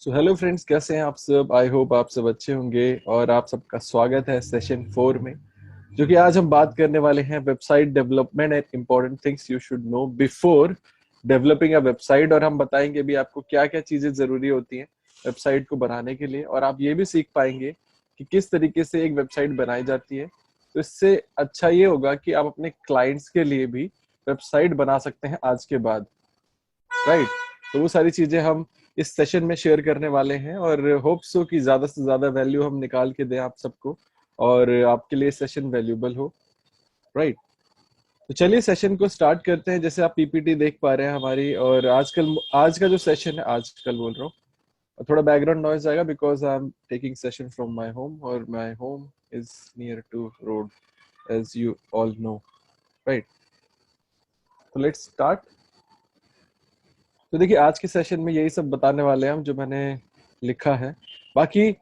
So hello friends, कैसे हैं आप सब। आई होप आप सब अच्छे होंगे और आप सबका स्वागत है सेशन 4 में, जो कि आज हम बात करने वाले हैं website development and important things you should know before developing a website. और हम बताएंगे भी आपको क्या क्या चीजें जरूरी होती हैं वेबसाइट को बनाने के लिए, और आप ये भी सीख पाएंगे कि किस तरीके से एक वेबसाइट बनाई जाती है। तो इससे अच्छा ये होगा कि आप अपने क्लाइंट्स के लिए भी वेबसाइट बना सकते हैं आज के बाद, राइट। तो वो सारी चीजें हम इस सेशन में शेयर करने वाले हैं और होप सो कि ज्यादा से ज्यादा वैल्यू हम निकाल के दें आप सबको और आपके लिए सेशन वैल्यूबल हो, राइट। तो चलिए सेशन को स्टार्ट करते हैं। जैसे आप पीपीटी देख पा रहे हैं हमारी, और आजकल आज का जो सेशन है, आजकल बोल रहा हूँ, थोड़ा बैकग्राउंड नॉइज आएगा because I am taking session from my home, और my home is near to road as you all know, right. तो लेट्स स्टार्ट। तो देखिए, आज के सेशन में यही सब बताने वाले हैं हम जो मैंने लिखा है। बाकी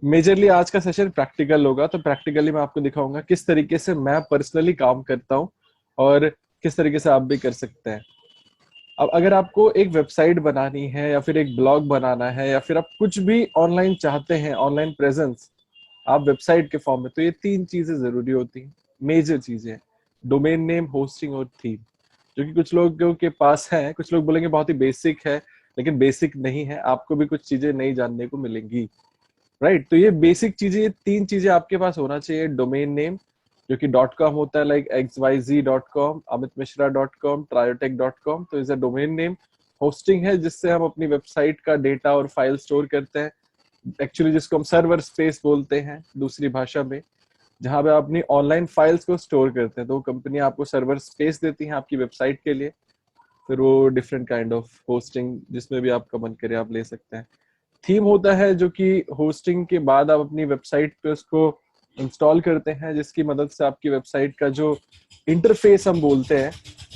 मेजरली आज का सेशन प्रैक्टिकल होगा, तो प्रैक्टिकली मैं आपको दिखाऊंगा किस तरीके से मैं पर्सनली काम करता हूँ और किस तरीके से आप भी कर सकते हैं। अब अगर आपको एक वेबसाइट बनानी है या फिर एक ब्लॉग बनाना है या फिर आप कुछ भी ऑनलाइन चाहते हैं, ऑनलाइन प्रेजेंस आप वेबसाइट के फॉर्म में, तो ये 3 चीजें जरूरी होती हैं, मेजर चीजें: डोमेन नेम, होस्टिंग और थीम। जो कि कुछ लोगों के पास है, कुछ लोग बोलेंगे बहुत ही बेसिक है, लेकिन बेसिक नहीं है, आपको भी कुछ चीजें नई जानने को मिलेंगी, राइट। तो ये बेसिक चीजें, ये 3 चीजें आपके पास होना चाहिए। डोमेन नेम जो कि .com होता है, लाइक xyz.com, amitmishra.com, triotech.com, तो is a domain name. Hosting है जिससे हम अपनी वेबसाइट का डेटा और फाइल स्टोर करते हैं, एक्चुअली जिसको हम सर्वर स्पेस बोलते हैं दूसरी भाषा में, जहां पे आप अपनी ऑनलाइन फाइल्स को स्टोर करते हैं। तो कंपनी आपको सर्वर स्पेस देती है आपकी वेबसाइट के लिए, फिर वो डिफरेंट काइंड ऑफ होस्टिंग जिसमें भी आपका मन करे आप ले सकते हैं। थीम होता है जो कि होस्टिंग के बाद आप अपनी वेबसाइट पे उसको इंस्टॉल करते हैं, जिसकी मदद से आपकी वेबसाइट का जो इंटरफेस हम बोलते हैं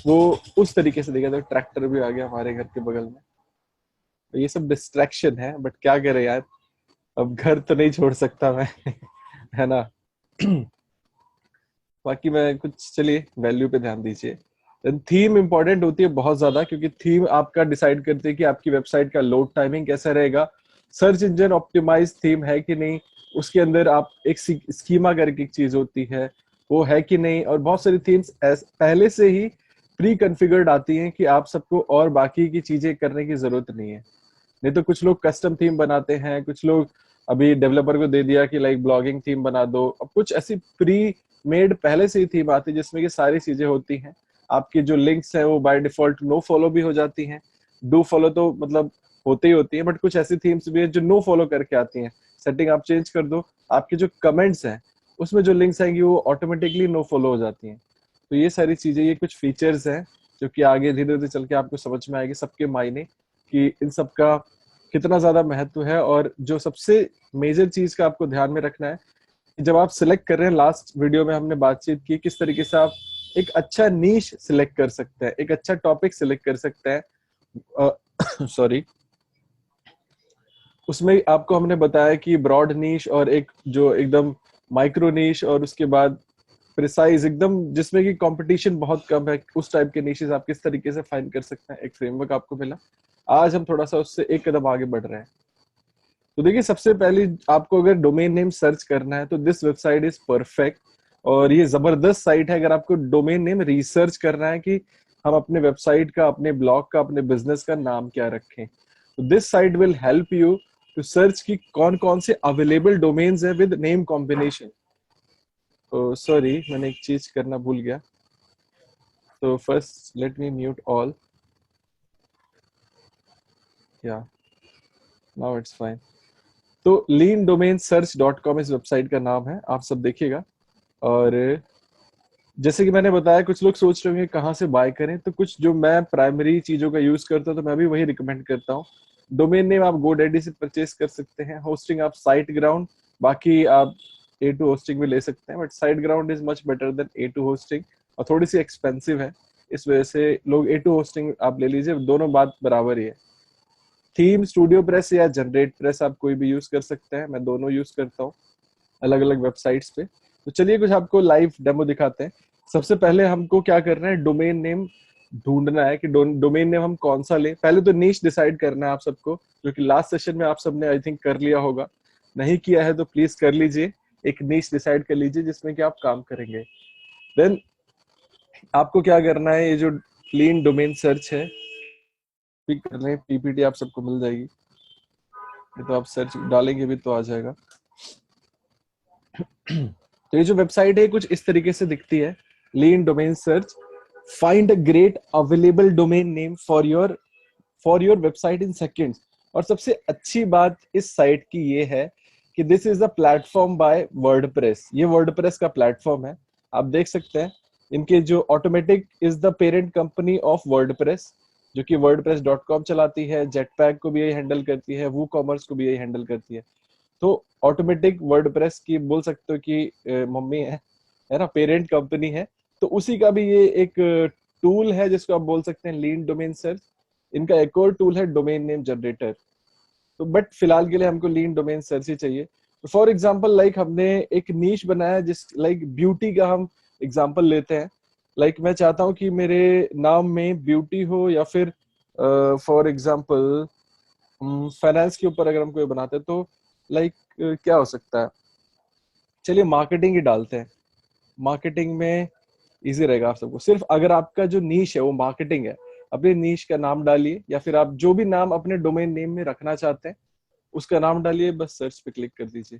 वो उस तरीके से दिखेगा। तो ट्रैक्टर भी आ गया हमारे घर के बगल में, तो ये सब डिस्ट्रैक्शन है, बट क्या करें यार, अब घर तो नहीं छोड़ सकता मैं है ना। बाकी मैं कुछ, चलिए वैल्यू पे ध्यान दीजिए। थीम इंपॉर्टेंट होती है बहुत ज्यादा, क्योंकि थीम आपका डिसाइड करती है कि आपकी वेबसाइट का लोड टाइमिंग कैसा रहेगा, सर्च इंजन ऑप्टिमाइज थीम है कि नहीं, उसके अंदर आप एक स्कीमा करके एक चीज होती है वो है कि नहीं। और बहुत सारी थीम्स पहले से ही प्री कॉन्फ़िगर्ड आती हैं कि आप सबको और बाकी की चीजें करने की जरूरत नहीं है। नहीं तो कुछ लोग कस्टम थीम बनाते हैं, कुछ लोग अभी डेवलपर को दे दिया कि लाइक ब्लॉगिंग थीम बना दो। अब कुछ ऐसी प्री मेड पहले से ही थीम आती है जिसमें कि सारी चीजें होती हैं। आपकी जो लिंक्स है वो बाय डिफॉल्ट नो फॉलो भी हो जाती हैं, डू फॉलो तो मतलब होती ही होती है, बट कुछ ऐसी थीम्स भी है जो नो फॉलो करके आती हैं। सेटिंग आप चेंज कर दो, आपके जो कमेंट्स हैं उसमें जो लिंक्स आएंगी वो ऑटोमेटिकली नो फॉलो हो जाती हैं। तो ये सारी चीजें, ये कुछ फीचर्स हैं जो कि आगे धीरे धीरे चल के आपको समझ में आएगी सबके मायने, कि इन सब का कितना ज्यादा महत्व है। और जो सबसे मेजर चीज का आपको ध्यान में रखना है, जब आप सिलेक्ट कर रहे हैं, लास्ट वीडियो में हमने बातचीत की किस तरीके से आप एक अच्छा नीश सिलेक्ट कर सकते हैं, एक अच्छा टॉपिक सिलेक्ट कर सकते हैं सॉरी उसमें आपको हमने बताया कि ब्रॉड नीश और एक जो एकदम माइक्रो नीश, और उसके बाद प्रिसाइज एकदम जिसमें कि कंपटीशन बहुत कम है, उस टाइप के नीशेस आप किस तरीके से फाइंड कर सकते हैं। एक फ्रेमवर्क आपको मिला, आज हम थोड़ा सा उससे एक कदम आगे बढ़ रहे हैं। तो देखिए, सबसे पहले आपको अगर डोमेन नेम सर्च करना है तो दिस वेबसाइट इज परफेक्ट, और ये जबरदस्त साइट है अगर आपको डोमेन नेम रिसर्च करना है कि हम अपने वेबसाइट का, अपने ब्लॉग का, अपने बिजनेस का नाम क्या रखें। तो this site will help you to search कि कौन कौन से अवेलेबल डोमेन्स है विद नेम कॉम्बिनेशन। तो सॉरी, मैंने एक चीज करना भूल गया, तो first let me mute all, yeah now it's fine. तो leandomainsearch.com इस वेबसाइट का नाम है, आप सब देखिएगा। और जैसे कि मैंने बताया, कुछ लोग सोच रहे होंगे कहाँ से बाय करें, तो कुछ जो मैं प्राइमरी चीजों का यूज करता हूँ तो मैं भी वही रिकमेंड करता हूँ। डोमेन नेम आप GoDaddy से परचेज कर सकते हैं, होस्टिंग आप साइट ग्राउंड, बाकी आप A2 होस्टिंग भी ले सकते हैं, but site ground is much better than A2 hosting, और थोड़ी सी एक्सपेंसिव है, इस वजह से लोग A2 होस्टिंग आप ले लीजिए, दोनों बात बराबर ही है। थीम स्टूडियो प्रेस या जनरेट प्रेस आप कोई भी यूज कर सकते हैं, मैं दोनों यूज करता हूँ अलग अलग वेबसाइट्स पे। तो चलिए कुछ आपको लाइव डेमो दिखाते हैं। सबसे पहले हमको क्या करना है, डोमेन नेम ढूंढना है कि डोमेन नेम हम कौन सा ले। पहले तो नीश डिसाइड करना है आप सबको, जो कि लास्ट सेशन में आप सबने आई थिंक कर लिया होगा। नहीं किया है तो प्लीज कर लीजिए, एक नीश डिसाइड कर लीजिए जिसमें कि आप काम करेंगे। देन आपको क्या करना है, ये जो क्लीन डोमेन सर्च है भी कर रहे हैं, पीपीटी आप सबको मिल जाएगी, ये तो आप सर्च डालेंगे भी तो आ जाएगा। तो ये जो वेबसाइट है कुछ इस तरीके से दिखती है, lean domain search, find a great available domain name for your website in seconds. और सबसे अच्छी बात इस साइट की ये है कि this is a platform bye WordPress. ये वर्डप्रेस का प्लेटफॉर्म है, आप देख सकते हैं। इनके जो automatic is the parent company of WordPress, जो कि wordpress.com चलाती है, जेटपैक को भी यही हैंडल करती है, वू कॉमर्स को भी यही हैंडल करती है। तो ऑटोमेटिक वर्डप्रेस की बोल सकते हो कि मम्मी है ना, पेरेंट कंपनी है। तो उसी का भी ये एक टूल है जिसको आप बोल सकते हैं लीन डोमेन सर्च। इनका एक और टूल है डोमेन नेम जनरेटर। तो बट फिलहाल के लिए हमको लीन डोमेन सर्च ही चाहिए। तो फॉर एग्जांपल लाइक हमने एक नीश बनाया जिस लाइक ब्यूटी का हम एग्जांपल लेते हैं। लाइक मैं चाहता हूं कि मेरे नाम में ब्यूटी हो, या फिर फॉर एग्जांपल फाइनेंस के ऊपर अगर हम कोई बनाते हैं तो लाइक क्या हो सकता है, चलिए मार्केटिंग ही डालते हैं। मार्केटिंग में इजी रहेगा आप सबको। सिर्फ अगर आपका जो नीश है वो मार्केटिंग है, अपने नीश का नाम डालिए, या फिर आप जो भी नाम अपने डोमेन नेम में रखना चाहते हैं उसका नाम डालिए, बस सर्च पे क्लिक कर दीजिए।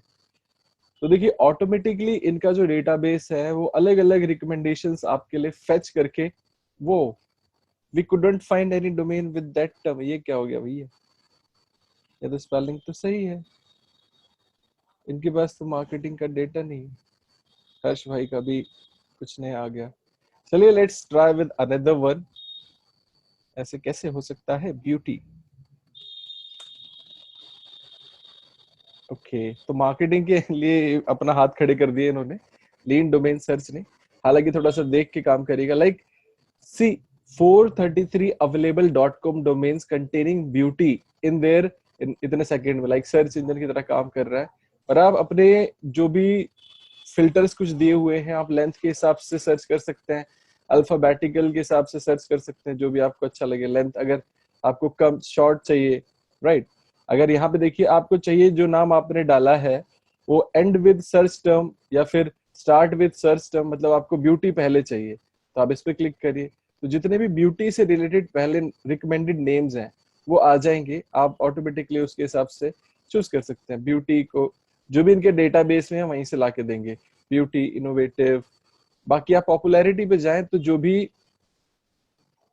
तो देखिए ऑटोमेटिकली इनका जो डेटाबेस है वो अलग अलग रिकमेंडेशंस आपके लिए फेच करके वो we couldn't find any domain with that term. ये क्या हो गया भैया, ये तो स्पेलिंग तो सही है, इनके पास तो मार्केटिंग का डेटा नहीं। हर्ष भाई का भी कुछ नहीं आ गया। चलिए let's try with another one. ऐसे कैसे हो सकता है, ब्यूटी। ओके, तो मार्केटिंग के लिए अपना हाथ खड़े कर दिए इन्होंने, लीन डोमेन सर्च ने। हालांकि थोड़ा सा देख के काम करिएगा। Like see 433 available .com domains containing beauty in there, इतने सेकंड में, लाइक सर्च इंजन की तरह काम कर रहा है। और आप अपने जो भी फिल्टर्स कुछ दिए हुए हैं, आप लेंथ के हिसाब से सर्च कर सकते हैं, अल्फाबेटिकल के हिसाब से सर्च कर सकते हैं, जो भी आपको अच्छा लगे। लेंथ अगर आपको कम शॉर्ट चाहिए, राइट। अगर यहाँ पे देखिए आपको चाहिए जो नाम आपने डाला है वो एंड विद सर्च टर्म या फिर स्टार्ट विद सर्च टर्म, मतलब आपको ब्यूटी पहले चाहिए तो आप इस पे क्लिक करिए। तो जितने भी ब्यूटी से रिलेटेड पहले रिकमेंडेड नेम्स हैं वो आ जाएंगे, आप ऑटोमेटिकली उसके हिसाब से चूज कर सकते हैं। ब्यूटी को जो भी इनके डेटाबेस में है वहीं से लाके देंगे, ब्यूटी, इनोवेटिव। बाकी आप पॉपुलैरिटी पे जाएं तो जो भी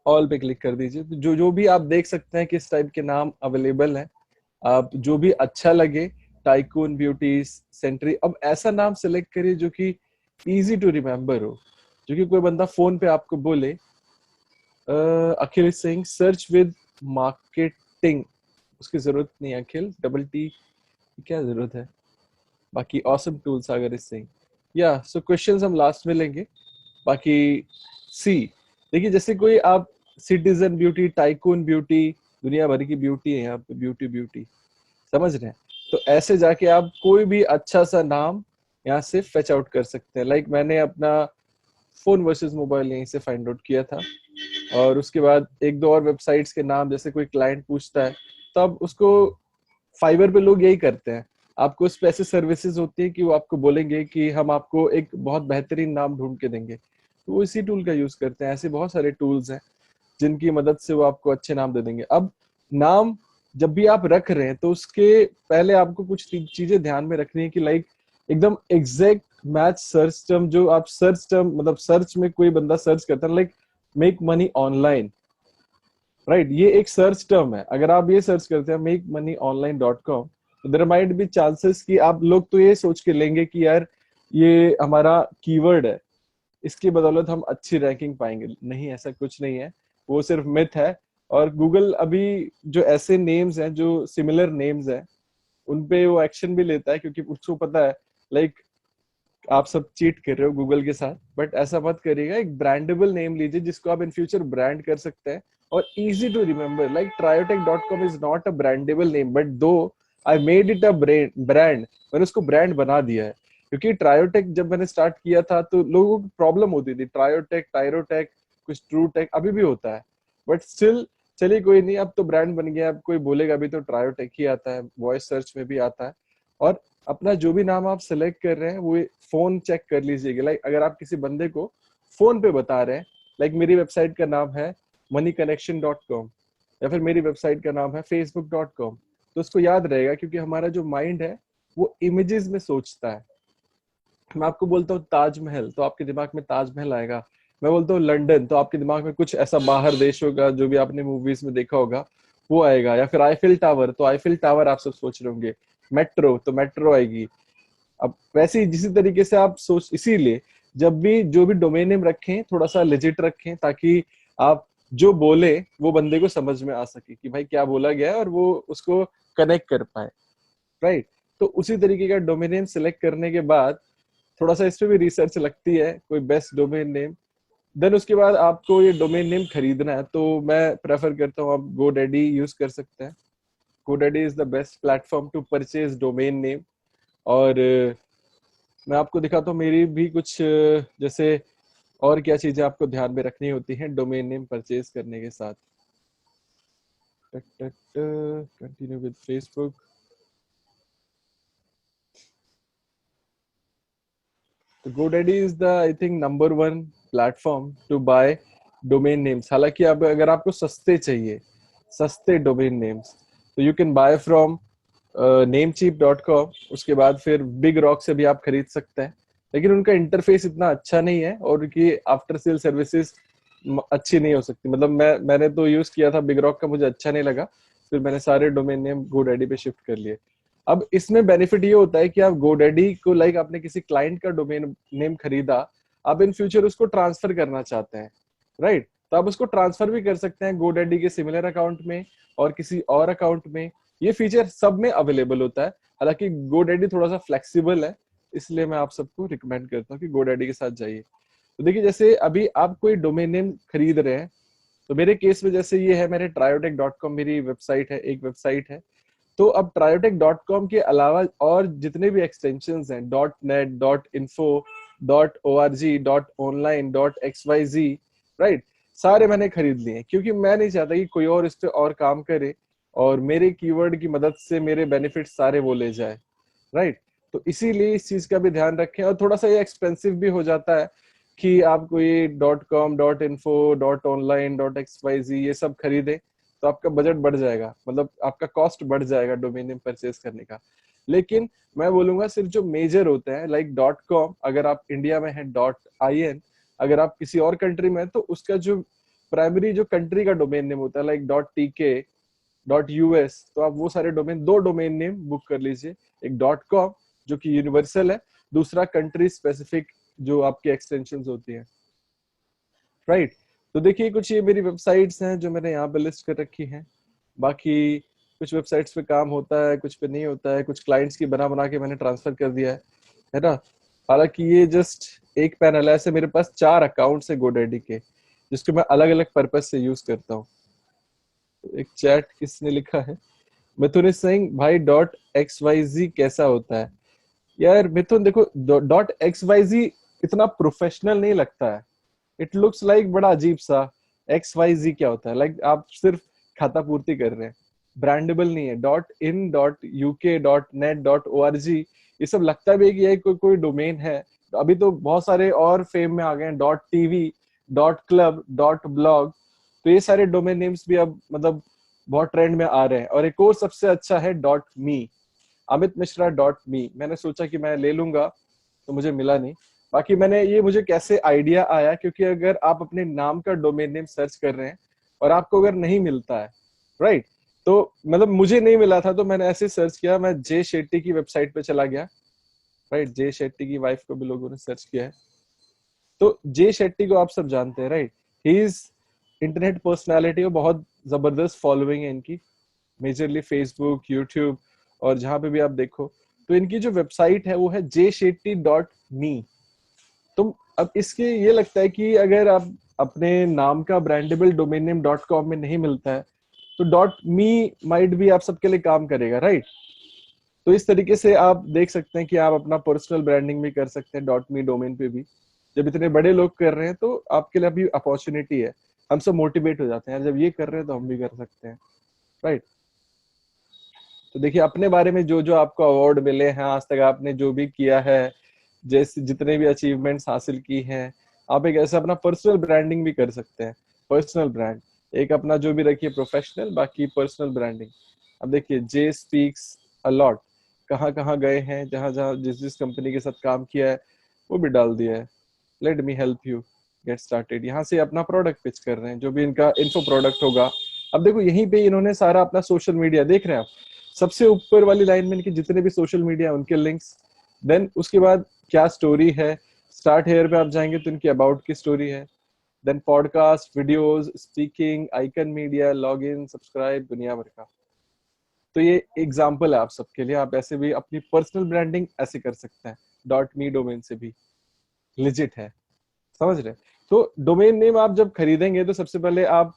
ऑल पे क्लिक कर दीजिए, तो जो जो भी आप देख सकते हैं किस टाइप के नाम अवेलेबल हैं, आप जो भी अच्छा लगे, टाइकून, ब्यूटी, सेंट्री। अब ऐसा नाम सेलेक्ट करिए जो कि इजी टू रिमेम्बर हो, जो कि कोई बंदा फोन पे आपको बोले अखिल सिंह सर्च विद मार्केटिंग, उसकी जरूरत नहीं है, अखिल डबल टी की क्या जरूरत है। बाकी ऑसम टूल्स अगर इससे या सो क्वेश्चंस हम लास्ट में लेंगे। बाकी सी देखिए, जैसे कोई आप सिटीजन ब्यूटी, टाइकून ब्यूटी, दुनिया भर की ब्यूटी है यहाँ पे, ब्यूटी ब्यूटी, समझ रहे हैं। तो ऐसे जाके आप कोई भी अच्छा सा नाम यहाँ से फेच आउट कर सकते हैं। लाइक मैंने अपना फोन वर्सेस मोबाइल यहीं से फाइंड आउट किया था। और उसके बाद एक दो और वेबसाइट्स के नाम, जैसे कोई क्लाइंट पूछता है तो अब उसको, फाइवर पे लोग यही करते हैं, आपको उस पे ऐसे सर्विसेज होती है कि वो आपको बोलेंगे कि हम आपको एक बहुत बेहतरीन नाम ढूंढ के देंगे, तो वो इसी टूल का यूज करते हैं। ऐसे बहुत सारे टूल्स हैं जिनकी मदद से वो आपको अच्छे नाम दे देंगे। अब नाम जब भी आप रख रहे हैं तो उसके पहले आपको कुछ चीजें ध्यान में रखनी है कि लाइक एकदम एग्जैक्ट मैच सर्च टर्म, जो आप सर्च टर्म मतलब सर्च में कोई बंदा सर्च करता है, like make money online, right, ये एक सर्च टर्म है। अगर आप ये सर्च करते हैं मेक मनी ऑनलाइन .com, तो देयर माइट बी चांसेस कि आप लोग तो ये सोच के लेंगे कि यार ये हमारा कीवर्ड है, इसकी बदौलत हम अच्छी रैंकिंग पाएंगे। नहीं, ऐसा कुछ नहीं है, वो सिर्फ मिथ है। और गूगल अभी जो ऐसे नेम्स हैं जो सिमिलर नेम्स हैं उनपे वो एक्शन भी लेता है, क्योंकि उसको पता है लाइक आप सब चीट कर रहे हो गूगल के साथ। बट ऐसा मत करिएगा, एक ब्रांडेबल नेम लीजिए जिसको आप इन फ्यूचर ब्रांड कर सकते हैं और easy to remember. Like triotech.com is not a brandable name, but though I made it a brand, मैंने उसको ब्रांड बना दिया है। क्योंकि ट्रायोटेक जब मैंने स्टार्ट किया था तो लोगों को प्रॉब्लम होती थी, ट्रायोटेक, टायरोटेक, कुछ ट्रू टेक अभी भी होता है, बट स्टिल चलिए कोई नहीं, अब तो ब्रांड बन गया, अब कोई बोलेगा अभी तो ट्रायोटेक ही आता है, वॉइस सर्च में भी आता है। और अपना जो भी नाम आप सिलेक्ट कर रहे हैं वो फोन चेक कर लीजिएगा। लाइक अगर आप किसी बंदे को फोन पे बता रहे हैं, लाइक मेरी वेबसाइट का नाम है moneyconnection.com या फिर मेरी वेबसाइट का नाम है facebook.com, तो उसको याद रहेगा, क्योंकि हमारा जो माइंड है वो इमेजेस में सोचता है। मैं आपको बोलता हूँ ताजमहल, तो आपके दिमाग में ताजमहल आएगा। मैं बोलता हूँ लंदन, तो आपके दिमाग में कुछ ऐसा बाहर देश होगा जो भी आपने मूवीज में देखा होगा वो आएगा। या फिर आईफिल टावर, तो आईफिल टावर आप सब सोच रहे होंगे। मेट्रो, तो मेट्रो आएगी। अब वैसे ही जिसी तरीके से आप सोच, इसीलिए जब भी जो भी डोमेन नेम रखें थोड़ा सा लेजिट रखें, ताकि आप जो बोले वो बंदे को समझ में आ सके कि भाई क्या बोला गया है, और वो उसको कनेक्ट कर पाए, राइट। तो उसी तरीके का डोमेन नेम सिलेक्ट करने के बाद थोड़ा सा इस पे भी रिसर्च लगती है, कोई बेस्ट डोमेन नेम। देन उसके बाद आपको ये डोमेन नेम खरीदना है, तो मैं प्रेफर करता हूँ आप GoDaddy यूज कर सकते हैं। GoDaddy is the best platform to purchase domain name. और मैं आपको दिखाता हूँ मेरी भी कुछ जैसे और क्या चीजें आपको ध्यान में रखनी होती हैं डोमेन नेम परचेज करने के साथ। Continue with Facebook. तो GoDaddy is the I think number 1 platform to buy domain names. हालांकि अब अगर आपको सस्ते चाहिए, सस्ते डोमेन नेम्स, तो you can buy from namecheap.com। उसके बाद फिर बिग रॉक से भी आप खरीद सकते हैं, लेकिन उनका इंटरफेस इतना अच्छा नहीं है और उनकी आफ्टर सेल सर्विसेज अच्छी नहीं हो सकती। मतलब मैंने तो यूज किया था बिग रॉक का, मुझे अच्छा नहीं लगा, फिर मैंने सारे डोमेन नेम GoDaddy पे शिफ्ट कर लिए। अब इसमें बेनिफिट ये होता है कि आप GoDaddy को, लाइक आपने किसी क्लाइंट का डोमेन नेम खरीदा, आप इन फ्यूचर उसको ट्रांसफर करना चाहते हैं, राइट, तो आप उसको ट्रांसफर भी कर सकते हैं GoDaddy के सिमिलर अकाउंट में और किसी और अकाउंट में। ये फीचर सब में अवेलेबल होता है। हालांकि GoDaddy थोड़ा सा फ्लेक्सिबल है, इसलिए मैं आप सबको रिकमेंड करता हूँ कि GoDaddy के साथ जाइए। तो देखिए जैसे अभी आप कोई डोमेन नेम खरीद रहे हैं, तो मेरे केस में जैसे ये है, मेरे triotek.com मेरी वेबसाइट है, एक वेबसाइट है। तो अब triotek.com के अलावा और जितने भी एक्सटेंशंस हैं, .net, .info, .org, .online, .xyz, right, सारे मैंने खरीद लिए, क्योंकि मैं नहीं चाहता कि कोई और इस पे और काम करे और मेरे कीवर्ड की मदद से मेरे बेनिफिट सारे वो ले जाए, राइट। तो इसीलिए इस चीज का भी ध्यान रखें। और थोड़ा सा ये एक्सपेंसिव भी हो जाता है कि आप कोई .com, .info, .online, .xyz ये सब खरीदें, तो आपका बजट बढ़ जाएगा, मतलब आपका कॉस्ट बढ़ जाएगा डोमेन नेम परचेज करने का। लेकिन मैं बोलूंगा सिर्फ जो मेजर होते हैं, लाइक .com अगर आप इंडिया में है, .in अगर आप किसी और कंट्री में है, तो उसका जो प्राइमरी जो कंट्री का डोमेन नेम होता है, लाइक .tk, .us, तो आप वो सारे डोमेन, 2 डोमेन नेम बुक कर लीजिए। एक .com जो कि यूनिवर्सल है, दूसरा कंट्री स्पेसिफिक जो आपकी एक्सटेंशंस होती हैं, राइट। तो देखिए कुछ ये मेरी वेबसाइट्स हैं जो मैंने यहाँ पे लिस्ट कर रखी हैं। बाकी कुछ वेबसाइट्स पे काम होता है, कुछ पे नहीं होता है, कुछ क्लाइंट्स की बना बना के मैंने ट्रांसफर कर दिया है ना। हालांकि ये जस्ट एक पैनल है, ऐसे मेरे पास 4 अकाउंट्स है GoDaddy के, जिसको मैं अलग अलग पर्पज से यूज करता हूँ। एक चैट किसने लिखा है, मिथुन इज सेइंग भाई .xyz कैसा होता है। यार मिथुन देखो, .xyz इतना प्रोफेशनल नहीं लगता है, इट लुक्स लाइक बड़ा अजीब सा। XYZ क्या होता है, लाइक आप सिर्फ खाता पूर्ति कर रहे हैं, ब्रांडेबल नहीं है। .in, .uk, .net, .org ये सब लगता भी है कि ये कोई डोमेन है। अभी तो बहुत सारे और फेम में आ गए हैं, .tv, .club, .blog, तो ये सारे डोमेन नेम्स भी अब मतलब बहुत ट्रेंड में आ रहे हैं। और एक और सबसे अच्छा है .me, अमित मिश्रा .me। मैंने सोचा कि मैं ले लूंगा, तो मुझे मिला नहीं। बाकी मैंने ये, मुझे कैसे आइडिया आया, क्योंकि अगर आप अपने नाम का डोमेन नेम सर्च कर रहे हैं और आपको अगर नहीं मिलता है, राइट, तो मतलब मुझे नहीं मिला था, तो मैंने ऐसे सर्च किया, मैं जे शेट्टी की वेबसाइट पे चला गया, राइट। जे शेट्टी की वाइफ को भी लोगों ने सर्च किया है। तो जे शेट्टी को आप सब जानते हैं, right, he is internet personality और बहुत जबरदस्त फॉलोइंग है इनकी, मेजरली फेसबुक, यूट्यूब और जहां पे भी आप देखो। तो इनकी जो वेबसाइट है वो है jshetty.me। तो अब इसके ये लगता है कि अगर आप अपने नाम का ब्रांडेबल डोमेन नेम .com में नहीं मिलता है, तो .me माइट भी आप सबके लिए काम करेगा, राइट। तो इस तरीके से आप देख सकते हैं कि आप अपना पर्सनल ब्रांडिंग भी कर सकते हैं .me डोमेन पे भी। जब इतने बड़े लोग कर रहे हैं तो आपके लिए अभी अपॉर्चुनिटी है। हम सब मोटिवेट हो जाते हैं यार, जब ये कर रहे हैं तो हम भी कर सकते हैं, राइट। तो देखिए अपने बारे में जो जो आपको अवार्ड मिले हैं आज तक, आपने जो भी किया है, जैसे जितने भी अचीवमेंट्स हासिल की हैं, आप एक ऐसा अपना पर्सनल ब्रांडिंग भी कर सकते हैं। पर्सनल ब्रांड एक अपना जो भी रखिए, प्रोफेशनल, बाकी पर्सनल ब्रांडिंग। अब देखिए जे स्पीक्स अ लॉट, कहाँ कहाँ गए हैं, जहां जहां जिस जिस कंपनी के साथ काम किया है वो भी डाल दिया है। Let me help you get started, यहाँ से अपना प्रोडक्ट पिच कर रहे हैं, जो भी इनका इन्फो प्रोडक्ट होगा। अब देखो यहीं पे इन्होंने सारा अपना सोशल मीडिया, देख रहे हैं आप, सबसे ऊपर वाली लाइन में इनके जितने भी सोशल मीडिया उनके लिंक्स, देन उसके बाद क्या स्टोरी है, स्टार्ट हेयर पे आप जाएंगे तो इनकी अबाउट की स्टोरी है, then podcast, videos, speaking, icon media, log in, subscribe, दुनिया भर का। तो ये एग्जाम्पल है आप सबके लिए, आप ऐसे भी अपनी पर्सनल ब्रांडिंग ऐसे कर सकते हैं। डॉट मी डोमेन से भी लिजिट है, समझ रहे। तो डोमेन नेम आप जब खरीदेंगे तो सबसे पहले आप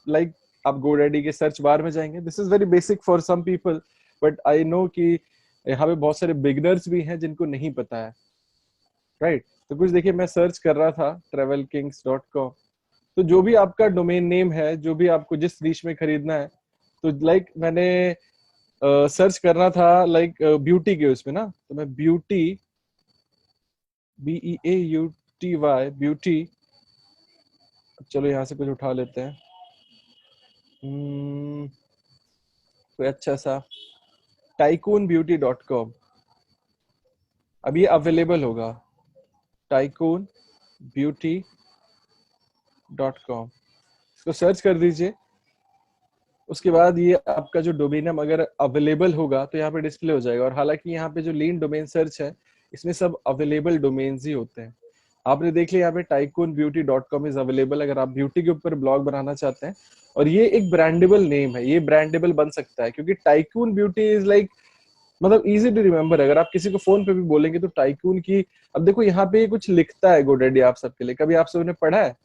गोडैडी के सर्च बार में जाएंगे। This is very basic for some people, but I know कि यहाँ पे बहुत सारे बिगनर्स भी हैं जिनको नहीं पता है, राइट। तो कुछ देखिए मैं सर्च कर रहा था travelkings.com, तो जो भी आपका डोमेन नेम है, जो भी आपको जिस नीश में खरीदना है, तो मैंने सर्च करना था ब्यूटी के उसमें ना, तो मैं ब्यूटी, BEAUTY चलो यहाँ से कुछ उठा लेते हैं। कोई अच्छा सा tycoonbeauty.com, अब ये अवेलेबल होगा tycoonbeauty.com, इसको सर्च कर दीजिए। उसके बाद ये आपका जो डोमेन नेम अगर अवेलेबल होगा तो यहाँ पे डिस्प्ले हो जाएगा। और हालांकि यहाँ पे जो लीन डोमेन सर्च है इसमें सब अवेलेबल डोमेन्स ही होते हैं। आपने देख लिया यहाँ पे tycoonbeauty.com इज अवेलेबल, अगर आप ब्यूटी के ऊपर ब्लॉग बनाना चाहते हैं। और ये एक ब्रांडेबल नेम है, ये ब्रांडेबल बन सकता है क्योंकि टाइकून ब्यूटी इज मतलब इजी टू रिमेम्बर। अगर आप किसी को फोन पे भी बोलेंगे तो टाइकून की, अब देखो यहाँ पे कुछ लिखता है गोडेडी आप सबके लिए, कभी आप सबने पढ़ा है?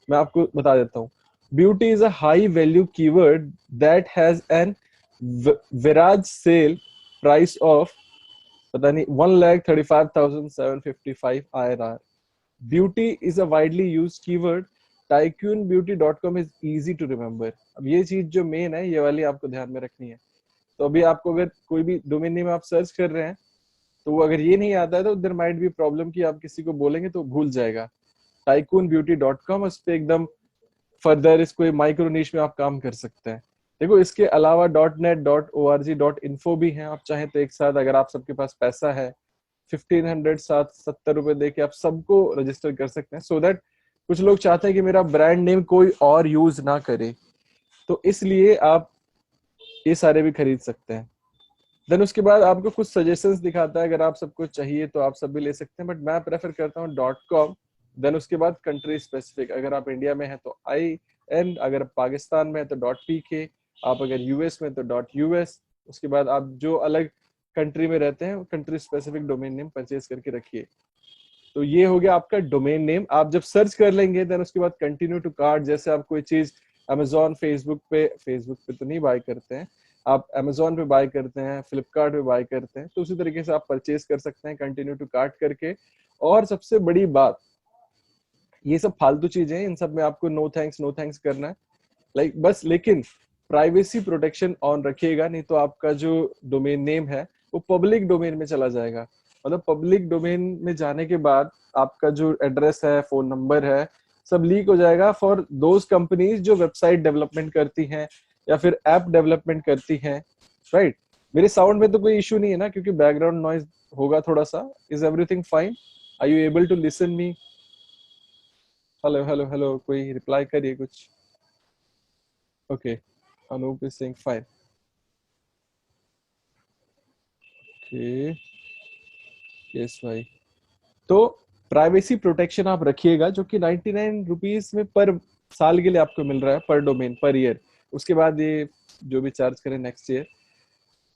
मैं आपको बता देता हूँ। Beauty is a high value keyword that has an average sale price of पता नहीं 1,35,755 INR. Beauty is a widely use keyword, tycoonbeauty.com is easy to remember. अब ये चीज जो मेन है ये वाली आपको ध्यान में रखनी है। तो अभी आपको अगर कोई भी डोमेन नेम आप सर्च कर रहे हैं तो वो अगर ये नहीं आता है तो देयर माइट बी प्रॉब्लम कि आप किसी को बोलेंगे तो भूल जाएगा। tycoonbeauty.com, उस पे एकदम फर्दर इसको माइक्रो नीश में आप काम कर सकते हैं। देखो इसके अलावा .net, .org, .info भी हैं। आप चाहें तो एक साथ, अगर आप सबके पास पैसा है, 1570 रुपए दे के आप सबको रजिस्टर कर सकते हैं, सो दैट कुछ लोग चाहते हैं कि मेरा ब्रांड नेम कोई और यूज ना करे, तो इसलिए आप ये सारे भी खरीद सकते हैं। देन उसके बाद आपको कुछ सजेशंस दिखाता है, अगर आप सबको चाहिए तो आप सब भी ले सकते हैं, बट मैं प्रेफर करता हूँ .com। देन उसके बाद कंट्री स्पेसिफिक, अगर आप इंडिया में है तो IN, अगर पाकिस्तान में है तो .pk, आप अगर यूएस में तो .us। उसके बाद आप जो अलग कंट्री में रहते हैं country specific domain name purchase करके रखिए। तो ये हो गया आपका डोमेन नेम। आप जब सर्च कर लेंगे देन उसके बाद कंटिन्यू टू कार्ट, जैसे आप कोई चीज अमेजोन, फेसबुक पे तो नहीं बाय करते हैं, आप अमेजोन पे बाय करते हैं, फ्लिपकार्ट पे बाय करते हैं, तो उसी तरीके से आप परचेज कर सकते हैं कंटिन्यू टू कार्ट करके। और सबसे बड़ी बात, ये सब फालतू चीजें हैं, इन सब में आपको नो थैंक्स करना है, बस। लेकिन प्राइवेसी प्रोटेक्शन ऑन रखिएगा, नहीं तो आपका जो डोमेन नेम है वो पब्लिक डोमेन में चला जाएगा। मतलब पब्लिक डोमेन में जाने के बाद आपका जो एड्रेस है, फोन नंबर है, सब लीक हो जाएगा फॉर दोज कंपनीज जो वेबसाइट डेवलपमेंट करती हैं या फिर ऐप डेवलपमेंट करती हैं, राइट। मेरे साउंड में तो कोई इशू नहीं है ना, क्योंकि बैकग्राउंड नॉइज होगा थोड़ा सा। Is everything fine? Are you able to listen me? Hello hello hello, कोई रिप्लाई करिए कुछ। Okay, Anoop is saying fine. Okay, yes भाई। तो प्राइवेसी प्रोटेक्शन आप रखिएगा, जो कि 99 रुपीज में पर साल के लिए आपको मिल रहा है, पर डोमेन, पर ईयर। उसके बाद ये जो भी चार्ज करें नेक्स्ट ईयर।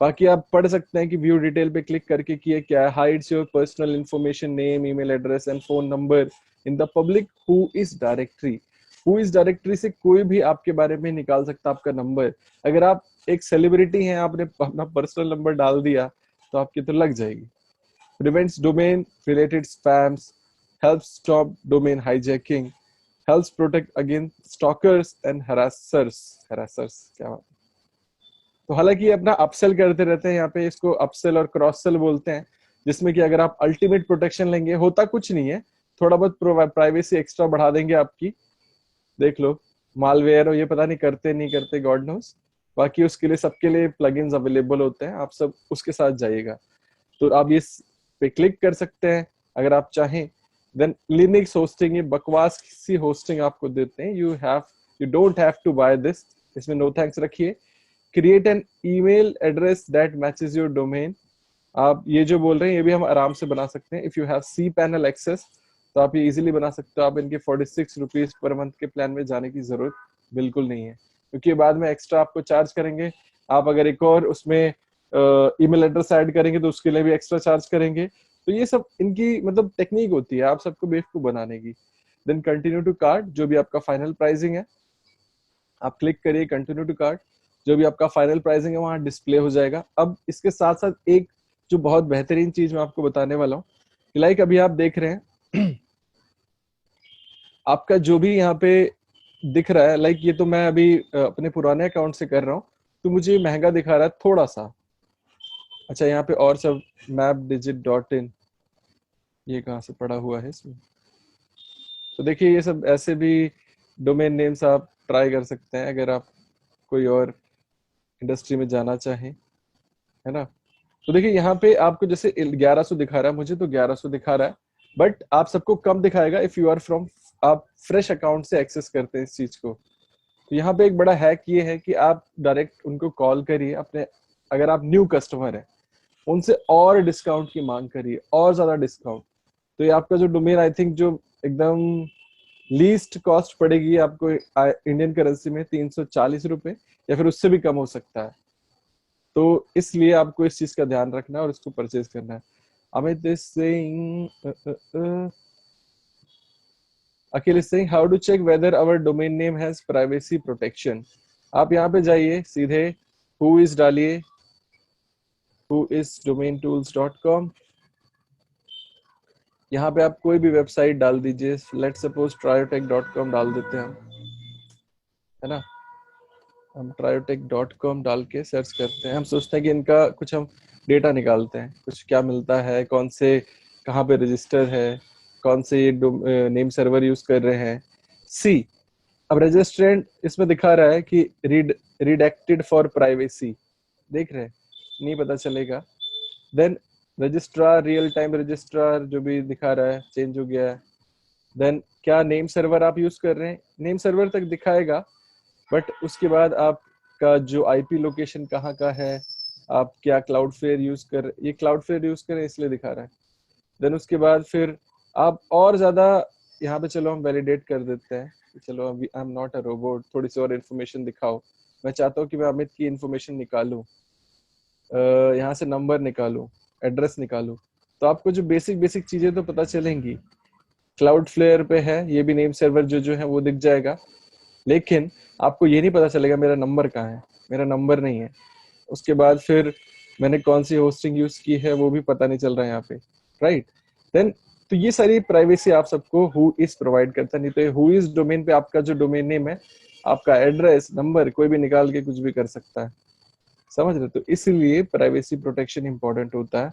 बाकी आप पढ़ सकते हैं कि व्यू डिटेल पे क्लिक करके किए क्या है, hides your personal information, name, email address and phone number in the public who is directory. Who is directory से कोई भी आपके बारे में निकाल सकता है आपका नंबर। अगर आप एक सेलिब्रिटी हैं, आपने अपना पर्सनल नंबर डाल दिया तो आपकी तो लग जाएगी। Prevents domain related spams, helps stop domain hijacking, helps protect against stalkers and harassers क्या बात है। तो हालांकि ये अपना अपसेल करते रहते हैं, यहाँ पे इसको अपसेल और क्रॉस सेल बोलते हैं, जिसमें कि अगर आप अल्टीमेट प्रोटेक्शन लेंगे, होता कुछ नहीं है, थोड़ा बहुत प्राइवेसी एक्स्ट्रा बढ़ा देंगे आपकी, देख लो मालवेयर और ये पता नहीं करते नहीं करते, गॉड नोस। बाकी उसके लिए सबके लिए प्लगइन्स अवेलेबल होते हैं, आप सब उसके साथ जाइएगा। तो आप ये पे क्लिक कर सकते हैं अगर आप चाहें। देन लिनक्स होस्टिंग, ये बकवास सी होस्टिंग आपको देते हैं, you don't have to buy this, इसमें नो थैंक्स रखिए। Create an email address that matches your domain, आप ये जो बोल रहे हैं ये भी हम आराम से बना सकते हैं। If you have C panel access तो आप ये इजीली बना सकते हो। आप इनके 46 रुपीज पर मंथ के प्लान में जाने की जरूरत बिल्कुल नहीं है, क्योंकि बाद में एक्स्ट्रा आपको चार्ज करेंगे। आप अगर एक और उसमें ईमेल एड्रेस ऐड करेंगे तो उसके लिए भी एक्स्ट्रा चार्ज करेंगे। तो ये सब इनकी मतलब टेक्निक होती है आप सबको बेवकूफ बनाने की। देन कंटिन्यू टू कार्ट, जो भी आपका फाइनल प्राइसिंग है आप क्लिक करिए कंटिन्यू टू कार्ट, जो भी आपका फाइनल प्राइसिंग है वहां डिस्प्ले हो जाएगा। अब इसके साथ साथ एक जो बहुत बेहतरीन चीज मैं आपको बताने वाला हूँ, लाइक अभी आप देख रहे हैं आपका जो भी यहाँ पे दिख रहा है, लाइक ये तो मैं अभी अपने पुराने अकाउंट से कर रहा हूँ, तो मुझे महंगा दिखा रहा है थोड़ा सा। अच्छा यहाँ पे और सब mapdigit.in, ये कहाँ से पड़ा हुआ है इसमें। तो देखिए ये सब ऐसे भी डोमेन नेम्स आप ट्राई कर सकते हैं अगर आप कोई और इंडस्ट्री में जाना चाहें, है ना। तो देखिए यहाँ पे आपको जैसे 1100 दिखा रहा है, मुझे तो 1100 दिखा रहा है, बट आप सबको कम दिखाएगा इफ यू आर फ्रॉम, आप फ्रेश अकाउंट से एक्सेस करते हैं इस चीज को। तो यहाँ पे एक बड़ा हैक ये है कि आप डायरेक्ट उनको कॉल करिए अपने, अगर आप न्यू कस्टमर है उनसे और डिस्काउंट की मांग करिए, और ज्यादा डिस्काउंट। तो ये आपका जो डोमेन आई थिंक जो एकदम लीस्ट कॉस्ट पड़ेगी आपको इंडियन करेंसी में 340 रुपए, या फिर उससे भी कम हो सकता है। तो इसलिए आपको इस चीज का ध्यान रखना है और इसको परचेज करना है। Amit is saying, Akhil is saying how to check whether our domain name has privacy protection. आप यहाँ पे जाइए सीधे हु इज डालिए, हु इज domaintools.com, यहाँ पे आप कोई भी वेबसाइट डाल दीजिए, लेट सपोज triotech.com डाल देते हैं हम, है ना। हम triotech.com डाल के सर्च करते हैं, हम सोचते हैं कि इनका कुछ हम डेटा निकालते हैं, कुछ क्या मिलता है, कौन से कहाँ पे रजिस्टर है, कौन से ये नेम सर्वर यूज कर रहे हैं। सी, अब रजिस्ट्रेंट इसमें दिखा रहा है कि रिडेक्टेड फॉर प्राइवेसी, देख रहे हैं, नहीं पता चलेगा। Then registrar, real time registrar जो भी दिखा रहा है चेंज हो गया है। देन क्या नेम सर्वर आप यूज कर रहे हैं, नेम सर्वर तक दिखाएगा, बट उसके बाद आपका जो आईपी लोकेशन कहाँ का है, आप क्या क्लाउडफ्लेयर यूज कर, ये क्लाउडफ्लेयर यूज करें इसलिए दिखा रहा है। देन उसके बाद फिर आप और ज्यादा यहाँ पे, चलो हम वैलिडेट कर देते हैं, चलो अभी I am not a robot, थोड़ी सी और इन्फॉर्मेशन दिखाओ। मैं चाहता हूँ कि मैं अमित की इन्फॉर्मेशन निकालूं, यहाँ से नंबर निकालूं, एड्रेस निकालूं, तो आपको जो बेसिक बेसिक चीजें तो पता चलेंगी। क्लाउड फ्लेयर पे है, ये भी नेम सर्वर जो है वो दिख जाएगा, लेकिन आपको ये नहीं पता चलेगा मेरा नंबर कहाँ है, मेरा नंबर नहीं है। उसके बाद फिर मैंने कौन सी होस्टिंग यूज की है वो भी पता नहीं चल रहा है यहाँ पे, राइट। देन तो ये सारी प्राइवेसी आप सबको हु इज प्रोवाइड करता है। नहीं तो हु इज डोमेन पे आपका जो डोमेन नेम है, आपका एड्रेस नंबर कोई भी निकाल के कुछ भी कर सकता है, समझ रहे। तो इसलिए प्राइवेसी प्रोटेक्शन इंपॉर्टेंट होता है।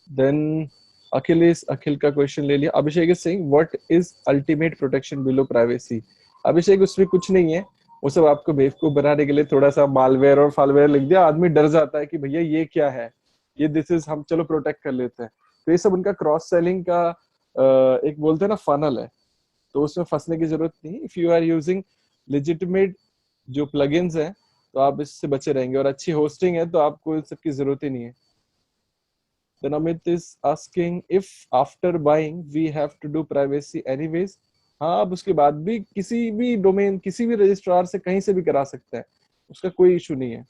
देन अखिल का क्वेश्चन ले लिया। Abhishek is saying what is ultimate protection below privacy. Abhishek उसमें कुछ नहीं है, वो सब आपको बेवकूफ बनाने के लिए थोड़ा सा मालवेयर और फालवेयर लिख दिया, आदमी डर जाता है कि भैया ये क्या है, ये दिस इज, हम चलो प्रोटेक्ट कर लेते हैं। तो ये सब उनका क्रॉस सेलिंग का एक बोलते हैं ना फनल है, तो उसमें फंसने की जरूरत नहीं। If you are using legitimate जो प्लगइन्स हैं तो आप इससे बचे रहेंगे, और अच्छी होस्टिंग है तो आपको इन सब की जरूरत ही नहीं है। Then Amit is asking if after buying we have to do privacy anyways. हाँ, अब उसके बाद भी किसी भी डोमेन, किसी भी रजिस्ट्रार से कहीं से भी करा सकते हैं, उसका कोई इशू नहीं है।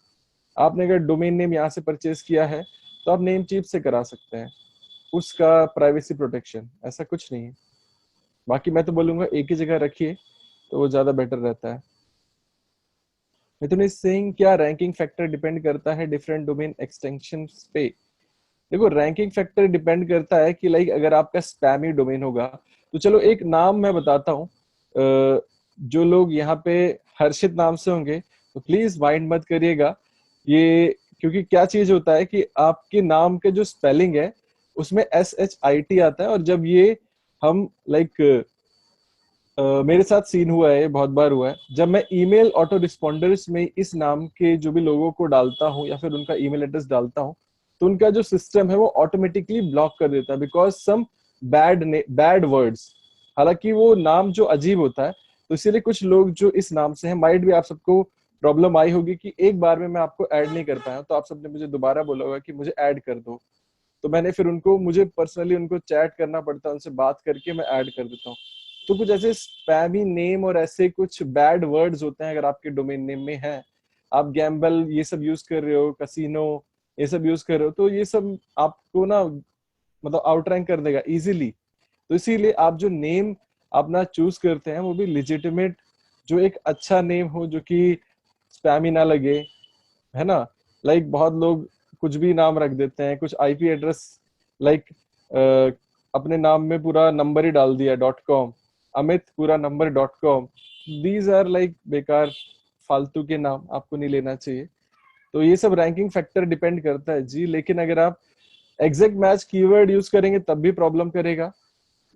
आपने अगर डोमेन नेम यहाँ से परचेज किया है तो आप नेम चीप से करा सकते हैं, उसका प्राइवेसी प्रोटेक्शन ऐसा कुछ नहीं है। बाकी मैं तो बोलूंगा एक ही जगह रखिए तो वो ज्यादा बेटर रहता है। मिथुन इज सेइंग क्या रैंकिंग फैक्टर डिपेंड करता है डिफरेंट डोमेन एक्सटेंशन पे। देखो रैंकिंग फैक्टर डिपेंड करता है कि लाइक अगर आपका स्पैमी डोमेन होगा तो चलो एक नाम मैं बताता हूँ। जो लोग यहाँ पे हर्षित नाम से होंगे तो प्लीज माइंड मत करिएगा ये, क्योंकि क्या चीज होता है कि आपके नाम के जो स्पेलिंग है उसमें SHIT आता है, और जब ये हम लाइक मेरे साथ सीन हुआ है, बहुत बार हुआ है, जब मैं ईमेल ऑटो रिस्पॉन्डर्स में इस नाम के जो भी लोगों को डालता हूँ या फिर उनका ईमेल एड्रेस डालता हूँ तो उनका जो सिस्टम है वो ऑटोमेटिकली ब्लॉक कर देता है बिकॉज सम बैड वर्ड्स। हालांकि वो नाम जो अजीब होता है तो इसीलिए कुछ लोग जो इस नाम से हैं, माइट भी आप सबको प्रॉब्लम आई होगी कि एक बार में मैं आपको ऐड नहीं कर पाया, तो आप सबने मुझे दोबारा बोला होगा कि मुझे ऐड कर दो, तो मैंने फिर उनको, मुझे पर्सनली उनको चैट करना पड़ता है, उनसे बात करके मैं ऐड कर देता हूँ। तो कुछ ऐसे स्पैमी नेम और ऐसे कुछ बैड वर्ड्स होते हैं अगर आपके डोमेन नेम में है, आप गैम्बल ये सब यूज कर रहे हो, कसिनो ये सब यूज कर रहे हो, तो ये सब आपको ना मतलब आउटरैंक कर देगा इजीली। तो इसीलिए आप जो नेम अपना चूज करते हैं वो भी लिजिटिमेट, जो एक अच्छा नेम हो जो कि स्पैमी ना लगे, है ना। लाइक बहुत लोग कुछ भी नाम रख देते हैं, कुछ आईपी एड्रेस लाइक अपने नाम में पूरा नंबर ही डाल दिया .com, अमित पूरा number .com। These are like बेकार फालतू के नाम, आपको नहीं लेना चाहिए। तो ये सब रैंकिंग फैक्टर डिपेंड करता है जी, लेकिन अगर आप एग्जैक्ट मैच कीवर्ड यूज करेंगे तब भी प्रॉब्लम करेगा।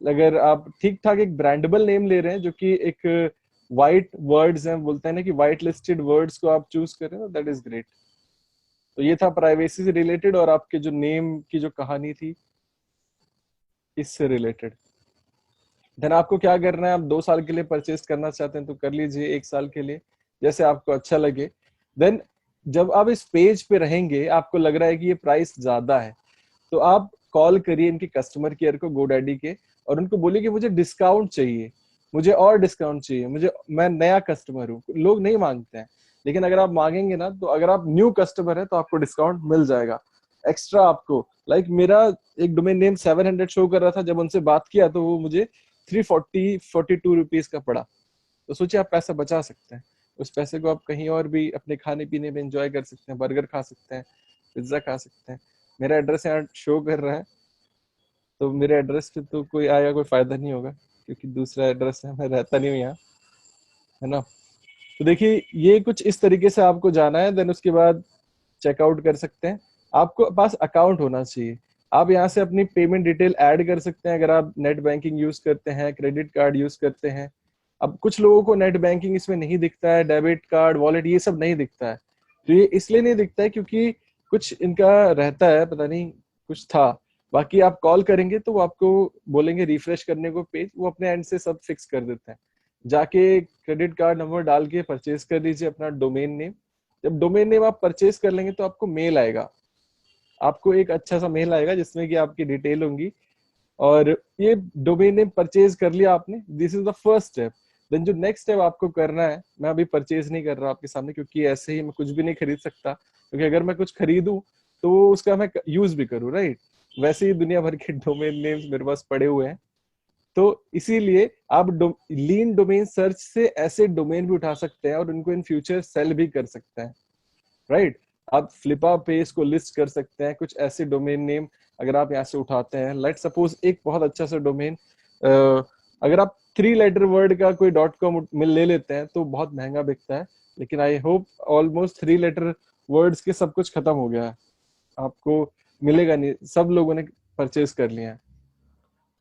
अगर आप ठीक ठाक एक ब्रांडेबल नेम ले रहे हैं जो कि एक वाइट वर्ड्स हैं, बोलते हैं ना कि वाइट लिस्टेड वर्ड्स को आप चूज करें तो दैट इज ग्रेट। तो ये था प्राइवेसी से रिलेटेड और आपके जो नेम की जो कहानी थी इससे रिलेटेड। देन आपको क्या करना है, आप 2 साल के लिए परचेज करना चाहते हैं तो कर लीजिए, 1 साल के लिए जैसे आपको अच्छा लगे। देन जब आप इस पेज पे रहेंगे आपको लग रहा है कि ये प्राइस ज्यादा है तो आप कॉल करिए इनके कस्टमर केयर को, गोडैडी के, और उनको बोलिए कि मुझे डिस्काउंट चाहिए, मुझे और डिस्काउंट चाहिए, मुझे, मैं नया कस्टमर हूँ। लोग नहीं मांगते हैं, लेकिन अगर आप मांगेंगे ना तो अगर आप न्यू कस्टमर है तो आपको डिस्काउंट मिल जाएगा एक्स्ट्रा आपको। लाइक मेरा एक डोमेन नेम 700 शो कर रहा था, जब उनसे बात किया तो वो मुझे 342 का पड़ा। तो सोचिए आप पैसा बचा सकते हैं, उस पैसे को आप कहीं और भी अपने खाने पीने में एंजॉय कर सकते हैं, बर्गर खा सकते हैं, पिज्जा खा सकते हैं। मेरा एड्रेस यहाँ शो कर रहा है तो मेरे एड्रेस पे तो कोई आया कोई फायदा नहीं होगा क्योंकि दूसरा एड्रेस है, मैं रहता नहीं हूँ यहाँ, है ना। तो देखिए ये कुछ इस तरीके से आपको जाना है, देन उसके बाद चेकआउट कर सकते हैं। आपको पास अकाउंट होना चाहिए, आप यहाँ से अपनी पेमेंट डिटेल ऐड कर सकते हैं अगर आप नेट बैंकिंग यूज करते हैं, क्रेडिट कार्ड यूज करते हैं। अब कुछ लोगों को नेट बैंकिंग इसमें नहीं दिखता है, डेबिट कार्ड वॉलेट ये सब नहीं दिखता है। तो ये इसलिए नहीं दिखता है क्योंकि कुछ इनका रहता है, पता नहीं कुछ था। बाकी आप कॉल करेंगे तो वो आपको बोलेंगे रिफ्रेश करने को पेज, वो अपने एंड से सब फिक्स कर देते हैं। जाके क्रेडिट कार्ड नंबर डाल के परचेज कर लीजिए अपना डोमेन नेम। जब डोमेन नेम आप परचेज कर लेंगे तो आपको मेल आएगा, आपको एक अच्छा सा मेल आएगा जिसमें कि आपकी डिटेल होंगी, और ये डोमेन नेम परचेज कर लिया आपने, this is the first step. Then जो नेक्स्ट स्टेप आपको करना है, मैं अभी परचेज नहीं कर रहा आपके सामने क्योंकि ऐसे ही मैं कुछ भी नहीं खरीद सकता, क्योंकि अगर मैं कुछ खरीदूं तो उसका मैं यूज भी करूं, राइट। वैसे ही दुनिया भर के डोमेन नेम्स मेरे पास पड़े हुए हैं, तो इसीलिए आप लीन डोमेन सर्च से ऐसे डोमेन भी उठा सकते हैं और उनको इन फ्यूचर सेल भी कर सकते हैं, राइट। आप फ्लिपा पे इसको लिस्ट कर सकते हैं, कुछ ऐसे डोमेन नेम अगर आप यहाँ से उठाते हैं। लेट सपोज एक बहुत अच्छा सा डोमेन, अगर आप 3 लेटर वर्ड का कोई .com ले लेते हैं तो बहुत महंगा बिकता है, लेकिन I hope almost 3 letter words के सब कुछ खत्म हो गया है, आपको मिलेगा नहीं, सब लोगों ने परचेज कर लिया है।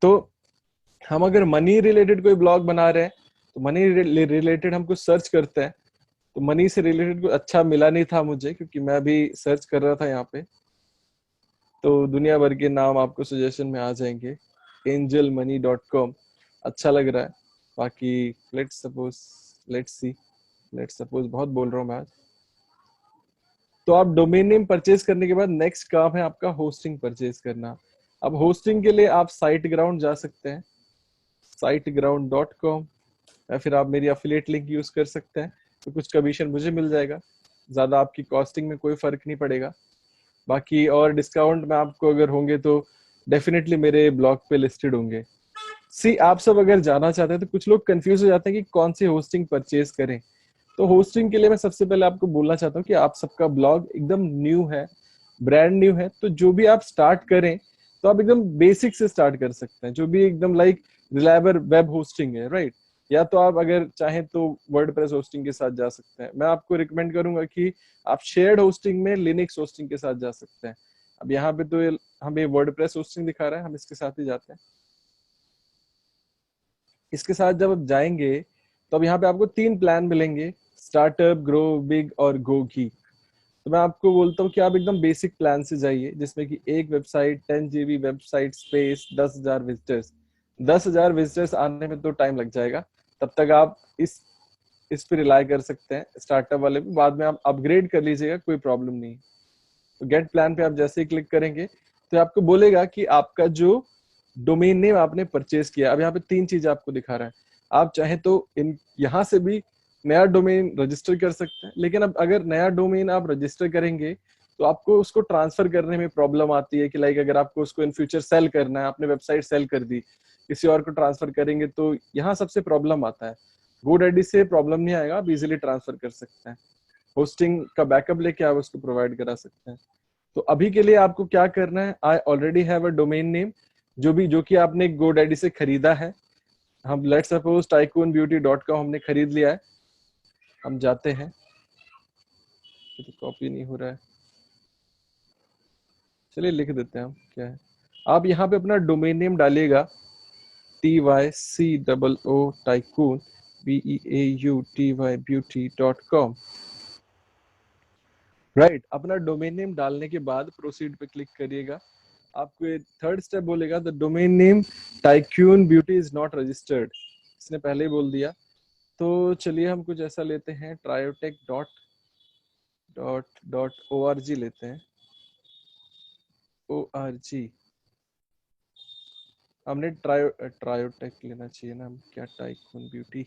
तो हम अगर मनी रिलेटेड कोई ब्लॉग बना रहे हैं तो मनी रिलेटेड हम कुछ सर्च करते हैं, तो मनी से रिलेटेड कुछ अच्छा मिला नहीं था मुझे क्योंकि मैं अभी सर्च कर रहा था यहाँ पे, तो दुनिया भर के नाम आपको सजेशन में आ जाएंगे। angelmoney.com अच्छा लग रहा है, बाकी लेट्स सपोज बहुत बोल रहा हूँ मैं आज। तो आप डोमेन नेम परचेज करने के बाद नेक्स्ट काम है आपका होस्टिंग परचेज करना। अब होस्टिंग के लिए आप साइट ग्राउंड जा सकते हैं, siteground.com, या फिर आप मेरी अफिलिएट लिंक यूज कर सकते हैं, तो कुछ कमीशन मुझे मिल जाएगा, ज्यादा आपकी कॉस्टिंग में कोई फर्क नहीं पड़ेगा। बाकी और डिस्काउंट में आपको अगर होंगे तो डेफिनेटली मेरे ब्लॉग पे लिस्टेड होंगे। सी आप सब अगर जाना चाहते हैं तो कुछ लोग कंफ्यूज हो जाते हैं कि कौन सी होस्टिंग परचेज करें। तो होस्टिंग के लिए मैं सबसे पहले आपको बोलना चाहता हूँ कि आप सबका ब्लॉग एकदम न्यू है, ब्रांड न्यू है, तो जो भी आप स्टार्ट करें तो आप एकदम बेसिक से स्टार्ट कर सकते हैं, जो भी एकदम लाइक रिलायबल वेब होस्टिंग है, राइट। या तो आप अगर चाहें तो वर्डप्रेस होस्टिंग के साथ जा सकते हैं। मैं आपको रिकमेंड करूंगा कि आप शेयर्ड होस्टिंग में लिनक्स होस्टिंग के साथ जा सकते हैं। अब यहाँ पे तो हमें वर्डप्रेस होस्टिंग दिखा रहा है, हम इसके साथ ही जाते हैं। इसके साथ जब आप जाएंगे तो अब यहाँ पे आपको 3 प्लान मिलेंगे, स्टार्टअप, ग्रो बिग और गो गीक। तो मैं आपको बोलता हूँ कि आप एकदम बेसिक प्लान से जाइए, जिसमें कि एक website 10 GB website space, 10,000 visitors. 10,000 visitors आने में तो टाइम लग जाएगा, तब तक आप इस पे रिलाई कर सकते हैं स्टार्टअप वाले पे। बाद में आप अपग्रेड कर लीजिएगा, कोई प्रॉब्लम नहीं। तो गेट प्लान पे आप जैसे ही क्लिक करेंगे तो आपको बोलेगा कि आपका जो डोमेन नेम आपने परचेज किया। अब यहाँ पे 3 चीज आपको दिखा रहा है। आप चाहे तो इन यहाँ से भी नया डोमेन रजिस्टर कर सकते हैं, लेकिन अब अगर नया डोमेन आप रजिस्टर करेंगे तो आपको उसको ट्रांसफर करने में प्रॉब्लम आती है कि लाइक अगर आपको उसको इन फ्यूचर सेल करना है, आपने वेबसाइट सेल कर दी, किसी और को ट्रांसफर करेंगे तो यहाँ सबसे प्रॉब्लम आता है। GoDaddy से प्रॉब्लम नहीं आएगा, आप इजिली ट्रांसफर कर सकते हैं। होस्टिंग का बैकअप लेके आप उसको प्रोवाइड करा सकते हैं। तो अभी के लिए आपको क्या करना है, I already have a domain name, जो कि आपने GoDaddy से खरीदा है। हम लेट्स सपोज tycoonbeauty.com हमने खरीद लिया है। हम जाते हैं, तो कॉपी नहीं हो रहा है, चलिए लिख देते हैं हम क्या है। आप यहाँ पे अपना डोमेन नेम डालिएगा, TYCOO tycoon BEAUTY beauty.com, right. अपना डोमेन नेम डालने के बाद प्रोसीड पे क्लिक करिएगा। आपको थर्ड स्टेप बोलेगा the domain name tycoon beauty is not registered, इसने पहले ही बोल दिया। तो चलिए हम कुछ ऐसा लेते हैं, ट्रायोटेक डॉट डॉट डॉट ORG लेते हैं, ORG। हमने ट्रायोटेक लेना चाहिए ना, क्या टाइक्यून ब्यूटी,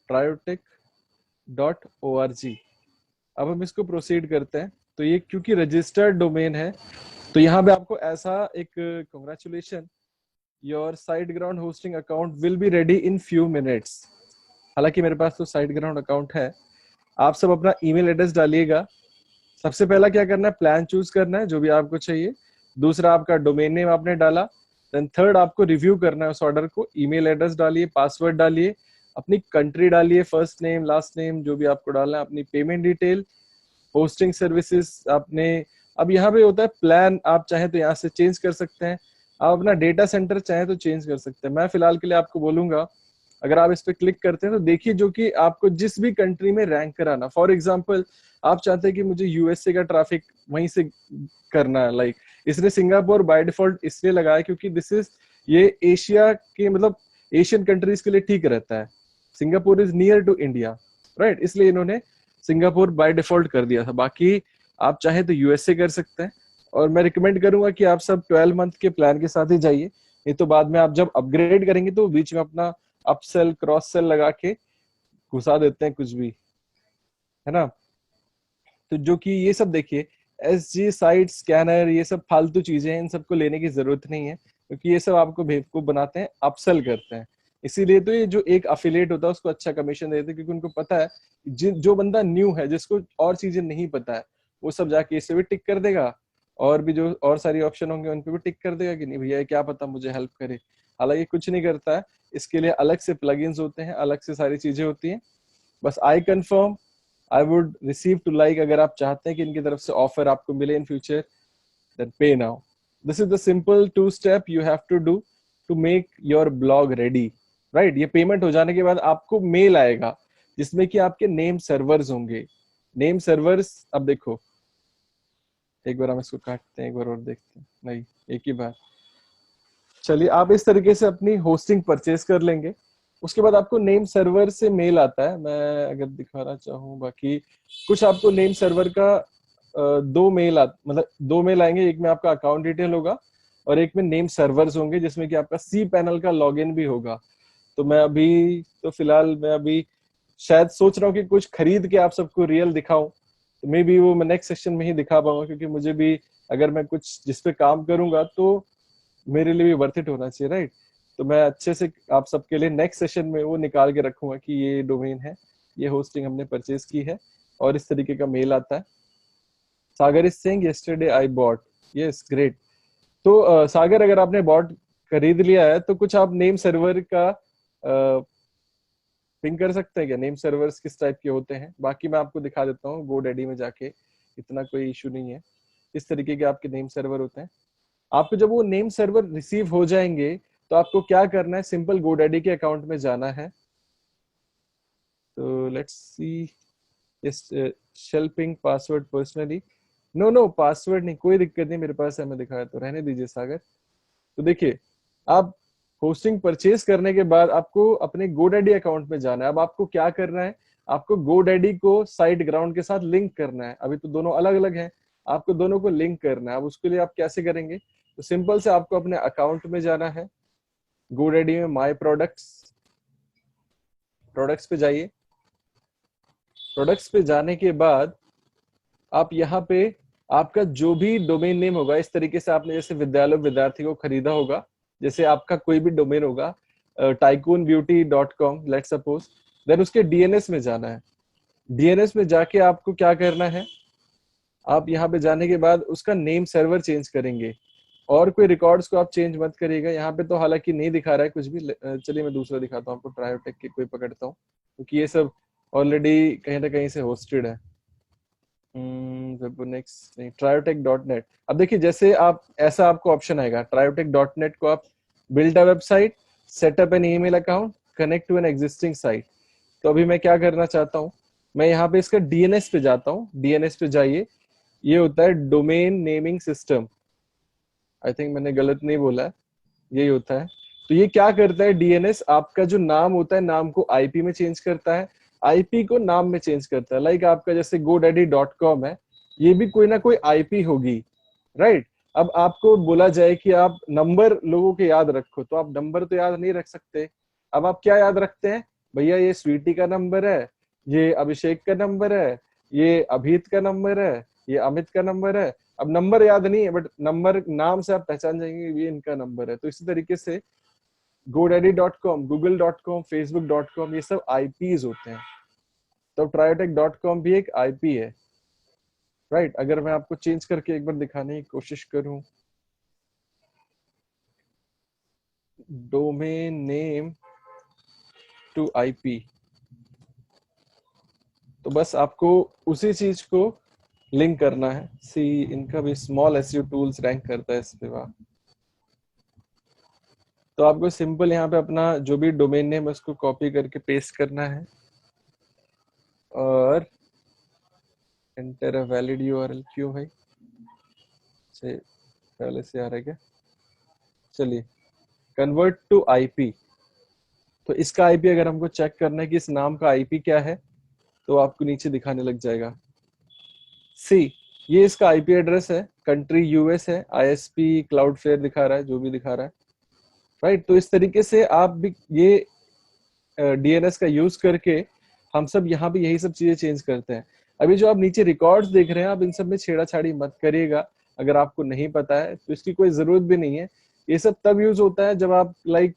ट्रायोटेक डॉट ORG। अब हम इसको प्रोसीड करते हैं। तो ये क्योंकि रजिस्टर्ड डोमेन है, तो यहाँ पे आपको ऐसा एक congratulation, your site ground hosting account will be ready in few minutes. हालांकि मेरे पास तो साइट ग्राउंड अकाउंट है। आप सब अपना ईमेल एड्रेस डालिएगा। सबसे पहला क्या करना है, प्लान चूज करना है जो भी आपको चाहिए। दूसरा आपका डोमेन नेम आपने डाला। देन थर्ड आपको रिव्यू करना है उस ऑर्डर को। ईमेल एड्रेस डालिए, पासवर्ड डालिए, अपनी कंट्री डालिए, फर्स्ट नेम लास्ट नेम जो भी आपको डालना है, अपनी पेमेंट डिटेल, होस्टिंग सर्विसेज आपने। अब यहाँ पे होता है प्लान, आप चाहे तो यहाँ से चेंज कर सकते हैं। आप अपना डेटा सेंटर चाहे तो चेंज कर सकते हैं। मैं फिलहाल के लिए आपको बोलूंगा, अगर आप इस पे क्लिक करते हैं तो देखिए जो कि आपको जिस भी कंट्री में रैंक कराना। फॉर एग्जांपल आप चाहते हैं कि मुझे यूएसए का ट्रैफिक वहीं से करना है, लाइक इसने सिंगापुर बाय डिफॉल्ट इसलिए लगाया क्योंकि दिस इज, ये एशिया के मतलब एशियन कंट्रीज के लिए ठीक रहता है। Singapore is near to India, right, इसलिए इन्होंने सिंगापुर बाय डिफॉल्ट कर दिया था। बाकी आप चाहे तो यूएसए कर सकते हैं। और मैं रिकमेंड करूंगा कि आप सब 12 मंथ के प्लान के साथ ही जाइए, नहीं तो बाद में आप जब अपग्रेड करेंगे तो बीच में अपना अपसेल क्रॉस सेल लगा के घुसा देते हैं कुछ भी, है ना। तो जो कि ये सब देखिए, SG साइट स्कैनर, ये सब फालतू चीजें हैं, इन सबको लेने की जरूरत नहीं है, क्योंकि ये सब आपको बेवकूफ बनाते हैं, अपसेल करते हैं। इसीलिए तो ये जो एक अफिलिएट होता है उसको अच्छा कमीशन देते हैं, क्योंकि उनको पता है जो बंदा न्यू है, जिसको और चीजें नहीं पता है, वो सब जाके इसे भी टिक कर देगा, और भी जो और सारी ऑप्शन होंगे उन पे भी टिक कर देगा कि नहीं भैया क्या पता मुझे हेल्प करे। हालांकि कुछ नहीं करता है, इसके लिए अलग से प्लगइन्स होते हैं, अलग से सारी चीजें होती हैं। बस I confirm, I would receive to like, अगर आप चाहते हैं कि इनकी तरफ से ऑफर आपको मिले in future, then pay now. This is the simple 2 step you have to do to make your blog ready, right. ये पेमेंट हो जाने के बाद आपको मेल आएगा जिसमें कि आपके नेम सर्वर्स होंगे। नेम सर्वर्स, अब देखो एक बार हम इसको काटते हैं, एक बार और देखते हैं, नहीं एक ही बार। चलिए आप इस तरीके से अपनी होस्टिंग परचेज कर लेंगे। उसके बाद आपको नेम सर्वर से मेल आता है, मैं अगर दिखाना चाहूँ, बाकी कुछ आपको नेम सर्वर का 2 मेल मतलब 2 मेल आएंगे। एक में आपका अकाउंट डिटेल होगा और एक में नेम सर्वर्स होंगे, जिसमें कि आपका cPanel का लॉगिन भी होगा। तो फिलहाल मैं अभी शायद सोच रहा हूँ कि कुछ खरीद के आप सबको रियल दिखाऊं, तो मे बी वो मैं नेक्स्ट सेशन में ही दिखा पाऊंगा, क्योंकि मुझे भी अगर मैं कुछ जिस पे काम करूंगा तो मेरे लिए भी वर्थ इट होना चाहिए, राइट। तो मैं अच्छे से आप सबके लिए नेक्स्ट सेशन में वो निकाल के रखूंगा कि ये डोमेन है, ये होस्टिंग हमने परचेज की है, और इस तरीके का मेल आता है। Sagar is saying yesterday I bought, yes great. तो सागर अगर आपने बॉट खरीद लिया है तो कुछ आप नेम सर्वर का पिंग कर सकते हैं क्या, नेम सर्वर्स किस टाइप के होते हैं। बाकी मैं आपको दिखा देता हूँ GoDaddy में जाके, इतना कोई इशू नहीं है। इस तरीके के आपके नेम सर्वर होते हैं। आपको जब वो नेम सर्वर रिसीव हो जाएंगे तो आपको क्या करना है, सिंपल GoDaddy के अकाउंट में जाना है। तो let's see, yes helping password personally, no no password नहीं, कोई दिक्कत नहीं, मेरे पास है, मैं दिखाया तो रहने दीजिए सागर। तो देखिए, आप होस्टिंग परचेज करने के बाद आपको अपने GoDaddy अकाउंट में जाना है। अब आपको क्या करना है, आपको GoDaddy को साइट ग्राउंड के साथ लिंक करना है। अभी तो दोनों अलग अलग हैं, आपको दोनों को लिंक करना है। अब उसके लिए आप कैसे करेंगे, तो सिंपल से आपको अपने अकाउंट में जाना है, GoDaddy में माई प्रोडक्ट्स, प्रोडक्ट्स पे जाइए। प्रोडक्ट्स पे जाने के बाद आप यहाँ पे आपका जो भी डोमेन नेम होगा, इस तरीके से आपने जैसे विद्यालय विद्यार्थी को खरीदा होगा, जैसे आपका कोई भी डोमेन होगा tycoonbeauty.com लेट सपोज, देन उसके डीएनएस में जाना है। डीएनएस में जाके आपको क्या करना है, आप यहाँ पे जाने के बाद उसका नेम सर्वर चेंज करेंगे, और कोई रिकॉर्ड्स को आप चेंज मत करिएगा। यहाँ पे तो हालांकि नहीं दिखा रहा है कुछ भी, चलिए मैं दूसरा दिखाता हूँ आपको, ट्रायोटेक के कोई पकड़ता हूँ, क्योंकि ये सब ऑलरेडी कहीं ना कहीं से होस्टेड है। वेबोनिक्स नहीं, ट्रायोटेक.नेट। अब देखिए, जैसे आप ऐसा आपको ऑप्शन आएगा, ट्रायोटेक.नेट को आप build a website, setup an email account, connect to an existing site. तो अभी मैं क्या करना चाहता हूँ, मैं यहाँ पे इसका डीएनएस पे जाता हूँ। डीएनएस पे जाइए, ये होता है domain naming system, I think मैंने गलत नहीं बोला है, यही होता है। तो ये क्या करता है, डीएनएस आपका जो नाम होता है, नाम को आईपी में चेंज करता है, आईपी को नाम में चेंज करता है। लाइक आपका जैसे godaddy.com है, ये भी कोई ना कोई आईपी होगी, राइट। अब आपको बोला जाए कि आप नंबर लोगों के याद रखो, तो आप नंबर तो याद नहीं रख सकते। अब आप क्या याद रखते हैं, भैया ये स्वीटी का नंबर है, ये अभिषेक का नंबर है, ये अभित का नंबर है, ये अमित का नंबर है। अब नंबर याद नहीं है, बट नंबर नाम से आप पहचान जाएंगे ये इनका नंबर है। तो इसी तरीके से godaddy.com, google.com, facebook.com, ये सब आईपीज होते हैं। तो ट्रायोटेक.com भी एक आईपी है, राइट। अगर मैं आपको चेंज करके एक बार दिखाने की कोशिश करूं, डोमेन नेम टू आईपी, तो बस आपको उसी चीज को लिंक करना है। सी, इनका भी स्मॉल एसईओ टूल्स रैंक करता है इस पे, वाह। तो आपको सिंपल यहाँ पे अपना जो भी डोमेन नेम है उसको कॉपी करके पेस्ट करना है, और एंटर अ वैलिड यूआरएल। क्यों भाई, से पहले से आ रहा है क्या, चलिए कन्वर्ट टू आईपी। तो इसका आईपी अगर हमको चेक करना है कि इस नाम का आईपी क्या है, तो आपको नीचे दिखाने लग जाएगा। सी, ये इसका आईपी एड्रेस है, कंट्री यूएस है, आईएसपी क्लाउडफ्लेयर दिखा रहा है, जो भी दिखा रहा है, राइट। तो इस तरीके से आप भी ये डीएनएस का यूज करके हम सब यहाँ पे यही सब चीजें चेंज करते हैं। अभी जो आप नीचे रिकॉर्ड्स देख रहे हैं, आप इन सब में छेड़ाछाड़ी मत करिएगा। अगर आपको नहीं पता है तो इसकी कोई जरूरत भी नहीं है। ये सब तब यूज होता है जब आप लाइक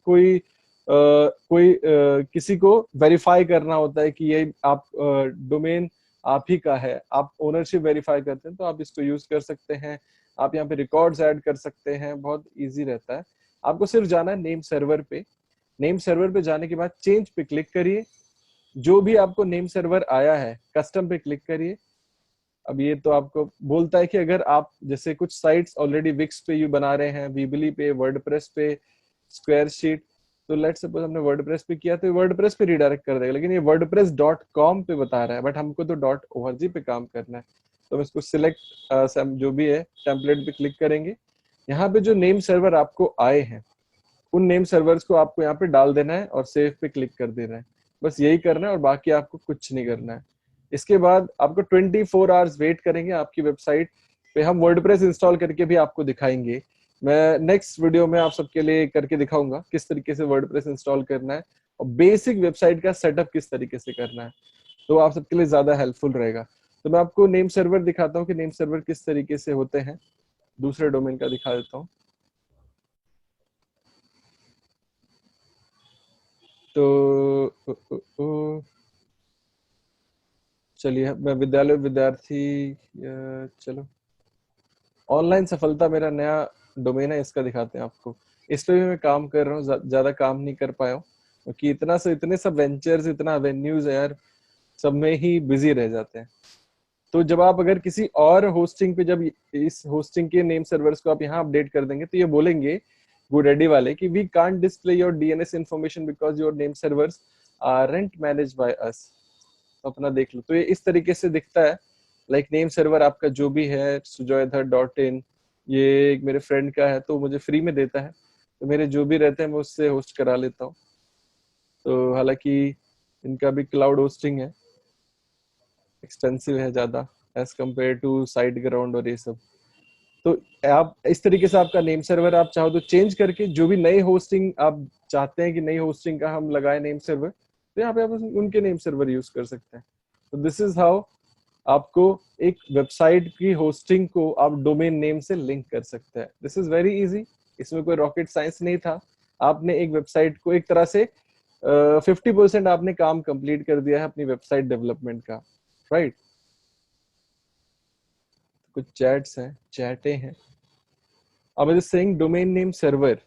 किसी को वेरीफाई करना होता है कि ये आप डोमेन आप ही का है, आप ओनरशिप वेरीफाई करते हैं, तो आप इसको यूज कर सकते हैं। आप यहाँ पे रिकॉर्ड्स ऐड कर सकते हैं, बहुत इजी रहता है। आपको सिर्फ जाना है नेम सर्वर पे। नेम सर्वर पे जाने के बाद चेंज पे क्लिक करिए, जो भी आपको नेम सर्वर आया है कस्टम पे क्लिक करिए। अब ये तो आपको बोलता है कि अगर आप जैसे कुछ साइट्स ऑलरेडी विक्स पे यू बना रहे हैं, वीबली पे, वर्डप्रेस पे, स्क्वायर शीट, तो लेट्स सपोज हमने वर्डप्रेस पे किया तो वर्डप्रेस पे रिडायरेक्ट कर देगा, लेकिन ये wordpress.com पे बता रहा है, बट हमको तो .org पे काम करना है। तो हम इसको सिलेक्ट जो भी है टेम्पलेट पे क्लिक करेंगे। यहाँ पे जो नेम सर्वर आपको आए हैं उन नेम सर्वर्स को आपको यहाँ पे डाल देना है और सेव पे क्लिक कर देना है। बस यही करना है और बाकी आपको कुछ नहीं करना है। इसके बाद आपको 24 आवर्स वेट करेंगे, आपकी वेबसाइट पे हम वर्डप्रेस इंस्टॉल करके भी आपको दिखाएंगे। मैं नेक्स्ट वीडियो में आप सबके लिए करके दिखाऊंगा किस तरीके से वर्डप्रेस इंस्टॉल करना है और बेसिक वेबसाइट का सेटअप किस तरीके से करना है, तो आप सबके लिए ज्यादा हेल्पफुल रहेगा। तो मैं आपको नेम सर्वर दिखाता हूँ कि नेम सर्वर किस तरीके से होते हैं। दूसरे डोमेन का दिखा देता हूँ। तो चलिए मैं विद्यालय विद्यार्थी चलो ऑनलाइन सफलता मेरा नया डोमेन है, इसका दिखाते हैं आपको। इस पे भी मैं काम कर रहा हूँ, ज्यादा काम नहीं कर पाया हूँ क्योंकि इतने सब वेंचर्स, इतना वेन्यूज है यार, सब में ही बिजी रह जाते हैं। तो जब आप अगर किसी और होस्टिंग पे, जब इस होस्टिंग के नेम सर्वर्स को आप यहाँ अपडेट कर देंगे तो ये बोलेंगे GoDaddy वाले कि we can't display your DNS information because your name servers aren't managed by us. तो अपना देख लो, तो ये इस तरीके से दिखता है। लाइक नेम सर्वर आपका जो भी है sujoyadhar.in, ये एक मेरे फ्रेंड का है तो मुझे फ्री में देता है, तो मेरे जो भी रहते हैं मैं उससे होस्ट करा लेता हूँ। तो हालांकि इनका भी क्लाउड होस्टिंग है, एक्सपेंसिव है ज्यादा as compare to SiteGround और ये सब। तो आप इस तरीके से आपका नेम सर्वर आप चाहो तो चेंज करके, जो भी नई होस्टिंग आप चाहते हैं कि नई होस्टिंग का हम लगाए नेम सर्वर, तो यहाँ पे आप उनके नेम सर्वर यूज कर सकते हैं। तो दिस इज हाउ आपको एक वेबसाइट की होस्टिंग को आप डोमेन नेम से लिंक कर सकते हैं। दिस इज वेरी इजी, इसमें कोई रॉकेट साइंस नहीं था। आपने एक वेबसाइट को एक तरह से 50% आपने काम कंप्लीट कर दिया है अपनी वेबसाइट डेवलपमेंट का, राइट। कुछ चैट्स हैं, चैटें हैं। अब is saying domain name server,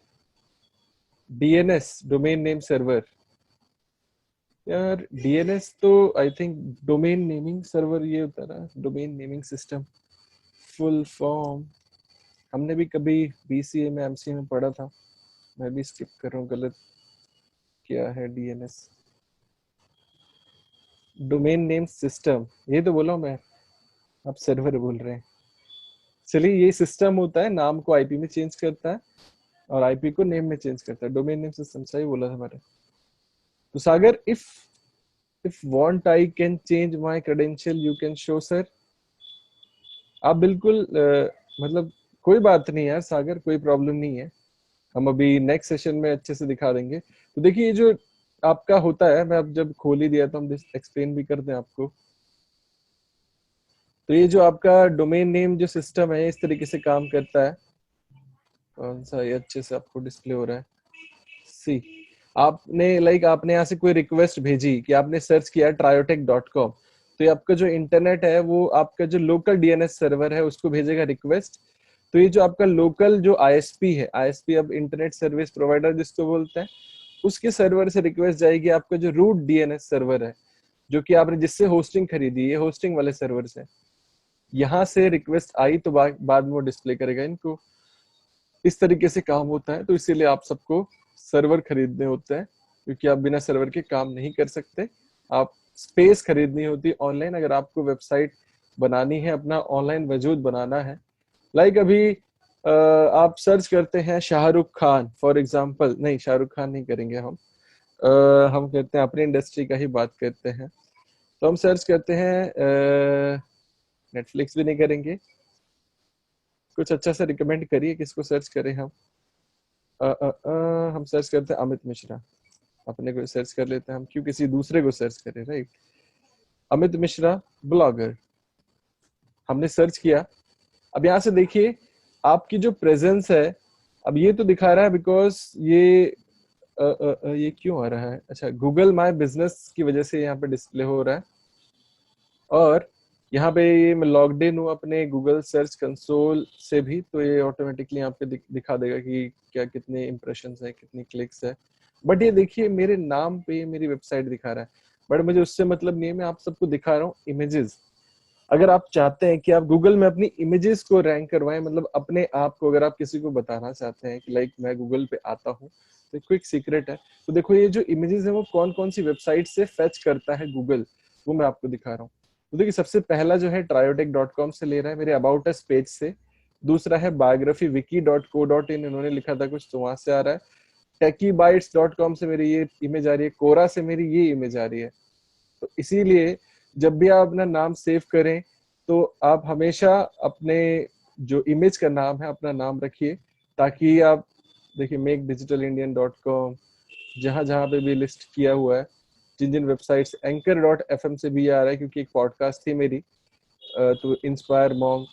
DNS domain name server. यार डीएनएस तो I think domain naming server ये होता है ना, domain naming system full form. हमने भी कभी बीसीए में एमसीए में पढ़ा था, मैं भी स्किप कर रहा हूँ, गलत क्या है डीएनएस। डोमेन नेम सिस्टम, ये तो बोला हूँ मैं, आप सर्वर बोल रहे हैं। चलिए, ये सिस्टम होता है, नाम को आईपी में चेंज करता है और आईपी को नेम में चेंज करता है। डोमेन नेम सिस्टम, सही बोला था मैंने। तो Sagar, if want I can change my credential you can show sir. आप बिल्कुल मतलब कोई बात नहीं यार सागर, कोई प्रॉब्लम नहीं है, हम अभी नेक्स्ट सेशन में अच्छे से दिखा देंगे। तो देखिए ये जो आपका होता है, मैं अब जब खोल ही दिया तो हम एक्सप्लेन भी करते हैं आपको। तो ये जो आपका डोमेन नेम जो सिस्टम है इस तरीके से काम करता है। कौन सा ये अच्छे से आपको डिस्प्ले हो रहा है, सी। आपने यहाँ से कोई रिक्वेस्ट भेजी कि आपने सर्च किया triotech.com, तो ये आपका जो इंटरनेट है वो आपका जो लोकल डीएनएस सर्वर है उसको भेजेगा रिक्वेस्ट। तो ये जो आपका लोकल जो आईएसपी है, आईएसपी अब इंटरनेट सर्विस प्रोवाइडर जिसको बोलते हैं, उसके सर्वर से रिक्वेस्ट जाएगी आपका जो रूट डीएनएस सर्वर है, जो कि आपने जिससे होस्टिंग खरीदी, ये होस्टिंग वाले सर्वर से यहाँ से रिक्वेस्ट आई तो बाद में वो डिस्प्ले करेगा इनको। इस तरीके से काम होता है। तो इसीलिए आप सबको सर्वर खरीदने होते हैं, क्योंकि आप बिना सर्वर के काम नहीं कर सकते। आप स्पेस खरीदनी होती है ऑनलाइन, अगर आपको वेबसाइट बनानी है, अपना ऑनलाइन वजूद बनाना है। लाइक अभी आप सर्च करते हैं शाहरुख खान फॉर एग्जांपल, नहीं शाहरुख खान नहीं करेंगे हम करते हैं अपनी इंडस्ट्री का ही बात करते हैं। तो हम सर्च करते हैं, नेटफ्लिक्स भी नहीं करेंगे, कुछ अच्छा सा रिकमेंड करिए, किसको सर्च करें हम। हम सर्च करते हैं अमित मिश्रा, अपने को सर्च कर लेते हैं हम, क्यों किसी दूसरे को सर्च करें, राइट। अमित मिश्रा ब्लॉगर, हमने सर्च किया। अब यहाँ से देखिए आपकी जो प्रेजेंस है, अब ये तो दिखा रहा है बिकॉज ये क्यों आ रहा है, अच्छा गूगल माय बिजनेस की वजह से यहाँ पे डिस्प्ले हो रहा है। और यहाँ पे ये मैं लॉग्ड इन हूँ अपने गूगल सर्च कंसोल से भी, तो ये ऑटोमेटिकली यहाँ पे दिखा देगा कि क्या कितने इंप्रेशंस है, कितनी क्लिक्स है। बट ये देखिए मेरे नाम पे मेरी वेबसाइट दिखा रहा है, बट मुझे उससे मतलब नहीं है, मैं आप सबको दिखा रहा हूँ इमेजेस। अगर आप चाहते हैं कि आप गूगल में अपनी इमेजेस को रैंक करवाएं, मतलब अपने आप को अगर आप किसी को बताना चाहते हैं कि लाइक मैं गूगल पे आता हूँ, तो क्विक सीक्रेट है। तो देखो ये जो इमेजेस है वो कौन कौन सी वेबसाइट से फेच करता है गूगल, वो मैं आपको दिखा रहा हूँ। तो देखिए सबसे पहला जो है triotech.com से ले रहा है, मेरे अबाउट अस पेज से। दूसरा है बायोग्राफी wiki.co.in, इन्होंने लिखा था कुछ तो वहां से आ रहा है। techiebytes.com से मेरी ये इमेज आ रही है, कोरा से मेरी ये इमेज आ रही है। तो इसीलिए जब भी आप अपना नाम सेव करें तो आप हमेशा अपने जो इमेज का नाम है अपना नाम रखिए, ताकि आप देखिए makedigitalindian.com, जहां जहां पे भी लिस्ट किया हुआ है, जिन जिन वेबसाइट्स, anchor.fm से भी आ रहा है क्योंकि एक पॉडकास्ट थी मेरी, तो इंस्पायर मॉम।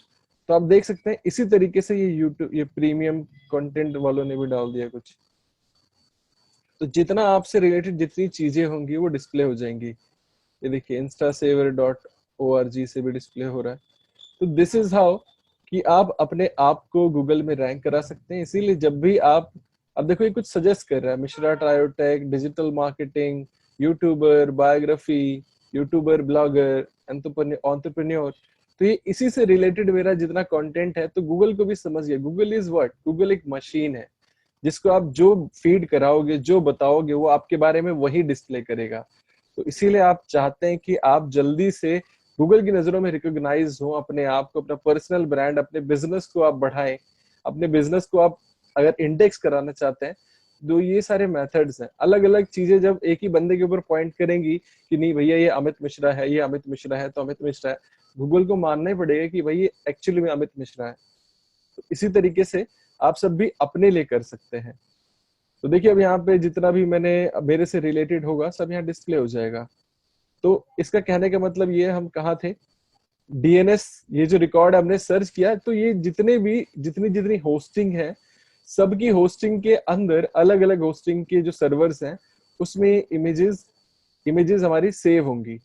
तो आप देख सकते हैं इसी तरीके से ये यूट्यूब, ये प्रीमियम कंटेंट वालों ने भी डाल दिया कुछ। तो जितना आपसे रिलेटेड जितनी चीजें होंगी वो डिस्प्ले हो जाएंगी। ये देखिए instasaver.com org से भी डिस्प्ले हो रहा है। तो दिस इज हाउ कि आप अपने आप को गूगल में रैंक करा सकते हैं। इसीलिए जब भी आप, अब देखो ये कुछ सजेस्ट कर रहा है, Mishra Triotech, digital marketing, YouTuber, biography, YouTuber, blogger, entrepreneur, तो ये इसी से रिलेटेड मेरा जितना कंटेंट है, तो गूगल को भी समझ गया। गूगल इज व्हाट, गूगल एक मशीन है जिसको आप जो फीड कराओगे, जो बताओगे, वो आपके बारे में वही डिस्प्ले करेगा। तो इसीलिए आप चाहते हैं कि आप जल्दी से गूगल की नजरों में रिकॉग्नाइज हो, अपने आप को, अपना पर्सनल ब्रांड, अपने बिजनेस को आप बढ़ाएं। अपने बिजनेस को आप अगर इंडेक्स कराना चाहते हैं, तो ये सारे मेथड्स हैं। अलग अलग चीजें जब एक ही बंदे के ऊपर पॉइंट करेंगी कि नहीं भैया ये अमित मिश्रा है, ये अमित मिश्रा है, तो अमित मिश्रा है, गूगल को मानना ही पड़ेगा कि भाई ये एक्चुअली में अमित मिश्रा है। तो इसी तरीके से आप सब भी अपने लिए कर सकते हैं। तो देखिए अब यहाँ पे जितना भी मैंने मेरे से रिलेटेड होगा सब यहाँ डिस्प्ले हो जाएगा। तो इसका कहने का मतलब ये, हम कहाँ थे, डीएनएस, ये जो रिकॉर्ड हमने सर्च किया, तो ये जितने भी जितनी जितनी होस्टिंग है, सबकी होस्टिंग के अंदर अलग अलग होस्टिंग के जो सर्वर्स हैं, उसमें इमेजेस इमेजेस हमारी सेव होंगी।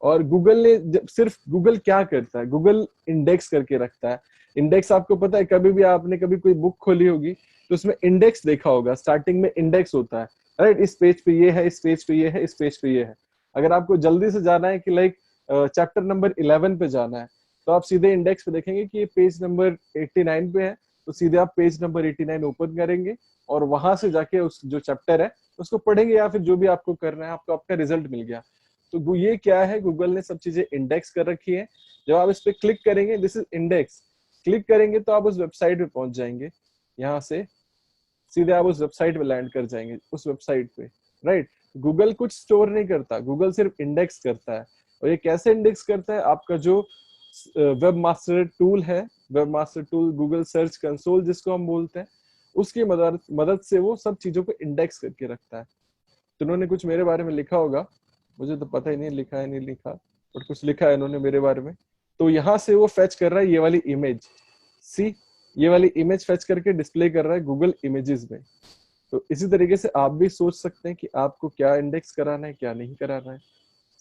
और गूगल ने सिर्फ गूगल क्या करता है, गूगल इंडेक्स करके रखता है। इंडेक्स आपको पता है, कभी भी आपने कभी कोई बुक खोली होगी तो उसमें इंडेक्स देखा होगा, स्टार्टिंग में इंडेक्स होता है, राइट, इस पेज पे ये है, इस पेज पे ये है, इस पेज पे ये है। अगर आपको जल्दी से जाना है कि लाइक चैप्टर नंबर 11 पे जाना है, तो आप सीधे इंडेक्स पे देखेंगे कि ये पेज नंबर 89 पे है, तो सीधे आप पेज नंबर 89 ओपन करेंगे और वहां से जाके उस जो चैप्टर है उसको पढ़ेंगे, या फिर जो भी आपको करना है, आपको आपका रिजल्ट मिल गया। तो ये क्या है, गूगल ने सब चीजें इंडेक्स कर रखी है। जब आप इस पे क्लिक करेंगे, दिस इज इंडेक्स, क्लिक करेंगे तो आप उस वेबसाइट पे पहुंच जाएंगे। यहाँ से सीधे आप उस वेबसाइट पे लैंड कर जाएंगे, उस वेबसाइट पे, राइट। गूगल कुछ स्टोर नहीं करता, गूगल सिर्फ इंडेक्स करता है। और ये कैसे इंडेक्स करता है, आपका जो वेब मास्टर टूल है, web master tool, Google search console जिसको हम बोलते हैं, उसकी मदद से वो सब चीजों को इंडेक्स करके रखता है। तो उन्होंने कुछ मेरे बारे में लिखा होगा, मुझे तो पता ही नहीं लिखा है नहीं लिखा, बट कुछ लिखा है इन्होंने मेरे बारे में। तो यहाँ से वो फेच कर रहा है ये वाली इमेज, सी, ये वाली इमेज फेच करके डिस्प्ले कर रहा है गूगल इमेजेस में। तो इसी तरीके से आप भी सोच सकते हैं कि आपको क्या इंडेक्स कराना है, क्या नहीं कराना है,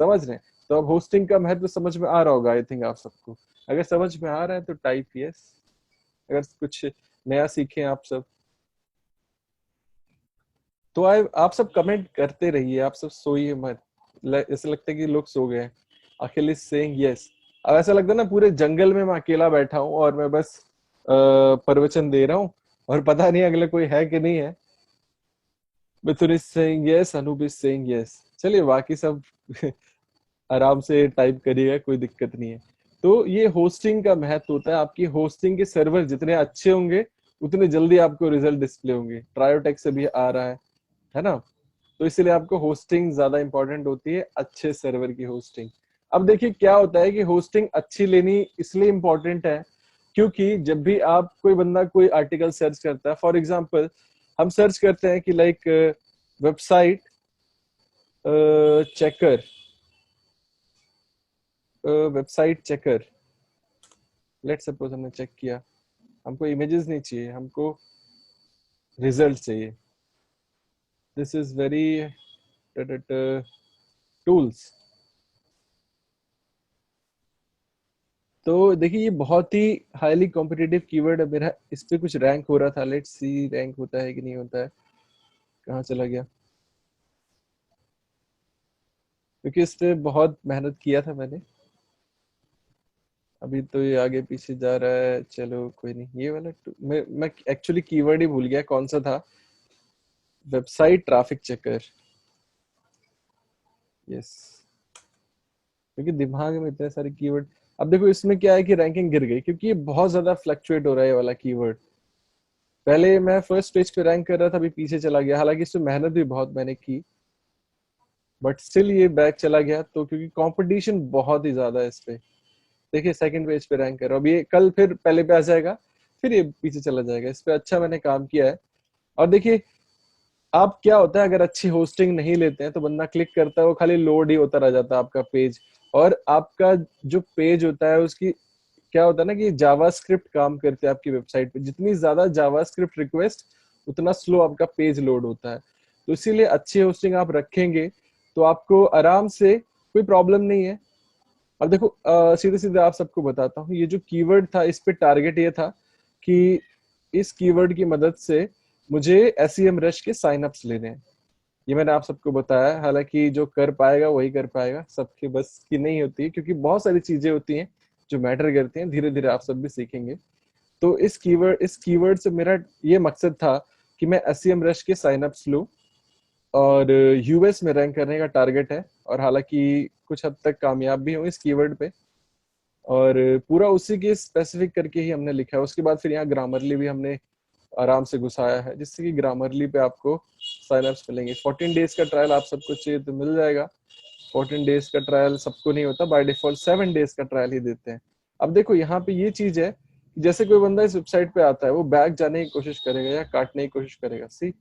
समझ रहे हैं। तो अब होस्टिंग का महत्व समझ में आ रहा होगा आई थिंक आप सबको। अगर समझ में आ रहा है तो टाइप यस, अगर कुछ नया सीखे आप सब तो आप सब कमेंट करते रहिए, आप सब सोइए मत। ऐसा लगता है कि लोग सो गए। अखिल इज सेइंग यस। अब ऐसा लगता है ना पूरे जंगल में मैं अकेला बैठा हूँ और मैं बस प्रवचन दे रहा हूँ और पता नहीं अगले कोई है कि नहीं है। Mithun is saying yes, Anoop is saying yes. चलिए बाकी सब आराम से टाइप करिएगा, कोई दिक्कत नहीं है। तो ये होस्टिंग का महत्व होता है। आपकी होस्टिंग के सर्वर जितने अच्छे होंगे उतने जल्दी आपको रिजल्ट डिस्प्ले होंगे। ट्रायोटेक से भी आ रहा है ना। तो इसलिए आपको होस्टिंग ज्यादा इंपॉर्टेंट होती है, अच्छे सर्वर की होस्टिंग। अब देखिए क्या होता है कि होस्टिंग अच्छी लेनी इसलिए इंपॉर्टेंट है क्योंकि जब भी आप कोई बंदा कोई आर्टिकल सर्च करता है, फॉर एग्जांपल हम सर्च करते हैं कि like website checker, website checker, let suppose हमने चेक किया, हमको इमेजेस नहीं चाहिए, हमको रिजल्ट चाहिए। This is very tools. तो देखिए ये बहुत ही हाईली कॉम्पिटिटिव कीवर्ड है। मेरा इस पे कुछ रैंक हो रहा था, लेट्स सी रैंक होता है कि नहीं होता है, कहाँ चला गया, क्योंकि इस पे बहुत मेहनत किया था मैंने। अभी तो ये आगे पीछे जा रहा है, चलो कोई नहीं। ये वाला मैं एक्चुअली कीवर्ड ही भूल गया कौन सा था, वेबसाइट ट्रैफिक चेकर, यस। क्योंकि दिमाग में इतने सारे कीवर्ड। अब देखो इसमें क्या है कि रैंकिंग गिर गई क्योंकि ये बहुत ज्यादा फ्लक्चुएट हो रहा है ये वाला कीवर्ड। पहले मैं फर्स्ट पेज पे रैंक कर रहा था, अभी पीछे चला गया, हालांकि इसमें मेहनत भी बहुत मैंने की, बट स्टिल ये बैक चला गया। तो क्योंकि कंपटीशन बहुत ही ज्यादा है इस पे। देखिए सेकंड पेज पे रैंक कर रहा हूं, अभी ये कल फिर पहले पे आ जाएगा, फिर ये पीछे चला जाएगा। इस पे अच्छा मैंने काम किया है। और देखिए आप क्या होता है, अगर अच्छी होस्टिंग नहीं लेते हैं तो बंदा क्लिक करता है, वो खाली लोड ही होता रह जाता है आपका पेज। और आपका जो पेज होता है उसकी क्या होता है ना कि जावास्क्रिप्ट काम करते हैं आपकी वेबसाइट पे। जितनी ज्यादा जावास्क्रिप्ट रिक्वेस्ट उतना स्लो आपका पेज लोड होता है। तो इसीलिए अच्छी होस्टिंग आप रखेंगे तो आपको आराम से, कोई प्रॉब्लम नहीं है। अब देखो सीधे सीधे आप सबको बताता हूँ, ये जो कीवर्ड था इस पे टारगेट ये था कि इस कीवर्ड की मदद से मुझे एसईएम रश के साइन अप्स लेने हैं। ये मैंने आप सबको बताया, हालांकि जो कर पाएगा वही कर पाएगा, सबके बस की नहीं होती है, क्योंकि बहुत सारी चीजें होती हैं जो मैटर करती हैं, धीरे धीरे आप सब भी सीखेंगे। तो इस कीवर्ड से मेरा ये मकसद था कि मैं एसईएम रश के साइन अप्स लूं और यूएस में रैंक करने का टारगेट है, और हालांकि कुछ हद तक कामयाब भी हूँ इस कीवर्ड पे, और पूरा उसी के स्पेसिफिक करके ही हमने लिखा है। उसके बाद फिर यहाँ ग्रामरली भी हमने आराम से घुसाया है, जिससे कि ग्रामरली पे आपको साइन अप्स मिलेंगे। 14 डेज का ट्रायल आप सबको चाहिए तो मिल जाएगा। 14 डेज का ट्रायल सबको नहीं होता, बाय डिफॉल्ट 7 डेज का ट्रायल ही देते हैं। अब देखो यहाँ पे ये चीज है, जैसे कोई बंदा इस वेबसाइट पे आता है, वो बैक जाने की कोशिश करेगा या काटने की कोशिश करेगा। See,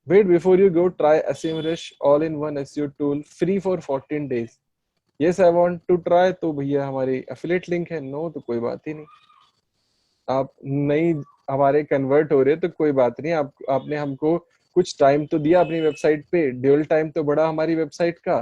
wait before you go, try SEMrush all in one SEO tool free for 14 days. Yes I want to try, तो भैया हमारी एफिलिएट लिंक है। नो तो कोई बात ही नहीं, आप नहीं हमारे कन्वर्ट हो रहे तो कोई बात नहीं। आपने हमको कुछ टाइम तो दिया अपनी वेबसाइट पे, ड्यूल टाइम तो बड़ा हमारी वेबसाइट का,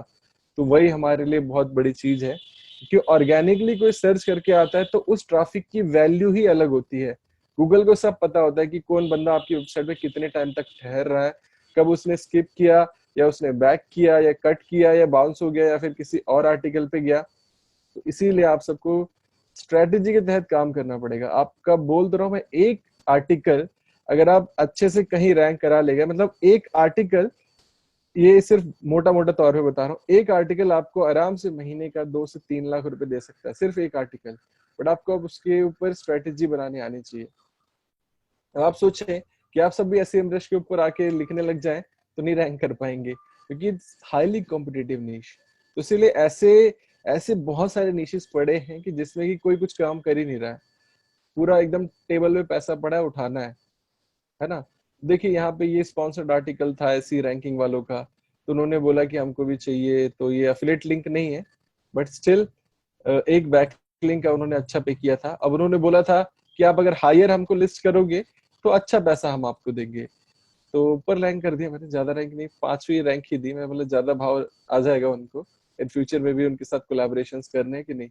तो वही हमारे लिए बहुत बड़ी चीज है। क्योंकि ऑर्गेनिकली कोई सर्च करके आता है तो उस ट्रैफिक की वैल्यू ही अलग होती है। गूगल को सब पता होता है कि कौन बंदा आपकी वेबसाइट पे कितने टाइम तक ठहर रहा है, कब उसने स्किप किया या उसने बैक किया या कट किया या बाउंस हो गया या फिर किसी और आर्टिकल पे गया। तो इसीलिए आप सबको स्ट्रेटेजी के तहत काम करना पड़ेगा। आपका बोल तो रहा हूं मैं, एक आर्टिकल अगर आप अच्छे से कहीं रैंक करा लेगा, मतलब एक आर्टिकल, ये सिर्फ मोटा मोटा तौर पे बता रहा हूँ, एक आर्टिकल आपको आराम से महीने का 2 से 3 लाख रुपए दे सकता है, सिर्फ एक आर्टिकल। बट आपको अब उसके ऊपर स्ट्रेटेजी बनानी आनी चाहिए। अब आप सोचें कि आप सब भी एसईएम रश के ऊपर आके लिखने लग जाएं तो नहीं रैंक कर पाएंगे, क्योंकि हाईली कॉम्पिटिटिव नीश। तो इसीलिए ऐसे ऐसे बहुत सारे निशेस पड़े हैं कि जिसमें कि कोई कुछ काम कर ही नहीं रहा है, पूरा एकदम टेबल पे पैसा पड़ा है, उठाना है ना। देखिए यहाँ पे ये स्पॉन्सर्ड आर्टिकल था ऐसी रैंकिंग वालों का, तो उन्होंने बोला कि हमको भी चाहिए, तो ये एफिलिएट लिंक नहीं है, बट स्टिल एक बैक लिंक का उन्होंने अच्छा पे किया था। अब उन्होंने बोला था कि आप अगर हायर हमको लिस्ट करोगे तो अच्छा पैसा हम आपको देंगे। तो ऊपर रैंक कर दिया मैंने, ज्यादा रैंक नहीं, 5वीं रैंक ही दी मैं, मतलब ज्यादा भाव आ जाएगा उनको इन फ्यूचर में भी उनके साथ कोलैबोरेशन करने की नहीं।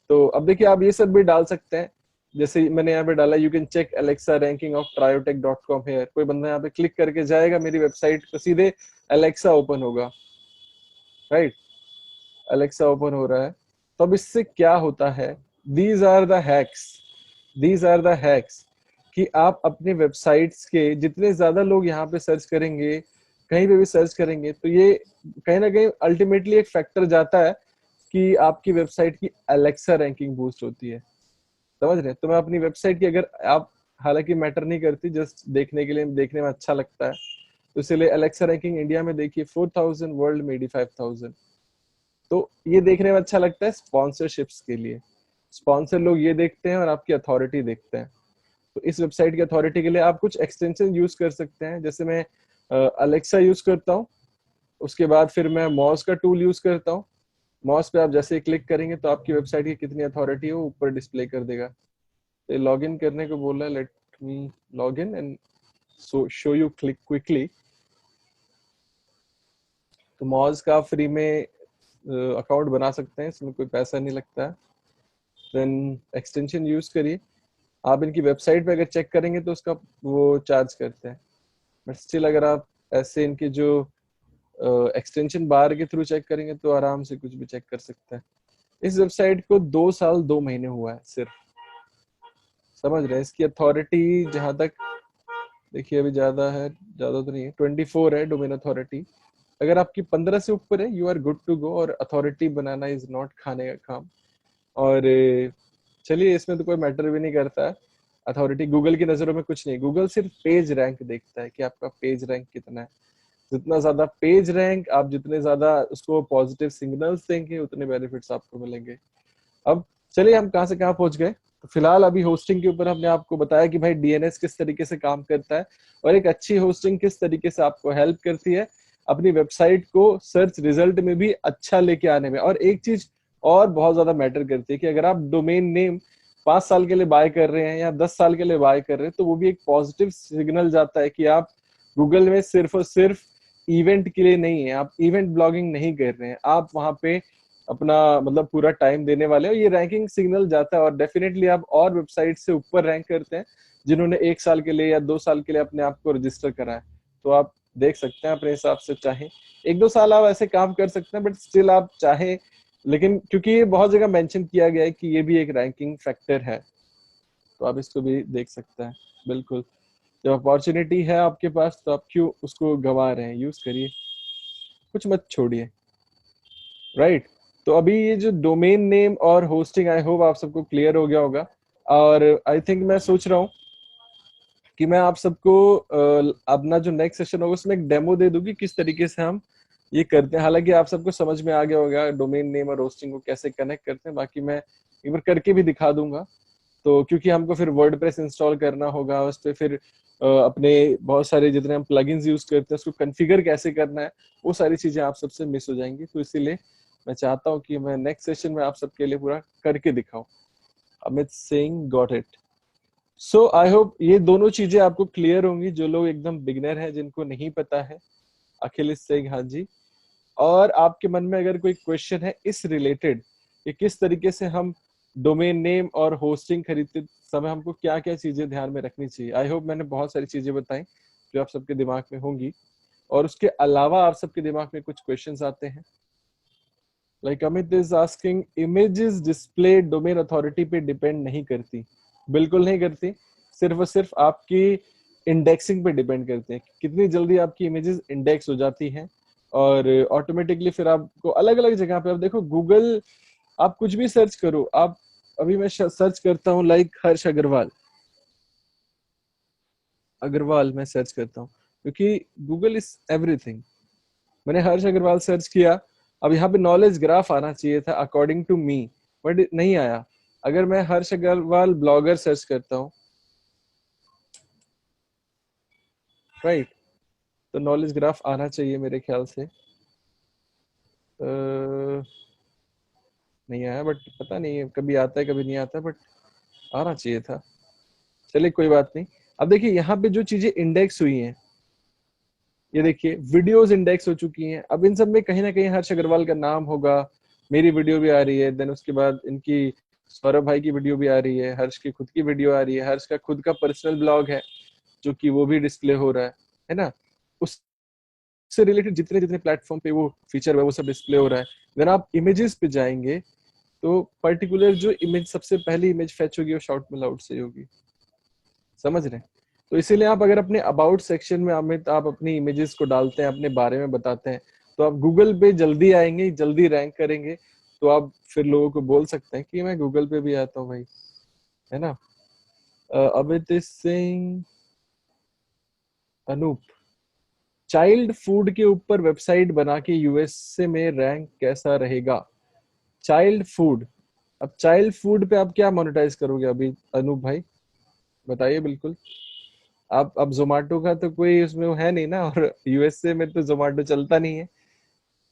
तो अब देखिए आप ये सब भी डाल सकते हैं, जैसे मैंने यहाँ पे डाला, you can check Alexa ranking of Triotech dot com here. कोई बंदा यहाँ पे क्लिक करके जाएगा मेरी वेबसाइट तो सीधे एलेक्सा ओपन होगा, राइट। एलेक्सा ओपन हो रहा है। तो अब इससे क्या होता है, these are the hacks, these are the hacks, कि आप अपने वेबसाइट्स के जितने ज्यादा लोग यहाँ पे सर्च करेंगे, कहीं पे भी सर्च करेंगे, तो ये कहीं ना कहीं अल्टीमेटली एक फैक्टर जाता है कि आपकी वेबसाइट की एलेक्सा रैंकिंग बूस्ट होती है। समझ रहे हैं? तो मैं अपनी वेबसाइट की, अगर आप, हालांकि मैटर नहीं करती, जस्ट देखने के लिए, देखने में अच्छा लगता है, तो इसलिए एलेक्सा रैंकिंग इंडिया में देखिए 4000, वर्ल्ड में 85,000। तो ये देखने में अच्छा लगता है स्पॉन्सरशिप्स के लिए। स्पॉन्सर लोग ये देखते हैं और आपकी अथॉरिटी देखते हैं। तो इस वेबसाइट की अथॉरिटी के लिए आप कुछ एक्सटेंशन यूज कर सकते हैं, जैसे मैं अलेक्सा यूज करता हूँ, उसके बाद फिर मैं मॉस का टूल यूज करता हूँ। मॉस पे आप जैसे ही क्लिक करेंगे तो आपकी वेबसाइट की कितनी अथॉरिटी है वो ऊपर डिस्प्ले कर देगा। तो लॉग इन करने को बोल रहा है, let me log in and show you click quickly. तो मॉज का फ्री में अकाउंट बना सकते हैं, इसमें कोई पैसा नहीं लगता है। देन एक्सटेंशन यूज करिए। आप इनकी वेबसाइट पे अगर चेक करेंगे तो उसका वो चार्ज करते हैं, बट स्टिल अगर आप ऐसे इनके जो एक्सटेंशन बार के थ्रू चेक करेंगे तो आराम से कुछ भी चेक कर सकते हैं। इस वेबसाइट को 2 साल 2 महीने हुआ है सिर्फ, समझ रहे हैं? इसकी अथॉरिटी जहां तक देखिए अभी ज्यादा है, ज्यादा तो नहीं है, 24 है डोमेन अथॉरिटी। अगर आपकी 15 से ऊपर है you are good to go, और अथॉरिटी बनाना इज नॉट खाने का काम। और चलिए इसमें तो कोई मैटर भी नहीं करता है अथॉरिटी, गूगल की नजरों में कुछ नहीं। गूगल सिर्फ पेज रैंक देखता है कि आपका पेज रैंक कितना है। जितना ज्यादा पेज रैंक, आप जितने ज्यादा उसको पॉजिटिव सिग्नल्स देंगे, उतने बेनिफिट्स आपको मिलेंगे। अब चलिए हम कहाँ से कहाँ पहुंच गए। तो फिलहाल अभी होस्टिंग के ऊपर हमने आपको बताया कि भाई डीएनएस किस तरीके से काम करता है, और एक अच्छी होस्टिंग किस तरीके से आपको हेल्प करती है अपनी वेबसाइट को सर्च रिजल्ट में भी अच्छा लेके आने में। और एक चीज और बहुत ज्यादा मैटर करती है कि अगर आप डोमेन नेम 5 साल के लिए बाय कर रहे हैं या 10 साल के लिए बाय कर रहे हैं, तो वो भी एक पॉजिटिव सिग्नल जाता है कि आप गूगल में सिर्फ और सिर्फ इवेंट के लिए नहीं है, आप इवेंट ब्लॉगिंग नहीं कर रहे हैं, आप वहां पे अपना मतलब पूरा टाइम देने वाले हो, ये रैंकिंग सिग्नल जाता है और डेफिनेटली आप और वेबसाइट से ऊपर रैंक करते हैं जिन्होंने 1 साल के लिए या 2 साल के लिए अपने आप को रजिस्टर करा है। तो आप देख सकते हैं अपने हिसाब से, चाहे 1-2 साल आप ऐसे काम कर सकते हैं, बट स्टिल आप चाहे, लेकिन क्योंकि ये बहुत जगह मेंशन किया गया है कि ये भी एक रैंकिंग फैक्टर है, तो आप इसको भी देख सकते हैं। बिल्कुल, जब अपॉर्चुनिटी है आपके पास तो आप क्यों उसको गंवा रहे हैं, यूज करिए, कुछ मत छोड़िए, राइट। तो अभी ये जो डोमेन नेम और होस्टिंग, आई होप आप सबको क्लियर हो गया होगा। और आई थिंक मैं सोच रहा हूँ कि मैं आप सबको अपना जो नेक्स्ट सेशन होगा उसमें एक डेमो दे दूंगी किस तरीके से हम ये करते हैं। हालांकि आप सबको समझ में आ गया होगा डोमेन नेम और होस्टिंग को कैसे कनेक्ट करते हैं, बाकी मैं एक बार करके भी दिखा दूंगा। तो क्योंकि हमको फिर वर्डप्रेस इंस्टॉल करना होगा, उस पर फिर अपने बहुत सारे जितने हम प्लगइन्स यूज करते हैं उसको कॉन्फ़िगर कैसे करना है, वो सारी चीजें आप सबसे मिस हो जाएंगी। तो इसीलिए मैं चाहता हूँ कि मैं नेक्स्ट सेशन में आप सबके लिए पूरा करके दिखाऊं। Amit Singh, got it. So I hope ये दोनों चीजें आपको क्लियर होंगी, जो लोग एकदम बिगनर हैं जिनको नहीं पता है। अखिलेश सिंह, हाँ जी। और आपके मन में अगर कोई क्वेश्चन है इस रिलेटेड कि किस तरीके से हम डोमेन नेम और होस्टिंग खरीदते समय हमको क्या क्या चीजें ध्यान में रखनी चाहिए, आई होप मैंने बहुत सारी चीजें बताई जो आप सबके दिमाग में होंगी। और उसके अलावा आप सबके दिमाग में कुछ क्वेश्चंस आते हैं, like Amit is asking, images display domain authority पे डिपेंड नहीं करती। बिल्कुल नहीं करती, सिर्फ और सिर्फ आपकी इंडेक्सिंग पे डिपेंड करते हैं, कितनी जल्दी आपकी इमेजेस इंडेक्स हो जाती हैं। और ऑटोमेटिकली फिर आपको अलग अलग जगह पे, आप देखो गूगल, आप कुछ भी सर्च करो। आप अभी मैं सर्च करता हूँ लाइक हर्ष अग्रवाल, अग्रवाल मैं सर्च करता हूँ क्योंकि गूगल इज एवरीथिंग। मैंने हर्ष अग्रवाल सर्च किया, अब यहाँ पे नॉलेज ग्राफ आना चाहिए था अकॉर्डिंग टू मी, बट नहीं आया। अगर मैं हर्ष अग्रवाल ब्लॉगर सर्च करता हूँ, राइट, तो नॉलेज ग्राफ आना चाहिए मेरे ख्याल से। नहीं आया, बट पता नहीं कभी आता है कभी नहीं आता, बट आना चाहिए था। चलिए कोई बात नहीं। अब देखिए यहाँ पे जो चीजें इंडेक्स हुई हैं, ये देखिए वीडियोस इंडेक्स हो चुकी हैं। अब इन सब में कहीं ना कहीं हर्ष अग्रवाल का नाम होगा, मेरी वीडियो भी आ रही है, देन उसके बाद इनकी सौरभ भाई की वीडियो भी आ रही है, हर्ष की खुद की वीडियो आ रही है, हर्ष का खुद का पर्सनल ब्लॉग है जो कि वो भी डिस्प्ले हो रहा है ना। उससे रिलेटेड जितने जितने प्लेटफॉर्म पे वो फीचर है वो सब डिस्प्ले हो रहा है। देन आप इमेजेस पे जाएंगे तो पर्टिकुलर जो इमेज सबसे पहली इमेज फेच होगी वो शाउट में लाउड से होगी, समझ रहे हैं। तो इसीलिए आप अगर अपने अबाउट सेक्शन में अमित आप अपनी इमेजेस को डालते हैं, अपने बारे में बताते हैं, तो आप गूगल पे जल्दी आएंगे, जल्दी रैंक करेंगे। तो आप फिर लोगों को बोल सकते हैं कि मैं गूगल पे भी आता हूँ भाई, है ना। अमित सिंह, अनूप, चाइल्ड फूड के ऊपर वेबसाइट बना के यूएसए में रैंक कैसा रहेगा। चाइल्ड फूड, अब चाइल्ड फूड पे आप क्या मोनेटाइज करोगे अभी अनूप भाई, बताइए बिल्कुल। आप अब जोमेटो का तो कोई उसमें वो है नहीं ना, और यूएसए में तो जोमेटो चलता नहीं है।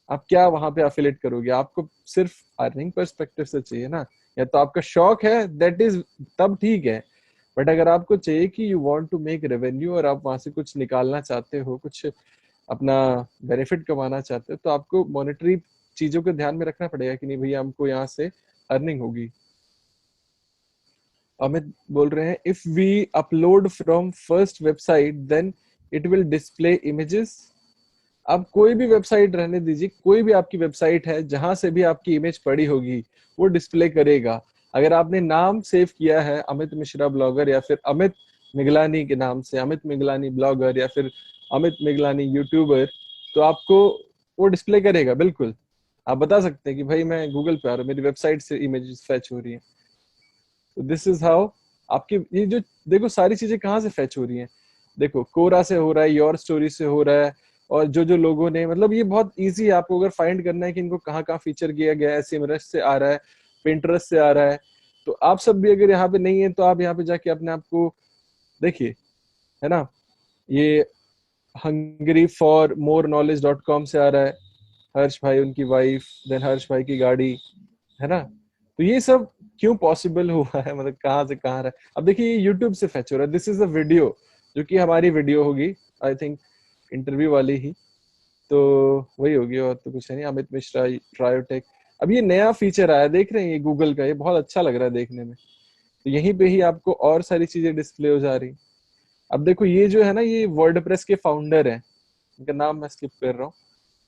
आप क्या वहां पे अफिलेट करोगे, आपको सिर्फ अर्निंग पर्सपेक्टिव से चाहिए ना, या तो आपका शौक है दैट इज, तब ठीक है। बट अगर आपको चाहिए कि you want to make revenue और आप वहां से कुछ निकालना चाहते हो, कुछ अपना बेनिफिट कमाना चाहते हो, तो आपको मॉनेटरी चीजों को ध्यान में रखना पड़ेगा कि नहीं भैया हमको यहाँ से अर्निंग होगी। अमित बोल रहे हैं, if we upload from first website then it will display images. आप कोई भी वेबसाइट रहने दीजिए, कोई भी आपकी वेबसाइट है जहां से भी आपकी इमेज पड़ी होगी वो डिस्प्ले करेगा। अगर आपने नाम सेव किया है अमित मिश्रा ब्लॉगर, या फिर अमित मिगलानी के नाम से अमित मिगलानी ब्लॉगर, या फिर अमित मिगलानी यूट्यूबर, तो आपको वो डिस्प्ले करेगा बिल्कुल। आप बता सकते हैं कि भाई मैं गूगल पे आ रहा हूँ, मेरी वेबसाइट से इमेजेस फेच हो रही है। तो दिस इज हाउ आपकी ये जो, देखो सारी चीजें कहाँ से फेच हो रही हैं, देखो कोरा से हो रहा है, योर स्टोरी से हो रहा है, और जो जो लोगों ने, मतलब ये बहुत इजी है आपको अगर फाइंड करना है कि इनको कहाँ कहाँ फीचर किया गया है। सिमरस से आ रहा है, पिंटरेस्ट से आ रहा है। तो आप सब भी अगर यहाँ पे नहीं है तो आप यहाँ पे जाके अपने आप को देखिए, है ना। ये Hungary for more knowledge dot com से आ रहा है, हर्ष भाई, उनकी वाइफ, देन हर्ष भाई की गाड़ी, है ना। तो ये सब क्यों पॉसिबल हुआ है, मतलब कहाँ से कहाँ रहा है। अब देखिए ये यूट्यूब से फेच हो रहा है, दिस इज अ वीडियो जो कि हमारी वीडियो होगी, आई थिंक इंटरव्यू वाली ही, तो वही होगी और तो कुछ है नहीं। अमित मिश्रा, ट्रायोटेक, अब ये नया फीचर आया, देख रहे हैं, ये गूगल का, ये बहुत अच्छा लग रहा है देखने में। तो यहीं पे ही आपको और सारी चीजें डिस्प्ले हो जा रही। अब देखो ये जो है ना, ये वर्डप्रेस के फाउंडर हैं, इनका नाम मैं स्किप कर रहा हूँ,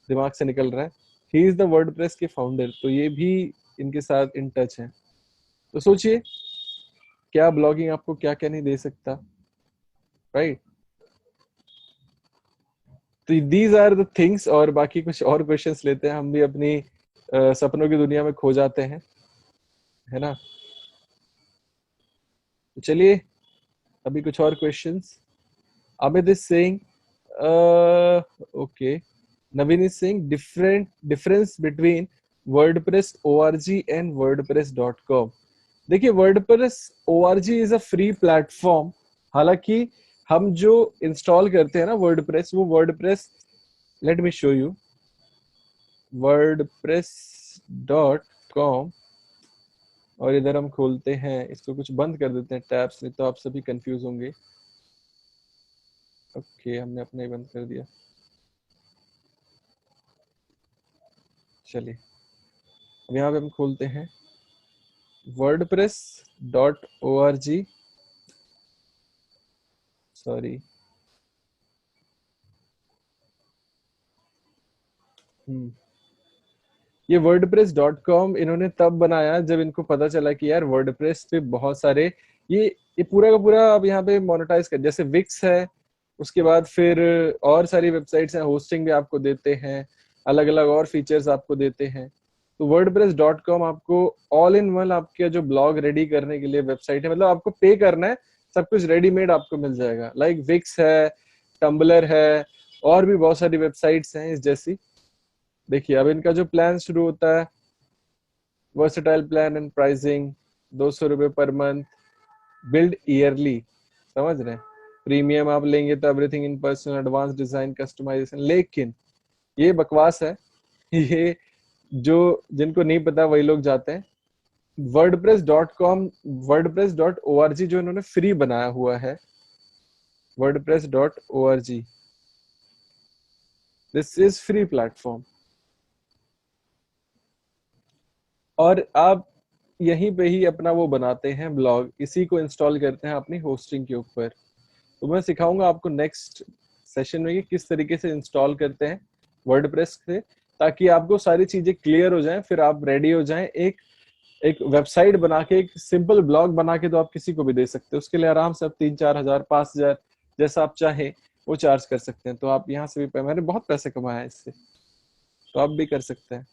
दिमाग से निकल रहा है। ही इज द वर्डप्रेस के फाउंडर, तो ये भी इनके साथ इन टच है। तो सोचिए क्या ब्लॉगिंग आपको क्या क्या नहीं दे सकता, राइट। तो दीज आर द थिंग्स, और बाकी कुछ और क्वेश्चंस लेते हैं, हम भी अपनी सपनों की दुनिया में खो जाते हैं, है ना। तो चलिए अभी कुछ और questions. Amit is saying, okay, Naveen is saying difference between WordPress org and WordPress.com. देखिए WordPress org is a free platform. हालांकि हम जो इंस्टॉल करते हैं ना वर्डप्रेस, वो WordPress, let me show you, wordpress.com, और इधर हम खोलते हैं, इसको कुछ बंद कर देते हैं टैब्स, नहीं तो आप सभी कंफ्यूज होंगे। ओके, हमने अपना ही बंद कर दिया। चलिए अब यहाँ पे हम खोलते हैं wordpress.org, सॉरी, ये wordpress.com इन्होंने तब बनाया जब इनको पता चला कि यार वर्डप्रेस पे बहुत सारे ये पूरा का पूरा अब यहाँ पे मोनेटाइज कर, जैसे विक्स है, उसके बाद फिर और सारी वेबसाइट्स हैं, होस्टिंग भी आपको देते हैं, अलग अलग और फीचर्स आपको देते हैं। तो wordpress.com आपको ऑल इन वन आपके जो ब्लॉग रेडी करने के लिए वेबसाइट है, मतलब आपको पे करना है, सब कुछ रेडीमेड आपको मिल जाएगा। लाइक विक्स है, टम्बलर है, और भी बहुत सारी वेबसाइट्स हैं इस जैसी। देखिए अब इनका जो प्लान शुरू होता है, वर्सेटाइल प्लान एंड प्राइसिंग, 200 रुपए पर मंथ, बिल्ड ईयरली, समझ रहे हैं। प्रीमियम आप लेंगे तो everything in person, advance design, customization. लेकिन ये बकवास है, ये जो जिनको नहीं पता वही लोग जाते हैं। wordpress.com, wordpress.org जो इन्होंने फ्री बनाया हुआ है, wordpress.org, this is free platform, और आप यहीं पे ही अपना वो बनाते हैं ब्लॉग, इसी को इंस्टॉल करते हैं अपनी होस्टिंग के ऊपर। तो मैं सिखाऊंगा आपको नेक्स्ट सेशन में कि किस तरीके से इंस्टॉल करते हैं वर्डप्रेस से, ताकि आपको सारी चीजें क्लियर हो जाएं, फिर आप रेडी हो जाएं। एक एक वेबसाइट बना के, एक सिंपल ब्लॉग बना के तो आप किसी को भी दे सकते हैं, उसके लिए आराम से आप 3-4 हजार, 5 हजार, जैसा आप चाहें वो चार्ज कर सकते हैं। तो आप यहाँ से भी, मैंने बहुत पैसे कमाए हैं इससे, तो आप भी कर सकते हैं।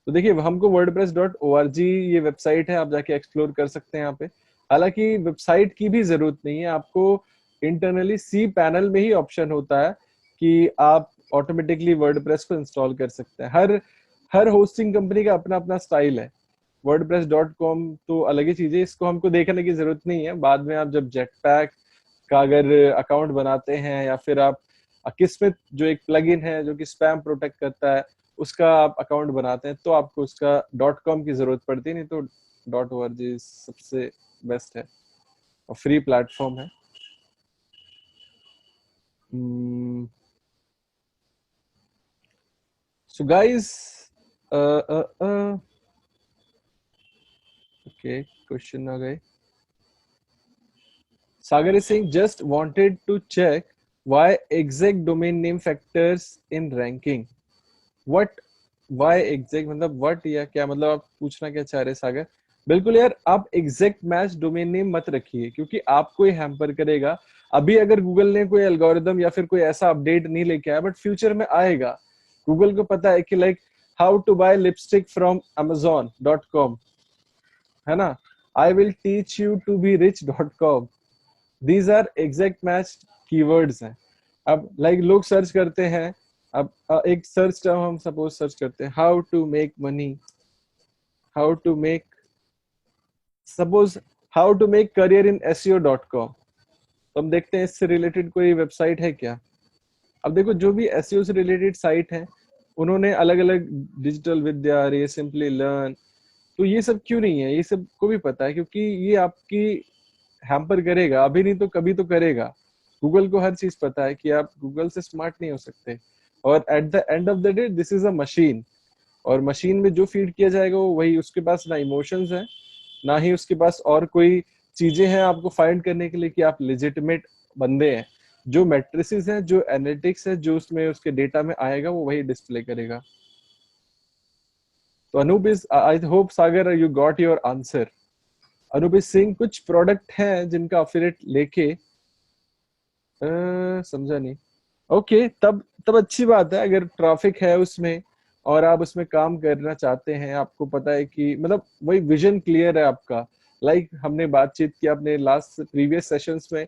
तो देखिए हमको wordpress.org ये वेबसाइट है, आप जाके एक्सप्लोर कर सकते हैं यहाँ पे। हालांकि वेबसाइट की भी जरूरत नहीं है आपको, इंटरनली सी पैनल में ही ऑप्शन होता है कि आप ऑटोमेटिकली वर्डप्रेस को इंस्टॉल कर सकते हैं। हर हर होस्टिंग कंपनी का अपना अपना स्टाइल है। wordpress.com तो अलग ही चीज है, इसको हमको देखने की जरूरत नहीं है। बाद में आप जब जेटपैक का अगर अकाउंट बनाते हैं, या फिर आप किस्मत जो एक प्लगइन है जो कि स्पैम प्रोटेक्ट करता है, उसका आप अकाउंट बनाते हैं, तो आपको उसका .com की जरूरत पड़ती है, नहीं तो .org सबसे बेस्ट है और फ्री प्लेटफॉर्म है। सो गाइस, ओके, क्वेश्चन आ गए। Sagar is saying, just wanted to check why exact domain name factors in ranking. What, why exact मतलब what या क्या, मतलब आप पूछना क्या चाह रहे हैं सागर? बिल्कुल यार, आप एग्जैक्ट मैच डोमेन नेम मत रखिए, क्योंकि आपको ये हैम्पर करेगा। अभी अगर गूगल ने कोई एल्गोरिदम या फिर कोई ऐसा अपडेट नहीं लेके आया, बट फ्यूचर में आएगा। गूगल को पता है कि like how to buy lipstick फ्रॉम amazon.com, है ना, I will teach you to be rich.com, these are exact match keywords हैं। अब लाइक लोग सर्च करते हैं, अब एक सर्च टर्म हम सपोज सर्च करते हैं, how to make money, how to make, suppose how to make career in SEO.com, तो हम देखते हैं इससे रिलेटेड कोई वेबसाइट है क्या। अब देखो जो भी SEO से रिलेटेड साइट है, उन्होंने अलग अलग डिजिटल विद्या, ये सिंपली लर्न, तो ये सब क्यों नहीं है, ये सब को भी पता है, क्योंकि ये आपकी हैम्पर करेगा, अभी नहीं तो कभी तो करेगा। गूगल को हर चीज पता है कि आप गूगल से स्मार्ट नहीं हो सकते, और at the end of the day this is a machine, और मशीन में जो फीड किया जाएगा वो वही, उसके पास ना इमोशंस है, ना ही उसके पास और कोई चीजें हैं आपको फाइंड करने के लिए कि आप लेजिटिमेट बंदे हैं। जो मैट्रिसेस हैं, जो एनालिटिक्स है, जो उसमें उसके डेटा में आएगा वो वही डिस्प्ले करेगा। तो Anup is, I hope Sagar you got your answer. Anup is Singh, कुछ प्रोडक्ट हैं जिनका अफिलिएट लेके समझा नहीं। ओके, तब तब अच्छी बात है अगर ट्रैफिक है उसमें और आप उसमें काम करना चाहते हैं, आपको पता है कि मतलब वही विजन क्लियर है आपका। लाइक हमने बातचीत की अपने लास्ट प्रीवियस सेशंस में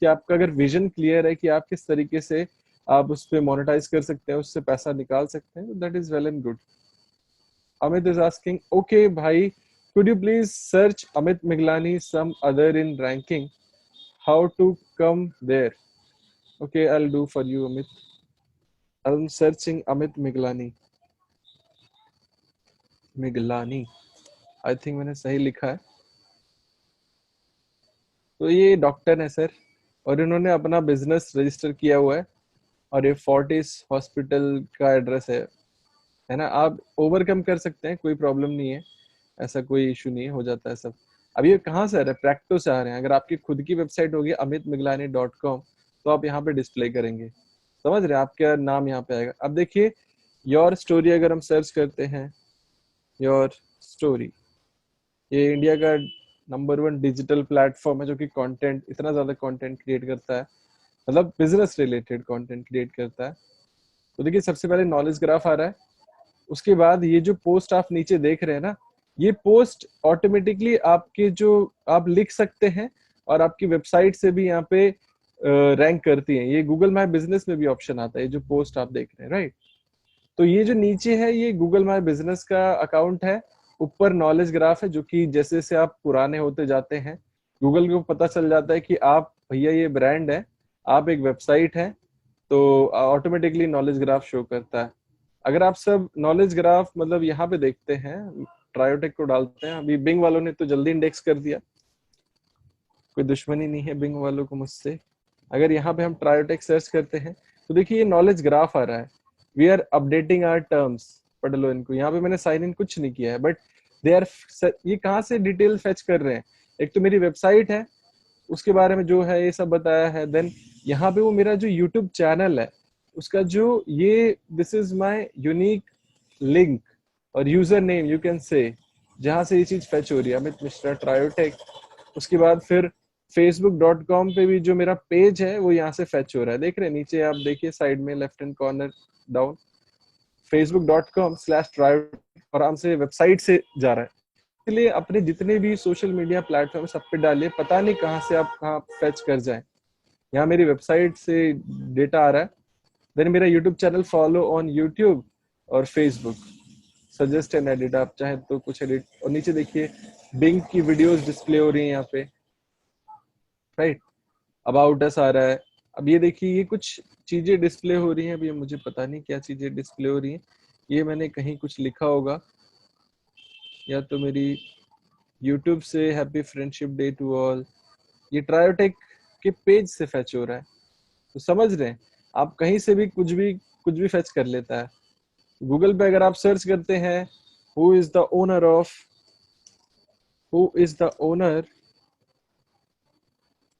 कि आपका अगर विजन क्लियर है कि आप किस तरीके से आप उस पर मोनेटाइज कर सकते हैं, उससे पैसा निकाल सकते हैं, that is well and good. Amit is asking, okay भाई, could you please search Amit Miglani some other in ranking, how to come there? Okay, I'll do for you, Amit. I'm searching Amit Miglani. Miglani, I think मैंने सही लिखा है। तो ये doctor है sir, और इन्होंने अपना बिजनेस रजिस्टर किया हुआ है, और ये फोर्टिस हॉस्पिटल का एड्रेस है ना। आप ओवरकम कर सकते हैं, कोई प्रॉब्लम नहीं है, ऐसा कोई इशू नहीं है, हो जाता है सब। अब ये कहाँ से आ रहे हैं? प्रैक्टो से आ रहे हैं। अगर आपकी खुद की वेबसाइट होगी amitmiglani.com, तो आप यहाँ पे डिस्प्ले करेंगे, समझ रहे हैं, आपका नाम यहाँ पे आएगा। अब देखिए योर स्टोरी अगर हम सर्च करते हैं, योर स्टोरी, ये इंडिया का नंबर 1 डिजिटल प्लेटफॉर्म है जो कि कंटेंट, इतना ज्यादा कंटेंट क्रिएट करता है, मतलब बिजनेस रिलेटेड कंटेंट क्रिएट करता है। तो देखिए सबसे पहले नॉलेज ग्राफ आ रहा है, उसके बाद ये जो पोस्ट आप नीचे देख रहे हैं ना, ये पोस्ट ऑटोमेटिकली आपके जो आप लिख सकते हैं और आपकी वेबसाइट से भी यहाँ पे रैंक करती हैं। ये गूगल माई बिजनेस में भी ऑप्शन आता है, ये जो पोस्ट आप देख रहे हैं, राइट। तो ये जो नीचे है ये गूगल माई बिजनेस का अकाउंट है, ऊपर नॉलेज ग्राफ है, जो कि जैसे जैसे आप पुराने होते जाते हैं गूगल को पता चल जाता है कि आप भैया ये ब्रांड है, आप एक वेबसाइट है, तो ऑटोमेटिकली नॉलेज ग्राफ शो करता है। अगर आप सब नॉलेज ग्राफ मतलब यहाँ पे देखते हैं, ट्रायोटेक को डालते हैं, अभी बिंग वालों ने तो जल्दी इंडेक्स कर दिया, कोई दुश्मनी नहीं है बिंग वालों को मुझसे। अगर यहाँ पे हम ट्रायोटेक सर्च करते हैं तो देखिए ये नॉलेज ग्राफ आ रहा है, we are updating our terms, पढ़ लो इनको। यहाँ पे मैंने साइन इन कुछ नहीं किया है, बट दे आर, ये कहाँ से डिटेल फेच कर रहे हैं? एक तो मेरी वेबसाइट है, उसके बारे में जो है ये सब बताया है, देन यहाँ पे वो मेरा जो यूट्यूब चैनल है उसका जो ये this is my unique link और user name you can say, जहां से ये चीज फेच हो रही है, अमित मिश्रा ट्रायोटेक। उसके बाद फिर facebook.com पे भी जो मेरा पेज है वो यहाँ से फेच हो रहा है, देख रहे हैं नीचे आप देखिए साइड में left hand corner down, facebook.com/tryotek आराम से वेबसाइट से जा रहा है। इसलिए अपने जितने भी सोशल मीडिया प्लेटफॉर्म सब पे डालिए, पता नहीं कहाँ से आप कहाँ फेच कर जाए। यहाँ मेरी वेबसाइट से डेटा आ रहा है, देन मेरा YouTube channel follow on YouTube और फेसबुक, सजेस्ट एंड एडिट, आप चाहे तो कुछ एडिट। और नीचे देखिए बिंग की वीडियोस डिस्प्ले हो रही है यहाँ पे, राइट। अबाउट अस आ रहा है। अब ये देखिए ये कुछ चीजें डिस्प्ले हो रही हैं, अभी मुझे पता नहीं क्या चीजें डिस्प्ले हो रही हैं, ये मैंने कहीं कुछ लिखा होगा, या तो मेरी यूट्यूब से happy friendship day to all, ये ट्रायोटेक के पेज से फेच हो रहा है। तो समझ रहे हैं, आप कहीं से भी कुछ भी फेच कर लेता है। गूगल पे अगर आप सर्च करते हैं who is the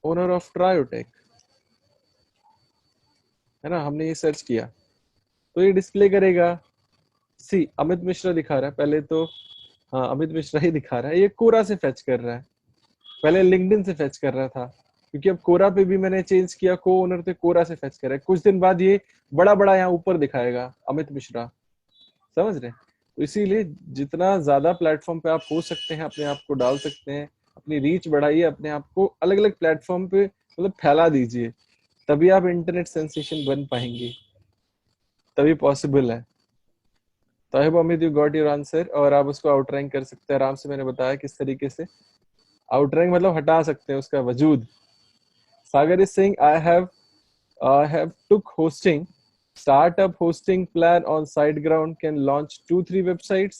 owner of Triotech, है ना, हमने ये सर्च किया तो ये डिस्प्ले करेगा। सी अमित मिश्रा दिखा रहा है पहले तो, हाँ अमित मिश्रा ही दिखा रहा है, ये कोरा से फेच कर रहा है, पहले लिंक्डइन से फेच कर रहा था, क्योंकि अब कोरा पे भी मैंने चेंज किया, को ओनर थे कोरा से फेच कर रहा है। कुछ दिन बाद ये बड़ा बड़ा यहाँ ऊपर दिखाएगा अमित मिश्रा, समझ रहे हैं। तो इसीलिए जितना ज्यादा प्लेटफॉर्म पे आप हो सकते हैं अपने आप को डाल सकते हैं, अपनी रीच बढ़ाइए, अपने आप को अलग अलग प्लेटफॉर्म पे मतलब फैला दीजिए, तभी आप इंटरनेट सेंसेशन बन पाएंगे, तभी पॉसिबल है। तो I hope Amit you got your answer, और आप उसको आउटरैंक कर सकते हैं आराम से, मैंने बताया किस तरीके से आउटरैंक मतलब हटा सकते हैं उसका वजूद। Sagar is saying I have took hosting, startup hosting plan on SiteGround can launch 2-3 websites।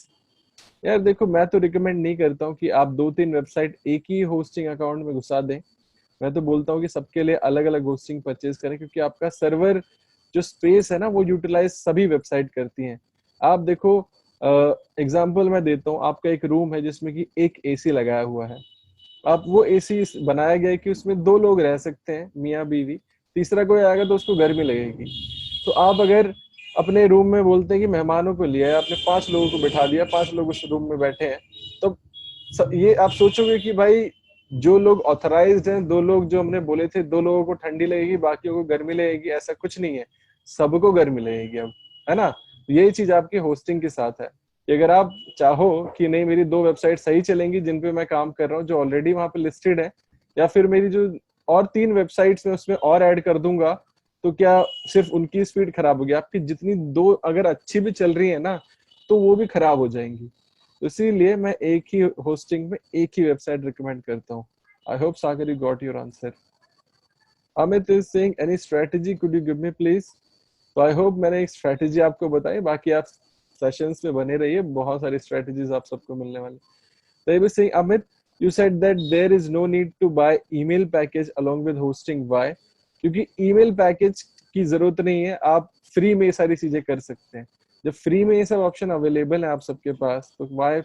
यार देखो मैं तो रिकमेंड नहीं करता हूँ कि आप 2-3 वेबसाइट एक ही होस्टिंग अकाउंट में घुसा दें, मैं तो बोलता हूँ कि सबके लिए अलग अलग होस्टिंग परचेज करें, क्योंकि आपका सर्वर जो स्पेस है ना वो यूटिलाइज सभी वेबसाइट करती हैं। आप देखो एग्जाम्पल मैं देता हूँ, आपका एक रूम है जिसमें कि एक एसी लगाया हुआ है। आप वो एसी बनाया गया है कि उसमें दो लोग रह सकते हैं, मियाँ बीवी, तीसरा कोई आएगा तो उसको गर्मी लगेगी। तो आप अगर अपने रूम में बोलते हैं कि मेहमानों को लिया है, आपने 5 लोगों को बिठा दिया, 5 लोग उस रूम में बैठे हैं, तो ये आप सोचोगे कि भाई जो लोग ऑथराइज्ड हैं, 2 लोग जो हमने बोले थे, 2 लोगों को ठंडी लगेगी, बाकियों को गर्मी लगेगी, ऐसा कुछ नहीं है, सबको गर्मी लगेगी अब, है ना। यही चीज आपकी होस्टिंग के साथ है कि अगर आप चाहो कि नहीं मेरी 2 वेबसाइट सही चलेंगी जिन पे मैं काम कर रहा हूँ, जो ऑलरेडी वहां पे लिस्टेड है, या फिर मेरी जो और 3 वेबसाइट्स में उसमें और ऐड कर दूंगा, तो क्या सिर्फ उनकी स्पीड खराब होगी? आपकी जितनी 2 अगर अच्छी भी चल रही है ना, तो वो भी खराब हो जाएंगी। तो इसीलिए मैं एक ही होस्टिंग में एक ही वेबसाइट रिकमेंड करता हूँ। आई hope Sagar you got your answer. Amit is saying any strategy could you give me please. तो आई होप मैंने एक स्ट्रेटजी आपको बताई, बाकी आप सेशंस में बने रहिए, बहुत सारी स्ट्रेटजीज आप सबको मिलने वाली। They were saying, Amit, you said that there is no need to buy email package along with hosting. Why? क्योंकि ईमेल पैकेज की जरूरत नहीं है, आप फ्री में ये सारी चीजें कर सकते हैं। जब फ्री में ये सब ऑप्शन अवेलेबल है आप सबके पास, तो why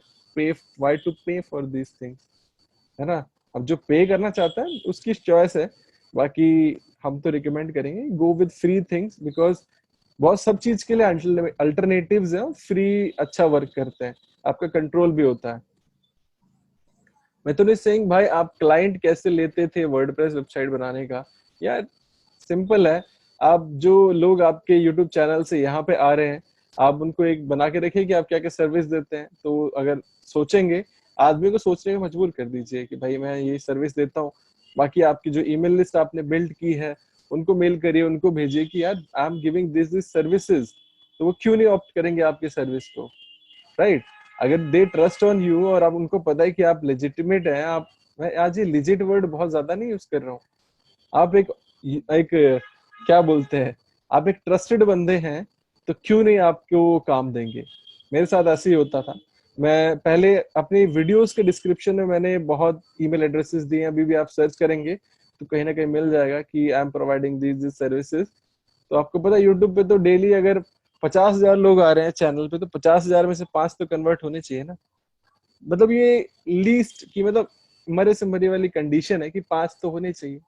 to pay for these things, है ना। अब जो पे करना चाहता है उसकी चॉइस है, बाकी हम तो रिकमेंड करेंगे go with free things, because बहुत सब चीज के लिए अल्टरनेटिव्स हैं, फ्री अच्छा वर्क करते हैं, आपका कंट्रोल भी होता है। मिथुन सिंह भाई, आप क्लाइंट कैसे लेते थे वर्डप्रेस वेबसाइट बनाने का? यार सिंपल है, आप जो लोग आपके यूट्यूब चैनल से यहाँ पे आ रहे हैं, आप उनको एक बना के रखिए कि आप क्या क्या सर्विस देते हैं। तो अगर सोचेंगे, आदमी को सोचने में मजबूर कर दीजिए कि भाई मैं ये सर्विस देता हूँ। बाकी आपकी जो ईमेल लिस्ट आपने बिल्ड की है उनको मेल करिए, उनको भेजिए कि यार I am giving this services, तो वो क्यों नहीं ऑप्ट करेंगे आपकी सर्विस को, राइट। अगर दे ट्रस्ट ऑन यू और आप उनको पता है कि आप लेजिटिमेट हैं, आप, मैं आज ये लिजिट वर्ड बहुत ज्यादा नहीं यूज कर रहा हूँ, आप एक क्या बोलते हैं, आप एक ट्रस्टेड बंदे हैं, तो क्यों नहीं आपको वो काम देंगे। मेरे साथ ऐसे ही होता था। मैं पहले अपनी वीडियोस के डिस्क्रिप्शन में मैंने बहुत ईमेल एड्रेसेस दिए हैं, अभी भी आप सर्च करेंगे तो कहीं ना कहीं मिल जाएगा कि I am providing these services. तो आपको पता है यूट्यूब पे तो डेली अगर 50,000 लोग आ रहे हैं चैनल पे, तो 50,000 में से 5 तो कन्वर्ट होने चाहिए ना। मतलब ये लीस्ट की, मतलब मरे से मरे वाली कंडीशन है कि 5 तो होने चाहिए।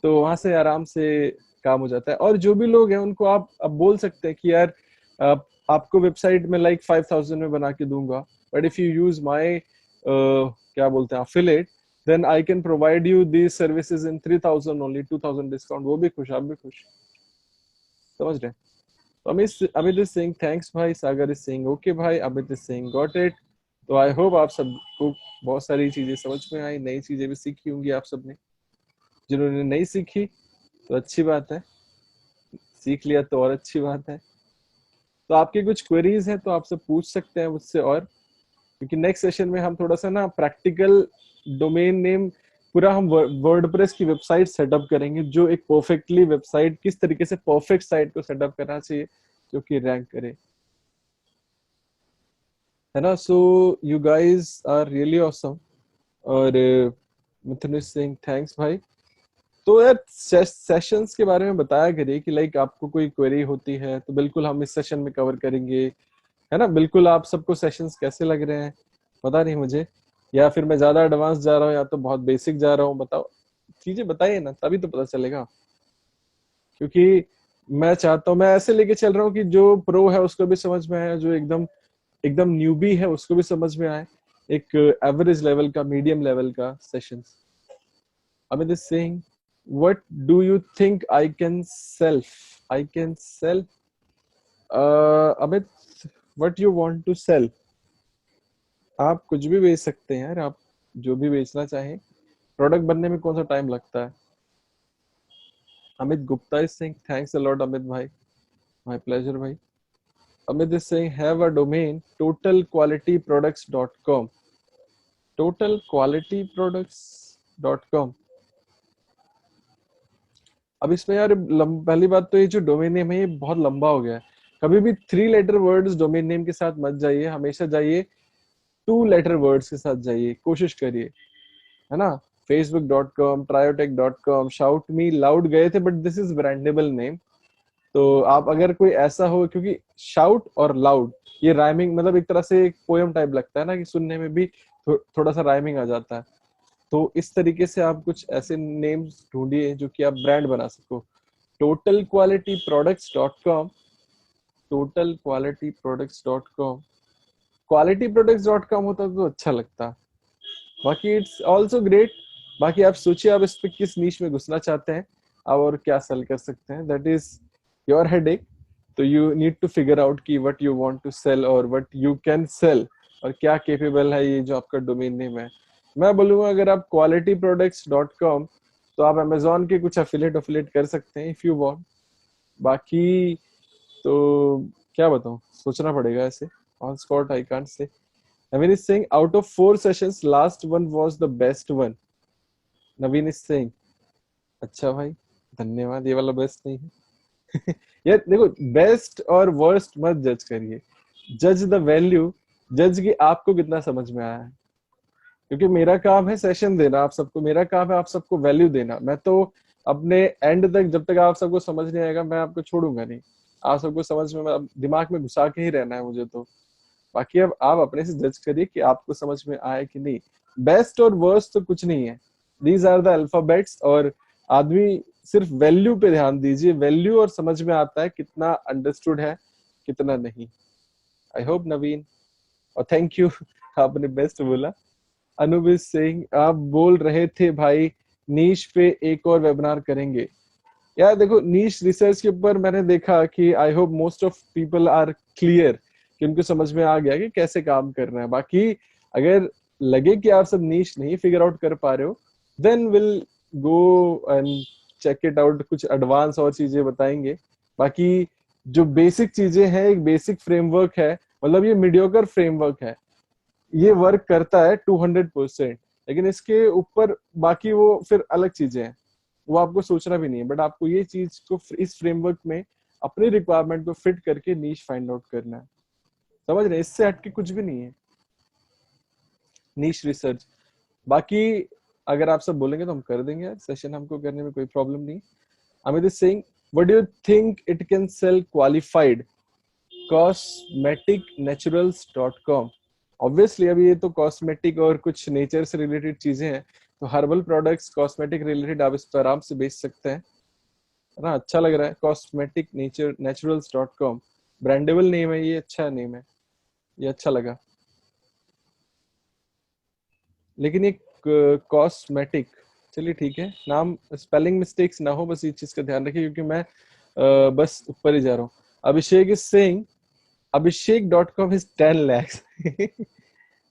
तो वहां से आराम से काम हो जाता है। और जो भी लोग हैं उनको आप अब बोल सकते हैं कि यार आपको वेबसाइट में लाइक 5,000 में बना के दूंगा, but if you use my क्या बोलते हैं affiliate, then I can provide you these services in 3,000 only, 2,000 discount. वो भी खुश, आप भी खुश, समझ रहे हैं। तो अमित इज सेइंग थैंक्स भाई, सागर इज सेइंग ओके भाई, Amit is saying got it. तो आई होप आप सबको बहुत सारी चीजें समझ में आई, नई चीजें भी सीखी होंगी आप सबने। जिन्होंने नहीं सीखी तो अच्छी बात है, सीख लिया तो और अच्छी बात है। तो आपके कुछ क्वेरीज हैं तो आप सब पूछ सकते हैं मुझसे, और क्योंकि नेक्स्ट सेशन में हम थोड़ा सा ना प्रैक्टिकल डोमेन नेम, पूरा हम वर्डप्रेस की वेबसाइट सेटअप करेंगे, जो एक परफेक्टली वेबसाइट, किस तरीके से परफेक्ट साइट को सेटअप करना चाहिए जो कि रैंक करे, है ना। So you guys are really awesome. और मिथुन सिंह थैंक्स भाई। तो यार सेशंस के बारे में बताया करिए कि लाइक आपको कोई क्वेरी होती है तो बिल्कुल हम इस सेशन में कवर करेंगे, है ना। बिल्कुल, आप सबको सेशंस कैसे लग रहे हैं पता नहीं मुझे, या फिर मैं ज्यादा एडवांस जा रहा हूँ या तो बहुत बेसिक जा रहा हूँ, बताओ, चीजें बताइए ना, तभी तो पता चलेगा। क्योंकि मैं चाहता हूँ, मैं ऐसे लेके चल रहा हूँ कि जो प्रो है उसको भी समझ में आए, जो एकदम एकदम न्यूबी है उसको भी समझ में आए, एक एवरेज लेवल का, मीडियम लेवल का sessions. Amit is saying, what do you think I can sell? I can sell. Amit, what you want to sell? आप कुछ भी बेच सकते हैं यार, आप जो भी बेचना चाहें। प्रोडक्ट बनने में कौन सा टाइम लगता है? Amit Gupta is saying, thanks a lot Amit भाई, my pleasure भाई। Amit is saying, have a domain totalqualityproducts.com, totalqualityproducts.com। अब इसमें यार पहली बात तो ये जो डोमेन नेम है ये बहुत लंबा हो गया है। कभी भी 3 लेटर वर्ड्स डोमेन नेम के साथ मत जाइए, हमेशा जाइए 2 लेटर वर्ड्स के साथ जाइए, कोशिश करिए, है ना। facebook.com, triotech.com, shout me loud गए थे, but this is brandable name, तो आप अगर कोई ऐसा हो, क्योंकि शाउट और लाउड ये राइमिंग, मतलब एक तरह से एक पोयम टाइप लगता है ना, कि सुनने में भी थोड़ा सा राइमिंग आ जाता है। तो इस तरीके से आप कुछ ऐसे नेम्स ढूंढिए जो कि आप ब्रांड बना सको। totalqualityproducts.com, totalqualityproducts.com, qualityproducts.com होता तो अच्छा लगता। बाकी इट्स ऑल्सो ग्रेट। बाकी आप सोचिए आप इस पे किस नीश में घुसना चाहते हैं, आप और क्या सेल कर सकते हैं, that is your headache. So you need to figure out कि what you want to sell और व्हाट यू कैन सेल, और क्या केपेबल है ये जो आपका डोमेन नेम है। मैं बोलूंगा अगर आप qualityproducts.com, तो आप अमेजोन के कुछ अफिलिएट कर सकते हैं इफ यू वांट। बाकी तो क्या बताऊं, सोचना पड़ेगा ऐसे, on spot I can't say. Naveen is saying out of 4 sessions, last one was the best one. Naveen is saying, अच्छा भाई, धन्यवाद, ये वाला बेस्ट नहीं है। यार देखो, बेस्ट और वर्स्ट मत जज करिए, जज द वैल्यू, जज कि आपको कितना समझ में आया है। क्योंकि मेरा काम है सेशन देना आप सबको, मेरा काम है आप सबको वैल्यू देना। मैं तो अपने एंड तक, जब तक आप सबको समझ नहीं आएगा मैं आपको छोड़ूंगा नहीं। आप सबको समझ में, दिमाग में घुसा के ही रहना है मुझे तो। बाकी अब आप अपने से जज करिए कि आपको समझ में आया कि नहीं। बेस्ट और वर्स्ट तो कुछ नहीं है, दीज आर द अल्फाबेट्स। और आदमी सिर्फ वैल्यू पे ध्यान दीजिए, वैल्यू और समझ में आता है कितना अंडरस्टूड है कितना नहीं। आई होप नवीन, और थैंक यू, आपने बेस्ट बोला। अनुबिस सिंह, आप बोल रहे थे भाई नीश पे एक और वेबिनार करेंगे। यार देखो, नीश रिसर्च के ऊपर मैंने देखा कि I hope most of people are clear, कि उनको समझ में आ गया कि कैसे काम करना है। बाकी अगर लगे कि आप सब नीश नहीं फिगर आउट कर पा रहे हो, then will go and check it out, कुछ एडवांस और चीजें बताएंगे। बाकी जो बेसिक चीजें हैं, एक बेसिक फ्रेमवर्क है, मतलब ये मीडियोकर फ्रेमवर्क है, ये वर्क करता है 200%। लेकिन इसके ऊपर बाकी वो फिर अलग चीजें हैं, वो आपको सोचना भी नहीं है। बट आपको ये चीज को इस फ्रेमवर्क में अपनी रिक्वायरमेंट को फिट करके नीश फाइंड आउट करना है, समझ रहे हैं? इससे हटके कुछ भी नहीं है नीश रिसर्च। बाकी अगर आप सब बोलेंगे तो हम कर देंगे यार सेशन, हमको करने में कोई प्रॉब्लम नहीं। Amit is saying, what do you think it can sell qualified cosmeticnaturals.com? Obviously अभी ये तो कॉस्मेटिक और कुछ नेचर से रिलेटेड चीजें हैं, तो हर्बल प्रोडक्ट्स कॉस्मेटिक रिलेटेड आप इस पर आराम से बेच सकते हैं, है ना? अच्छा लग रहा है, cosmeticnaturals.com, ब्रांडेबल नेम है ये, अच्छा नेम है ये, अच्छा लगा। लेकिन ये कॉस्मेटिक, चलिए ठीक है, नाम स्पेलिंग मिस्टेक्स ना हो, बस इस चीज का ध्यान रखिए, क्योंकि मैं बस ऊपर ही जा रहा हूँ। अभिषेक is saying abhishek.com is 10 lakhs।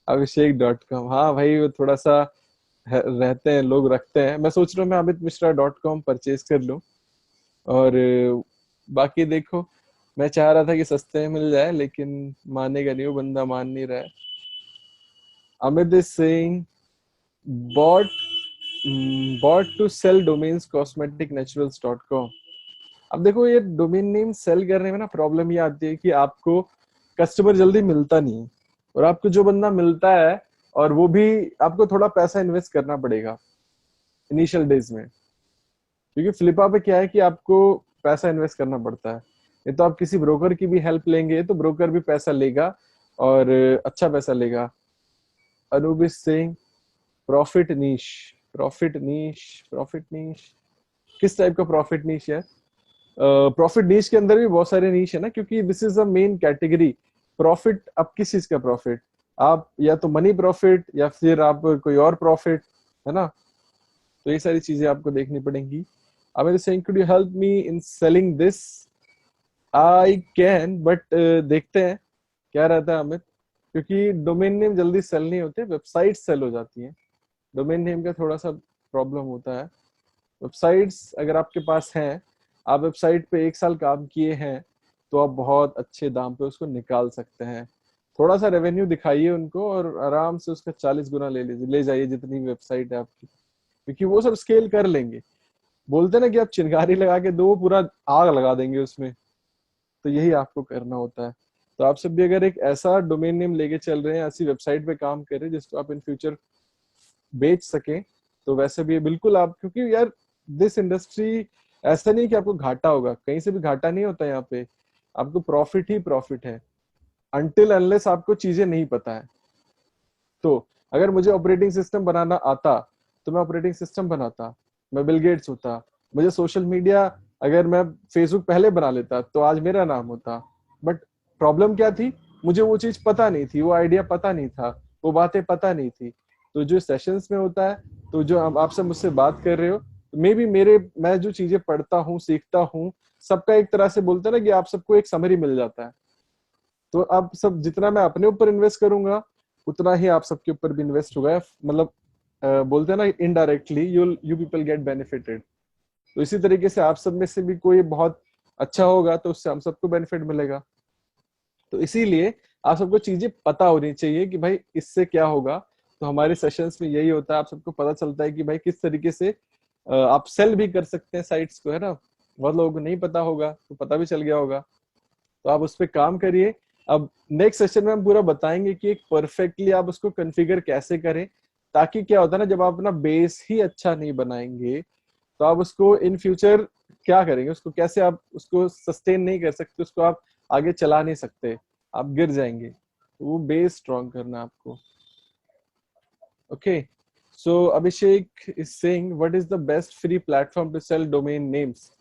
abhishek.com, हाँ भाई, वो थोड़ा सा रहते हैं लोग, रखते हैं। मैं सोच रहा हूँ मैं amitmishra.com परचेज कर लूँ। और बाकी देखो, मैं चाह रहा था कि सस्ते में मिल जाए, लेकिन मानेगा नहीं वो बंदा, मान नहीं रहा है। Amit is saying bought bought to sell domains cosmeticnaturals.com। अब देखो, ये डोमेन नेम सेल करने में ना प्रॉब्लम ये आती है कि आपको कस्टमर जल्दी मिलता नहीं है, और आपको जो बंदा मिलता है, और वो भी आपको थोड़ा पैसा इन्वेस्ट करना पड़ेगा इनिशियल डेज में। क्योंकि फ्लिपा पे क्या है कि आपको पैसा इन्वेस्ट करना पड़ता है। ये तो आप किसी ब्रोकर की भी हेल्प लेंगे तो ब्रोकर भी पैसा लेगा, और अच्छा पैसा लेगा। Anoop is saying profit niche, profit niche, profit niche, किस टाइप का प्रॉफिट नीश है? प्रॉफिट नीश के अंदर भी बहुत सारे नीश है ना, क्योंकि this is a main category. Profit, अब किस चीज का प्रॉफिट? आप या तो मनी प्रॉफिट, या फिर आप कोई और प्रॉफिट, है ना? तो ये सारी चीजें आपको देखनी पड़ेंगी। Amit saying, could you help me in selling this? I can, but देखते हैं क्या रहता है अमित, क्योंकि डोमेन नेम जल्दी सेल नहीं होते, वेबसाइट सेल हो जाती है। डोमेन नेम का थोड़ा सा प्रॉब्लम होता है। वेबसाइट्स अगर आपके पास हैं, आप वेबसाइट पे 1 साल काम किए हैं, तो आप बहुत अच्छे दाम पे उसको निकाल सकते हैं। थोड़ा सा रेवेन्यू दिखाइए उनको, और आराम से उसका 40 गुना ले लीजिए, ले जाइए जितनी वेबसाइट है आपकी, क्योंकि वो सब स्केल कर लेंगे। बोलते ना कि आप चिंगारी लगा के दो, पूरा आग लगा देंगे उसमें। तो यही आपको करना होता है। तो आप सब भी अगर एक ऐसा डोमेन नेम लेके चल रहे हैं, ऐसी वेबसाइट पे काम कर रहे हैं जिसको आप इन फ्यूचर बेच सकें, तो वैसे भी बिल्कुल आप, क्योंकि यार दिस इंडस्ट्री ऐसा नहीं कि आपको घाटा होगा, कहीं से भी घाटा नहीं होता यहाँ पे, आपको प्रॉफिट ही प्रॉफिट है, अनटिल अनलेस आपको चीजें नहीं पता है। तो अगर मुझे ऑपरेटिंग सिस्टम बनाना आता तो मैं ऑपरेटिंग सिस्टम बनाता, मैं बिल गेट्स होता। मुझे सोशल मीडिया, अगर मैं फेसबुक पहले बना लेता तो आज मेरा नाम होता। बट प्रॉब्लम क्या थी, मुझे वो चीज पता नहीं थी, वो आइडिया पता नहीं था, वो बातें पता नहीं थी। तो जो सेशंस में होता है, तो जो आप सब मुझसे बात कर रहे हो, मे बी मैं जो चीजें पढ़ता हूँ सीखता हूँ, सबका एक तरह से बोलते हैं ना कि आप सबको एक समरी मिल जाता है। तो अब सब जितना मैं अपने ऊपर इन्वेस्ट करूंगा उतना ही आप सबके ऊपर भी इन्वेस्ट होगा, मतलब बोलते हैं ना indirectly you people get benefited. तो इसी तरीके से आप सब में से भी कोई बहुत अच्छा होगा तो उससे हम सबको बेनिफिट मिलेगा। तो इसीलिए आप सबको चीजें पता होनी चाहिए कि भाई इससे क्या होगा। तो हमारे सेशंस में यही होता है, आप सबको पता चलता है कि भाई किस तरीके से आप सेल भी कर सकते हैं साइट्स को, है ना। बहुत लोगों को नहीं पता होगा, तो पता भी चल गया होगा, तो आप उस पर काम करिए। अब नेक्स्ट सेशन में हम पूरा बताएंगे कि एक परफेक्टली आप उसको कॉन्फ़िगर कैसे करें, ताकि क्या होता है ना, जब आप अपना बेस ही अच्छा नहीं बनाएंगे तो आप उसको इन फ्यूचर क्या करेंगे, उसको कैसे आप उसको सस्टेन नहीं कर सकते, उसको आप आगे चला नहीं सकते, आप गिर जाएंगे। तो वो बेस स्ट्रॉन्ग करना आपको। Okay, so Abhishek is saying what is the best free platform to sell domain names.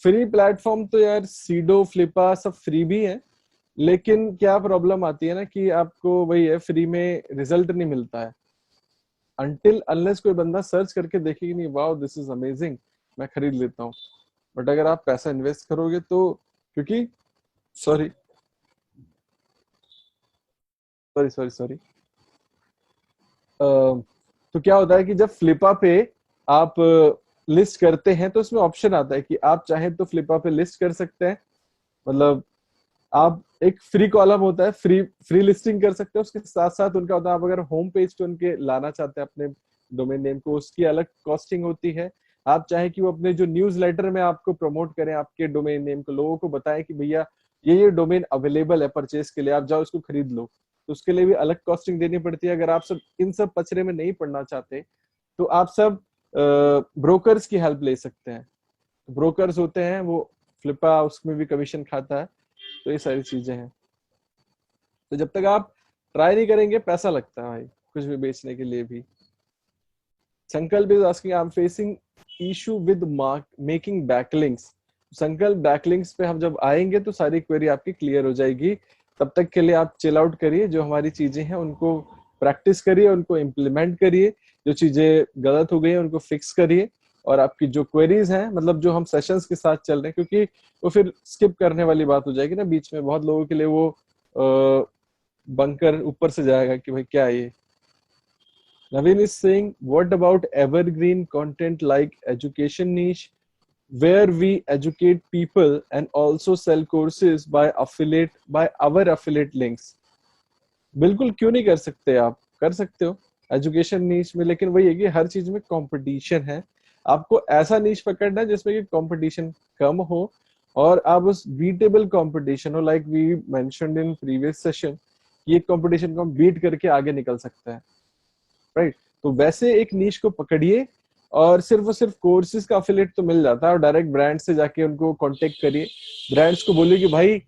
Free platform तो यार सीडो फ्लिपा सब फ्री भी है, लेकिन क्या प्रॉब्लम आती है ना कि आपको वही है, फ्री में रिजल्ट नहीं मिलता है अनटिल अनलेस कोई बंदा सर्च करके देखेगी नहीं, वाओ दिस इज अमेजिंग, मैं खरीद लेता हूँ। बट अगर आप पैसा इन्वेस्ट करोगे तो, क्योंकि सॉरी सॉरी सॉरी सॉरी तो क्या होता है कि जब फ्लिपा पे आप लिस्ट करते हैं तो उसमें ऑप्शन आता है कि आप चाहे तो फ्लिपा पे लिस्ट कर सकते हैं, मतलब आप एक फ्री कॉलम होता है, फ्री फ्री लिस्टिंग कर सकते हैं। उसके साथ साथ उनका होता है, आप अगर होम पेज पे उनके लाना चाहते हैं अपने डोमेन नेम को, उसकी अलग कॉस्टिंग होती है। आप चाहे कि वो अपने जो न्यूज लेटर में आपको प्रमोट करें आपके डोमेन नेम को, लोगों को बताएं कि भैया ये डोमेन अवेलेबल है परचेज के लिए, आप जाओ इसको खरीद लो, तो उसके लिए भी अलग कॉस्टिंग देनी पड़ती है। अगर आप सब इन सब पचरे में नहीं पड़ना चाहते तो आप सब ब्रोकर्स की हेल्प ले सकते हैं। ब्रोकर्स होते हैं वो, फ्लिपा उसमें भी कमीशन खाता है। तो ये सारी चीजें हैं। तो जब तक आप ट्राई नहीं करेंगे, पैसा लगता है भाई कुछ भी बेचने के लिए भी। संकल्प is asking I am facing issue with making backlinks. संकल्प बैकलिंक्स पे हम जब आएंगे तो सारी क्वेरी आपकी क्लियर हो जाएगी। तब तक के लिए आप चिल आउट करिए, जो हमारी चीजें हैं उनको प्रैक्टिस करिए, उनको इम्प्लीमेंट करिए, जो चीजें गलत हो गई हैं उनको फिक्स करिए। और आपकी जो क्वेरीज हैं, मतलब जो हम सेशंस के साथ चल रहे हैं, क्योंकि वो फिर स्किप करने वाली बात हो जाएगी ना बीच में, बहुत लोगों के लिए वो बंकर ऊपर से जाएगा कि भाई क्या है ये। Naveen is saying, what about evergreen content like education niche, where we educate people and also sell courses by our affiliate links? बिल्कुल, क्यों नहीं कर सकते, आप कर सकते हो एजुकेशन नीश में, लेकिन वही है कि हर चीज में कंपटीशन है। आपको ऐसा नीश पकड़ना है जिसमें कि कंपटीशन कम हो और आप उस बीटेबल कंपटीशन हो, like we mentioned in previous session, ये कंपटीशन को हम बीट करके आगे निकल सकते हैं, राइट। तो वैसे एक नीश को पकड़िए और सिर्फ कोर्सेज का अफिलिएट तो मिल जाता है, और डायरेक्ट ब्रांड से जाके उनको कांटेक्ट करिए, ब्रांड्स को बोलिए कि भाई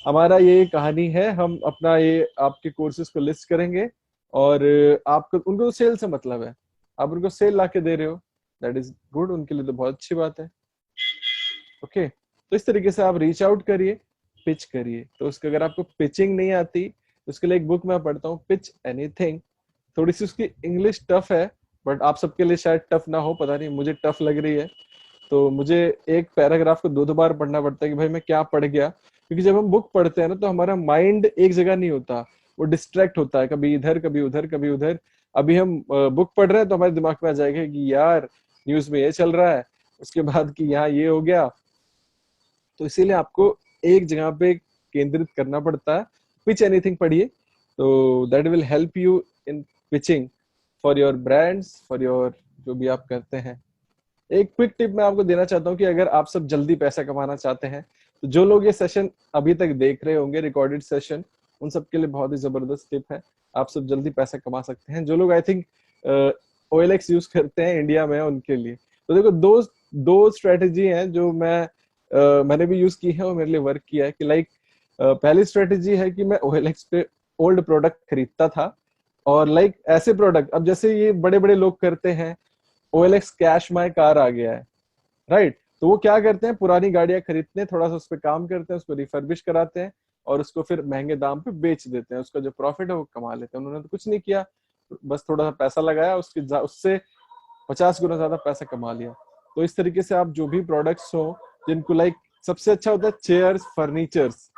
हमारा ये कहानी है, हम अपना ये आपके कोर्सेज को लिस्ट करेंगे, और आपको उनको सेल से मतलब है, आप उनको सेल ला के दे रहे हो, दैट इज गुड, उनके लिए तो बहुत अच्छी बात है। ओके, तो इस तरीके से आप रीच आउट करिए, पिच करिए। तो उसके अगर आपको पिचिंग नहीं आती तो उसके लिए एक बुक मैं पढ़ता हूँ, पिच एनीथिंग। थोड़ी सी उसकी इंग्लिश टफ है, बट आप सबके लिए शायद टफ ना हो, पता नहीं, मुझे टफ लग रही है। तो मुझे एक पैराग्राफ को दो दो बार पढ़ना पड़ता है कि भाई मैं क्या पढ़ गया, क्योंकि जब हम बुक पढ़ते हैं ना तो हमारा माइंड एक जगह नहीं होता, वो डिस्ट्रैक्ट होता है, कभी इधर कभी उधर कभी उधर। अभी हम बुक पढ़ रहे हैं तो हमारे दिमाग में आ जाएगा कि यार न्यूज में ये चल रहा है, उसके बाद कि यहाँ ये हो गया। तो इसीलिए आपको एक जगह पे केंद्रित करना पड़ता है। पिच एनीथिंग पढ़िए, तो that will help you in pitching for your brands, for your जो भी आप करते हैं। एक क्विक टिप मैं आपको देना चाहता हूँ कि अगर आप सब जल्दी पैसा कमाना चाहते हैं तो जो लोग ये सेशन अभी तक देख रहे होंगे रिकॉर्डेड सेशन, उन सब के लिए बहुत ही जबरदस्त टिप है, आप सब जल्दी पैसा कमा सकते हैं। जो लोग आई थिंक OLX यूज करते हैं इंडिया में, उनके लिए तो देखो, दो दो स्ट्रेटेजी हैं जो मैंने भी यूज की है और मेरे लिए वर्क किया है कि लाइक पहली स्ट्रेटेजी है कि मैं OLX पे ओल्ड प्रोडक्ट खरीदता था, और लाइक ऐसे प्रोडक्ट, अब जैसे ये बड़े बड़े लोग करते हैं, OLX कैश माय कार आ गया है, राइट? तो वो क्या करते हैं, पुरानी गाड़ियां खरीदते हैं, थोड़ा सा उस पर काम करते हैं, उसको रिफर्बिश कराते हैं और उसको फिर महंगे दाम पे बेच देते हैं, उसका जो प्रॉफिट है वो कमा लेते हैं। उन्होंने तो कुछ नहीं किया, बस थोड़ा सा पैसा लगाया, उससे 50 गुना ज्यादा पैसा कमा लिया। तो इस तरीके से आप जो भी प्रोडक्ट्स हो जिनको लाइक, सबसे अच्छा होता है चेयर्स, फर्नीचर्स,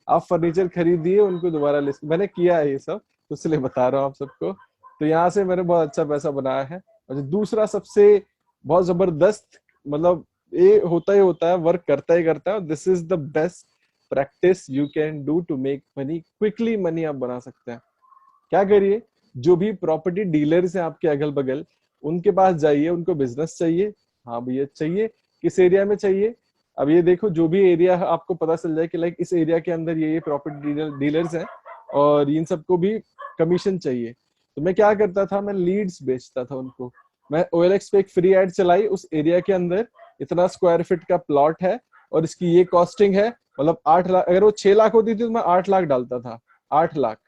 आप फर्नीचर खरीदिए, उनको दोबारा लिस्ट, मैंने किया है ये सब, तो इसलिए बता रहा हूँ आप सबको। तो यहाँ से मैंने बहुत अच्छा पैसा बनाया है। और जो दूसरा सबसे बहुत जबरदस्त, मतलब ये होता ही होता है, वर्क करता ही करता है, this is the best practice you can do to make money quickly. Money आप बना सकते हैं। क्या करिए, जो भी प्रॉपर्टी डीलर्स हैं आपके अगल बगल, उनके पास जाइए, उनको बिजनेस चाहिए, हाँ भैया चाहिए, किस एरिया में चाहिए, अब ये देखो जो भी एरिया आपको पता चल जाए कि लाइक इस एरिया के अंदर ये प्रॉपर्टी डीलर्स हैं और इन सबको भी कमीशन चाहिए, तो मैं क्या करता था, मैं लीड्स बेचता था उनको। मैं OLX पे एक फ्री एड चलाई, उस एरिया के अंदर इतना स्क्वायर फीट का प्लॉट है और इसकी ये कॉस्टिंग है, मतलब 8 लाख, अगर वो 6 लाख होती थी तो मैं 8 लाख डालता था, 8 लाख,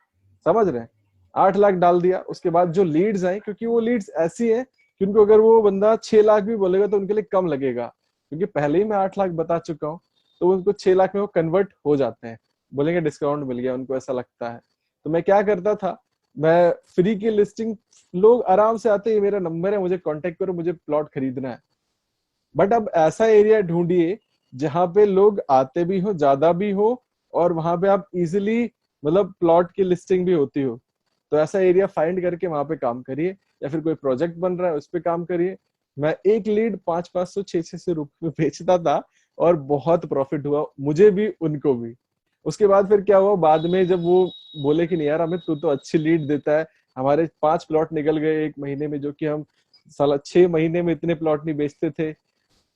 समझ रहे हैं? 8 लाख डाल दिया। उसके बाद जो लीड्स आई, क्योंकि वो लीड्स ऐसी हैं कि उनको अगर वो बंदा 6 लाख भी बोलेगा तो उनके लिए कम लगेगा, क्योंकि पहले ही मैं 8 लाख बता चुका हूँ, तो उनको 6 लाख में वो कन्वर्ट हो जाते हैं, बोलेंगे डिस्काउंट मिल गया, उनको ऐसा लगता है। तो मैं क्या करता था, मैं फ्री की लिस्टिंग, लोग आराम से आते, ये मेरा नंबर है, मुझे कांटेक्ट करो, मुझे प्लॉट खरीदना है। बट अब ऐसा एरिया ढूंढिए जहां पे लोग आते भी हो, ज्यादा भी हो, और वहां पे आप इजिली, मतलब प्लॉट की लिस्टिंग भी होती हो, तो ऐसा एरिया फाइंड करके वहां पे काम करिए, या फिर कोई प्रोजेक्ट बन रहा है उस पर काम करिए। मैं एक लीड 500-500 600 रुपये में बेचता था, और बहुत प्रॉफिट हुआ मुझे भी, उनको भी। उसके बाद फिर क्या हुआ, बाद में जब वो बोले कि नहीं यार अमित, तू तो अच्छी लीड देता है, हमारे 5 प्लॉट निकल गए एक महीने में, जो कि हम साला 6 महीने में इतने प्लॉट नहीं बेचते थे।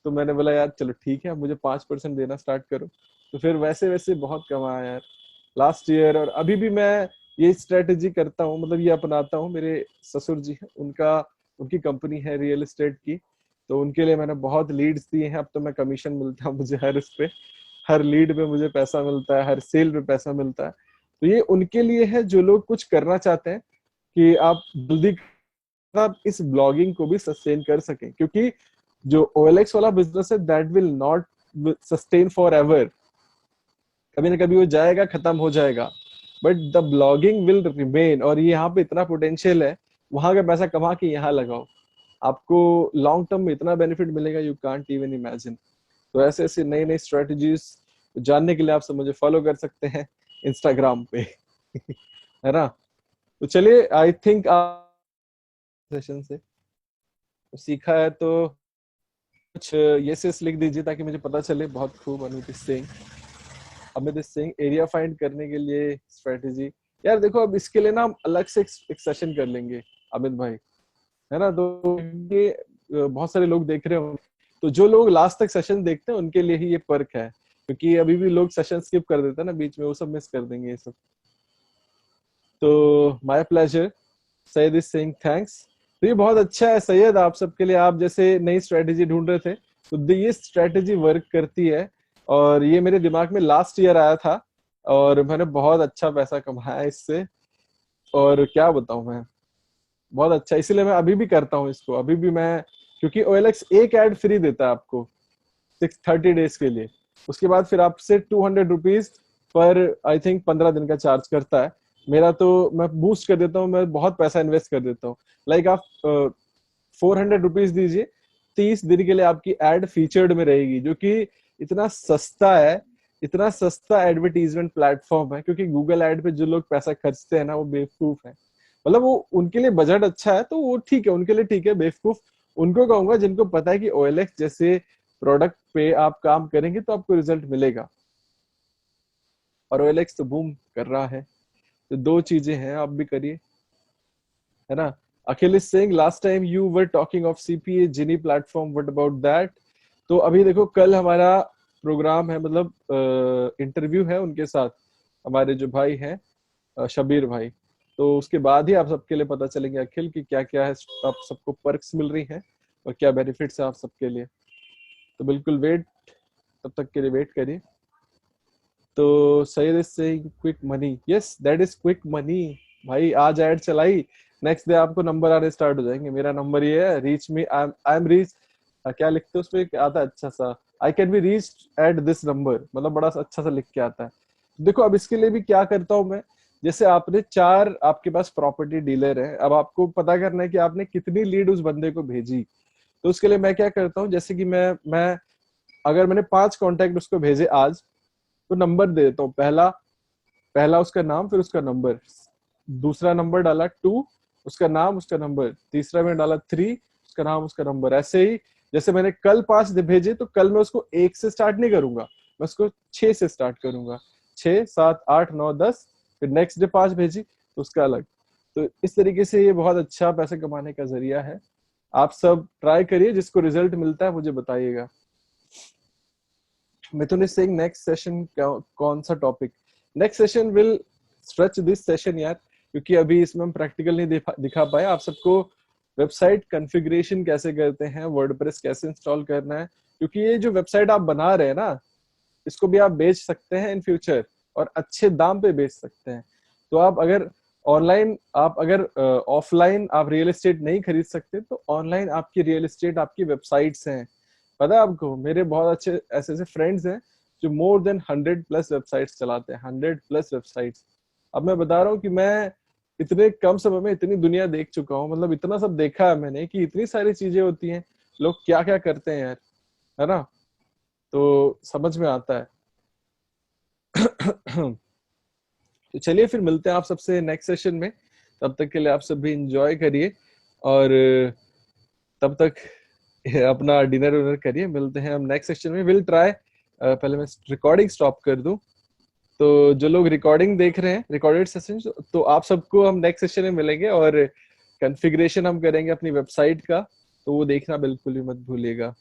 तो मैंने बोला यार चलो ठीक है, मुझे 5% देना स्टार्ट करो। तो फिर वैसे वैसे बहुत कमाया यार लास्ट ईयर। और अभी भी मैं ये स्ट्रेटेजी करता हूँ, मतलब ये अपनाता हूँ। मेरे ससुर जी हैं, उनकी कंपनी है रियल एस्टेट की, तो उनके लिए मैंने बहुत लीड्स दिए हैं। अब तो मैं कमीशन मिलता है मुझे हर उस पे, हर लीड पे मुझे पैसा मिलता है, हर सेल पे पैसा मिलता है। तो ये उनके लिए है जो लोग कुछ करना चाहते हैं, कि आप जल्दी आप इस ब्लॉगिंग को भी सस्टेन कर सकें, क्योंकि जो OLX वाला बिजनेस है that will not sustain for ever, कभी ना कभी वो जाएगा, खत्म हो जाएगा, but the blogging will remain. और ये यहाँ पे इतना पोटेंशियल है, वहां का पैसा कमा के यहाँ लगाओ, आपको लॉन्ग टर्म में इतना बेनिफिट मिलेगा, यू कांट इवन इमेजिन। तो ऐसे ऐसे नई नई स्ट्रेटजीज जानने के लिए आप सब मुझे फॉलो कर सकते हैं इंस्टाग्राम पे है ना? तो चलिए, आई थिंक आप सेशन से तो सीखा है, तो कुछ यस लिख दीजिए ताकि मुझे पता चले। बहुत खूब अमित सिंह एरिया फाइंड करने के लिए स्ट्रेटेजी। यार देखो, अब इसके लिए ना हम अलग से एक सेशन कर लेंगे अमित भाई, है ना? तो ये बहुत सारे लोग देख रहे हो, तो जो लोग लास्ट तक सेशन देखते हैं उनके लिए ही ये पर्क है, क्योंकि अभी भी लोग सेशन स्किप कर देते हैं ना बीच में, वो सब मिस कर देंगे ये सब। तो my pleasure, Syed Singh, thanks. तो ये बहुत अच्छा है सैयद, आप सबके लिए, आप जैसे नई स्ट्रेटेजी ढूंढ रहे थे, तो ये स्ट्रेटेजी वर्क करती है। और ये मेरे दिमाग में लास्ट ईयर आया था, और मैंने बहुत अच्छा पैसा कमाया इससे, और क्या बताऊं मैं, बहुत अच्छा। इसीलिए मैं अभी भी करता हूँ इसको, अभी भी मैं, क्योंकि OLX एक एड फ्री देता है आपको 630 डेज के लिए, उसके बाद फिर आपसे 200 रुपीज पर, आई थिंक 15 दिन का चार्ज करता है। मेरा तो मैं बूस्ट कर देता हूँ, मैं बहुत पैसा इन्वेस्ट कर देता हूँ। लाइक आप 400 रुपीज दीजिए, 30 दिन के लिए आपकी एड फीचर्ड में रहेगी, जो कि इतना सस्ता है, इतना सस्ता एडवर्टीजमेंट प्लेटफॉर्म है। क्योंकि गूगल एड पे जो लोग पैसा खर्चते हैं ना, वो बेवकूफ है, मतलब वो उनके लिए बजट अच्छा है तो वो ठीक है, उनके लिए ठीक है। बेवकूफ उनको कहूंगा जिनको पता है कि OLX जैसे प्रोडक्ट पे आप काम करेंगे तो आपको रिजल्ट मिलेगा, और OLX तो बूम कर रहा है। तो दो चीजें हैं, आप भी करिए, है ना? Akhil is saying last time you were talking of CPA Genie platform, what about that? तो अभी देखो, कल हमारा प्रोग्राम है, मतलब इंटरव्यू है उनके साथ, हमारे जो भाई हैं शबीर भाई। तो उसके बाद ही आप सबके लिए पता चलेंगे अखिल कि क्या क्या है, आप सबको पर्क्स मिल रही हैं और क्या बेनिफिट्स है आप सबके लिए। तो बिल्कुल वेट, तब तक के लिए वेट करिए। तो Syed is saying quick money, yes that is quick money. भाई आज ऐड चलाई, नेक्स्ट डे आपको नंबर आने स्टार्ट हो जाएंगे। मेरा नंबर ये है, reach me, I am reach, क्या लिखते हैं उसपे, क्या आता है अच्छा सा, I can be reach at this number, मतलब बड़ा अच्छा सा लिख के आता है। देखो अब इसके लिए भी क्या करता हूँ मैं, जैसे आपने 4 आपके पास प्रॉपर्टी डीलर है, अब आपको पता करना है कि आपने कितनी लीड उस बंदे को भेजी। तो उसके लिए मैं क्या करता हूँ, जैसे कि मैं अगर मैंने 5 कॉन्टेक्ट उसको भेजे आज, तो नंबर दे देता हूँ। पहला पहला उसका नाम, फिर उसका नंबर, दूसरा नंबर डाला 2, उसका नाम उसका नंबर, तीसरा में डाला 3, उसका नाम उसका नंबर। ऐसे ही जैसे मैंने कल 5 भेजे, तो कल मैं उसको 1 से स्टार्ट नहीं करूंगा, मैं उसको 6 से स्टार्ट करूंगा, 6 7 8 9 10, फिर नेक्स्ट डे 5 भेजी तो उसका अलग। तो इस तरीके से ये बहुत अच्छा पैसे कमाने का जरिया है। आप सब ट्राई करिए, जिसको रिजल्ट मिलता है मुझे बताइएगा। मिथुन इज सेइंग नेक्स्ट सेशन कौन सा topic, next session will stretch this session यार, क्योंकि अभी इसमें हम प्रैक्टिकल नहीं दिखा पाए आप सबको। वेबसाइट कॉन्फ़िगरेशन कैसे करते हैं, वर्डप्रेस कैसे इंस्टॉल करना है, क्योंकि ये जो वेबसाइट आप बना रहे हैं ना, इसको भी आप बेच सकते हैं इन फ्यूचर, और अच्छे दाम पे बेच सकते हैं। तो आप अगर ऑनलाइन, आप अगर ऑफलाइन आप रियल एस्टेट नहीं खरीद सकते, तो ऑनलाइन आपकी रियल एस्टेट आपकी वेबसाइट्स हैं। पता है आपको, मेरे बहुत अच्छे ऐसे ऐसे फ्रेंड्स हैं जो मोर देन 100+ वेबसाइट्स चलाते हैं, 100+ वेबसाइट्स। अब मैं बता रहा हूँ कि मैं इतने कम समय में इतनी दुनिया देख चुका हूँ, मतलब इतना सब देखा है मैंने कि इतनी सारी चीजें होती हैं, लोग क्या क्या करते हैं यार, है ना, तो समझ में आता है। तो चलिए फिर मिलते हैं आप सबसे नेक्स्ट सेशन में, तब तक के लिए आप सब भी इंजॉय करिए, और तब तक अपना डिनर विनर करिए। मिलते हैं हम नेक्स्ट सेशन में, विल ट्राई, पहले मैं रिकॉर्डिंग स्टॉप कर दूं। तो जो लोग रिकॉर्डिंग देख रहे हैं, रिकॉर्डेड सेशन, तो आप सबको हम नेक्स्ट सेशन में मिलेंगे, और कॉन्फ़िगरेशन हम करेंगे अपनी वेबसाइट का, तो वो देखना बिल्कुल भी मत भूलिएगा।